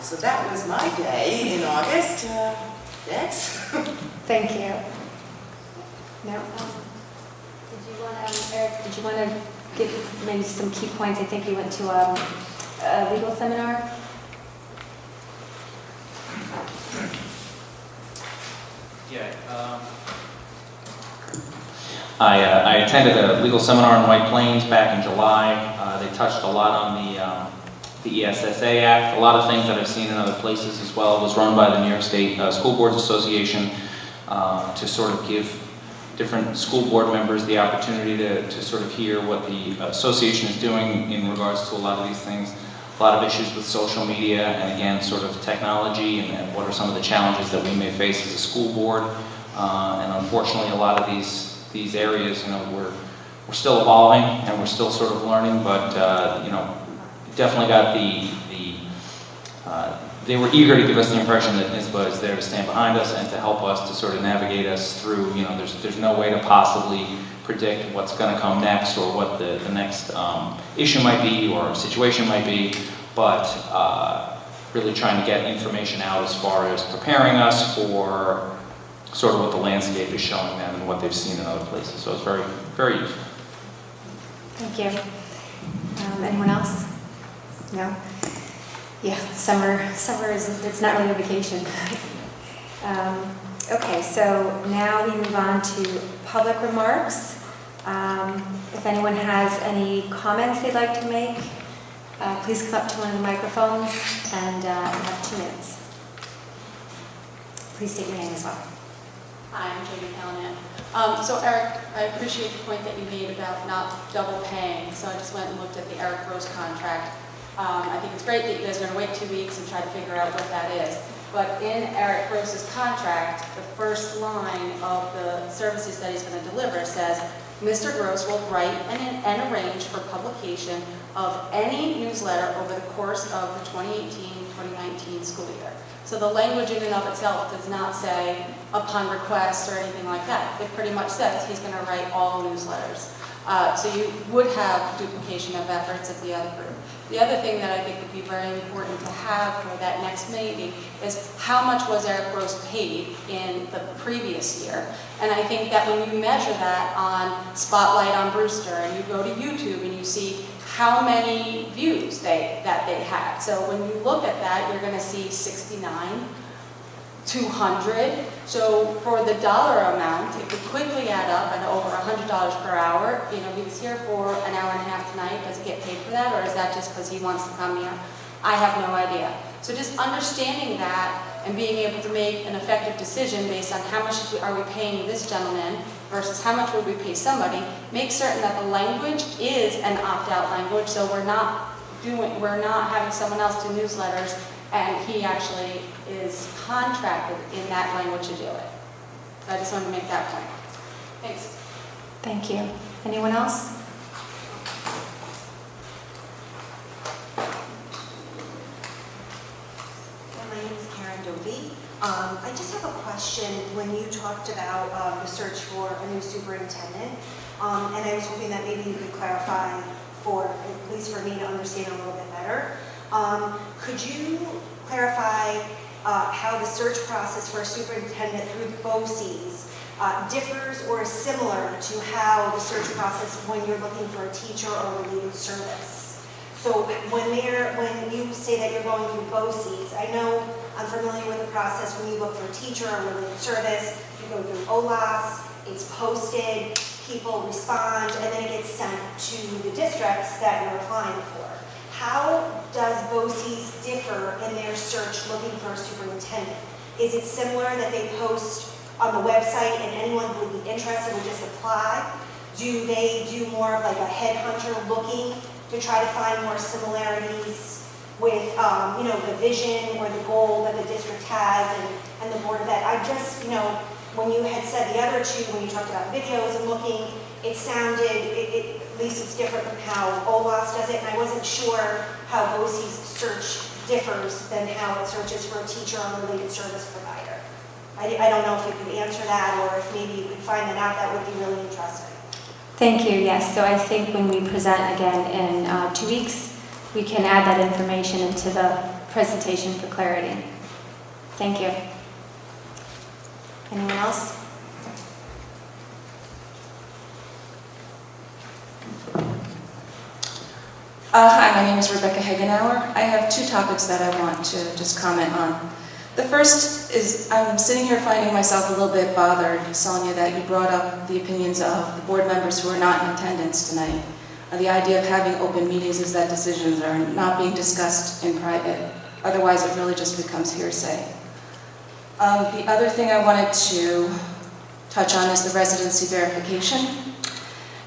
So that was my day in August. Next. Thank you. No? Eric, did you want to give maybe some key points? I think you went to a legal seminar. Yeah. I attended a legal seminar in White Plains back in July. They touched a lot on the ESSA Act, a lot of things that I've seen in other places as well. It was run by the New York State School Boards Association to sort of give different school board members the opportunity to sort of hear what the association is doing in regards to a lot of these things, a lot of issues with social media, and again, sort of technology, and what are some of the challenges that we may face as a school board. And unfortunately, a lot of these areas, you know, we're still evolving and we're still sort of learning, but you know, definitely got they were eager to give us the impression that NISBA is there to stand behind us and to help us to sort of navigate us through, you know, there's no way to possibly predict what's going to come next or what the next issue might be or situation might be, but really trying to get information out as far as preparing us for sort of what the landscape is showing them and what they've seen in other places. So it's very, very useful. Thank you. Anyone else? No? Yeah, summer is, it's not really a vacation. Okay, so now we move on to public remarks. If anyone has any comments they'd like to make, please come up to one of the microphones and you have 2 minutes. Please state your name as well. Hi, I'm Jamie Callahan. So Eric, I appreciate the point that you made about not double paying. So I just went and looked at the Eric Gross contract. I think it's great that you guys are going to wait 2 weeks and try to figure out what that is. But in Eric Gross's contract, the first line of the services that he's going to deliver says, Mr. Gross will write and arrange for publication of any newsletter over the course of the 2018-2019 school year. So the language in and of itself does not say upon request or anything like that. It pretty much says he's going to write all newsletters. So you would have duplication of efforts of the other group. The other thing that I think would be very important to have for that next meeting is how much was Eric Gross paid in the previous year. And I think that when you measure that on Spotlight on Brewster and you go to YouTube and you see how many views that they had. So when you look at that, you're going to see 69, 200. So for the dollar amount, it could quickly add up at over $100 per hour. You know, he was here for an hour and a half tonight. Does he get paid for that, or is that just because he wants to come here? I have no idea. So just understanding that and being able to make an effective decision based on how much are we paying this gentleman versus how much would we pay somebody, make certain that the language is an opt-out language, so we're not having someone else do newsletters and he actually is contracted in that language to do it. So I just wanted to make that point. Thanks. Thank you. Anyone else? My name is Karen Dovey. I just have a question. When you talked about the search for a new superintendent, and I was hoping that maybe you could clarify at least for me to understand a little bit better. Could you clarify how the search process for a superintendent through BOCES differs or is similar to how the search process when you're looking for a teacher or related service? So when you say that you're going through BOCES, I know I'm familiar with the process when you look for a teacher or related service, you go through OLAS, it's posted, people respond, and then it gets sent to the districts that you're applying for. How does BOCES differ in their search looking for a superintendent? Is it similar that they post on the website and anyone who would be interested would just apply? Do they do more of like a headhunter looking to try to find more similarities with the vision or the goal that the district has and the Board of Ed? I just, when you had said the other two, when you talked about videos and looking, it sounded, at least it's different from how OLAS does it, and I wasn't sure how BOCES search differs than how it searches for a teacher or a related service provider. I don't know if you could answer that, or if maybe you could find that out. That would be really interesting. Thank you. Yes. So I think when we present again in 2 weeks, we can add that information into the presentation for clarity. Thank you. Anyone else? Hi, my name is Rebecca Hagenauer. I have 2 topics that I want to just comment on. The first is I'm sitting here finding myself a little bit bothered, Sonia, that you brought up the opinions of the board members who are not in attendance tonight. The idea of having open meetings is that decisions are not being discussed in private. Otherwise, it really just becomes hearsay. The other thing I wanted to touch on is the residency verification.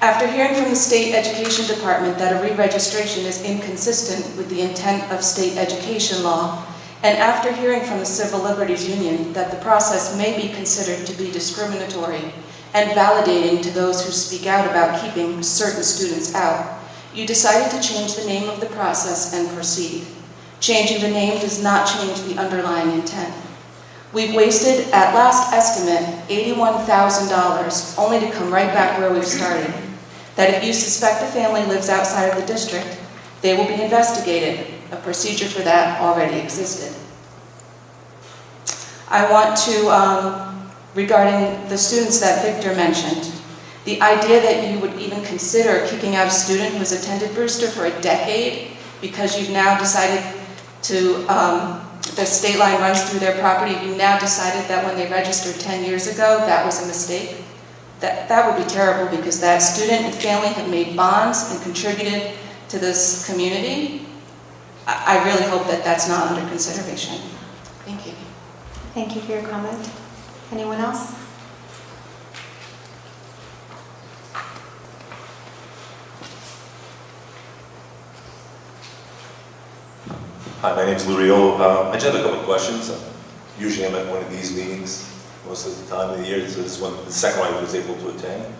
After hearing from the State Education Department that a re-registration is inconsistent with the intent of state education law, and after hearing from the Civil Liberties Union that the process may be considered to be discriminatory and validating to those who speak out about keeping certain students out, you decided to change the name of the process and proceed. Changing the name does not change the underlying intent. We've wasted, at last estimate, $81,000 only to come right back where we've started. That if you suspect a family lives outside of the district, they will be investigated. A procedure for that already existed. I want to, regarding the students that Victor mentioned, the idea that you would even consider kicking out a student who has attended Brewster for a decade because you've now decided to, the state line runs through their property, you've now decided that when they registered 10 years ago, that was a mistake. That would be terrible because that student and family have made bonds and contributed to this community. I really hope that that's not under consideration. Thank you. Thank you for your comment. Anyone else? Hi, my name is Lou Riolo. I just have a couple of questions. Usually I'm at one of these meetings most of the time of the year, so this is the second one I was able to attend.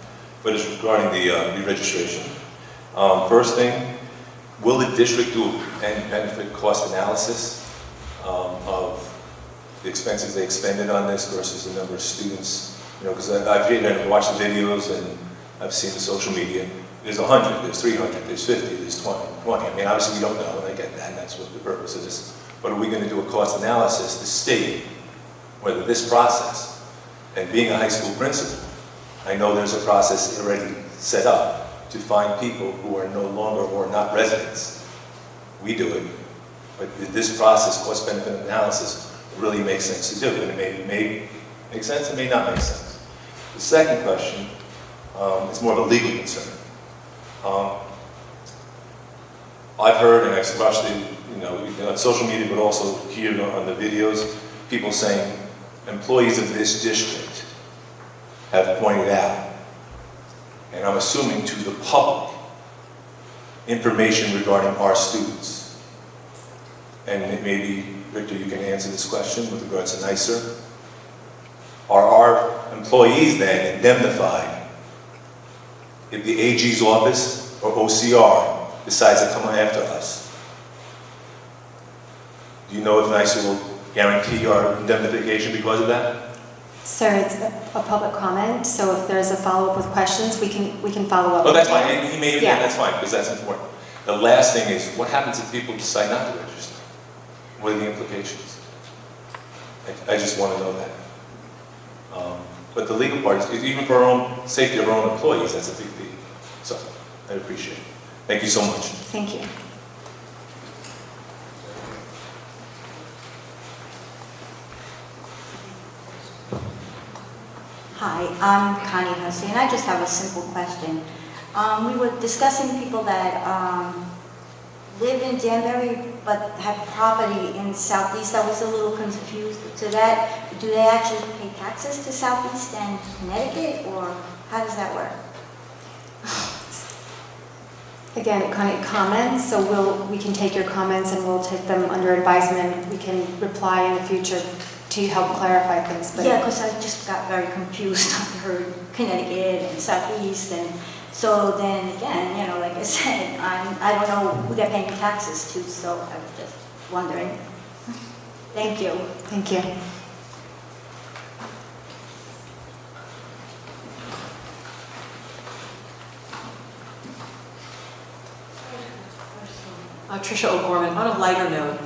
But it's regarding the re-registration. First thing, will the district do a benefit cost analysis of the expenses they expended on this versus the number of students? You know, because I've watched the videos and I've seen the social media. There's 100, there's 300, there's 50, there's 20. I mean, obviously we don't know, and I get that, and that's what the purpose of this. But are we going to do a cost analysis to state whether this process, and being a high school principal, I know there's a process already set up to find people who are no longer or not residents. We do it, but this process, cost-benefit analysis, really makes sense to do, and it may make sense, it may not make sense. The second question is more of a legal concern. I've heard, and I've watched it, on social media, but also here on the videos, people saying employees of this district have pointed out, and I'm assuming to the public, information regarding our students. And maybe, Victor, you can answer this question with regards to NYSER. Are our employees then indemnified if the AG's office or OCR decides to come after us? Do you know if NYSER will guarantee our indemnification because of that? Sir, it's a public comment, so if there's a follow-up with questions, we can follow up. Oh, that's fine. He may, Yeah. that's fine, because that's important. The last thing is, what happens if people decide not to register? What are the implications? I just want to know that. But the legal part is, even for our own safety of our own employees, that's a big deal. So, I appreciate it. Thank you so much. Thank you. Hi, I'm Connie Hussey, and I just have a simple question. We were discussing people that live in Danbury but have property in Southeast. I was a little confused. So do they actually pay taxes to Southeast and Connecticut, or how does that work? Again, it kind of comments, so we can take your comments and we'll take them under advisement. We can reply in the future to help clarify things. But Yeah, because I just got very confused. I heard Connecticut and Southeast, and so then again, like I said, I don't know who they're paying taxes to, so I was just wondering. Thank you. Thank you. Tricia O'Gorman. On a lighter note,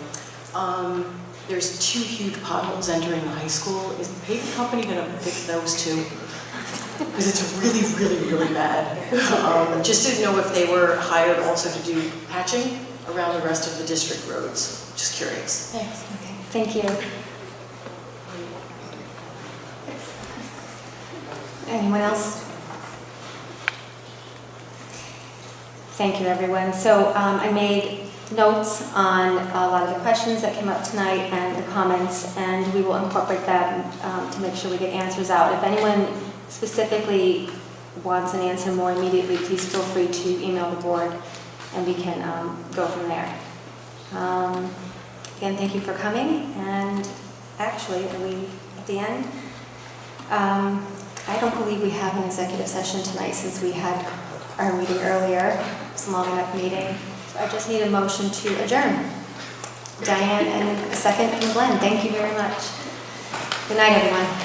there's 2 huge potholes entering the high school. Is the paving company going to fix those too? Because it's really, really, really bad. Just didn't know if they were hired also to do patching around the rest of the district roads. Just curious. Thanks. Okay. Thank you. Anyone else? Thank you, everyone. So I made notes on a lot of the questions that came up tonight and the comments, and we will incorporate that to make sure we get answers out. If anyone specifically wants an answer more immediately, please feel free to email the board and we can go from there. Again, thank you for coming, and actually, at the end, I don't believe we have an executive session tonight since we had our meeting earlier. It's a long enough meeting. So I just need a motion to adjourn. Diane, and a second from Glenn. Thank you very much. Good night, everyone.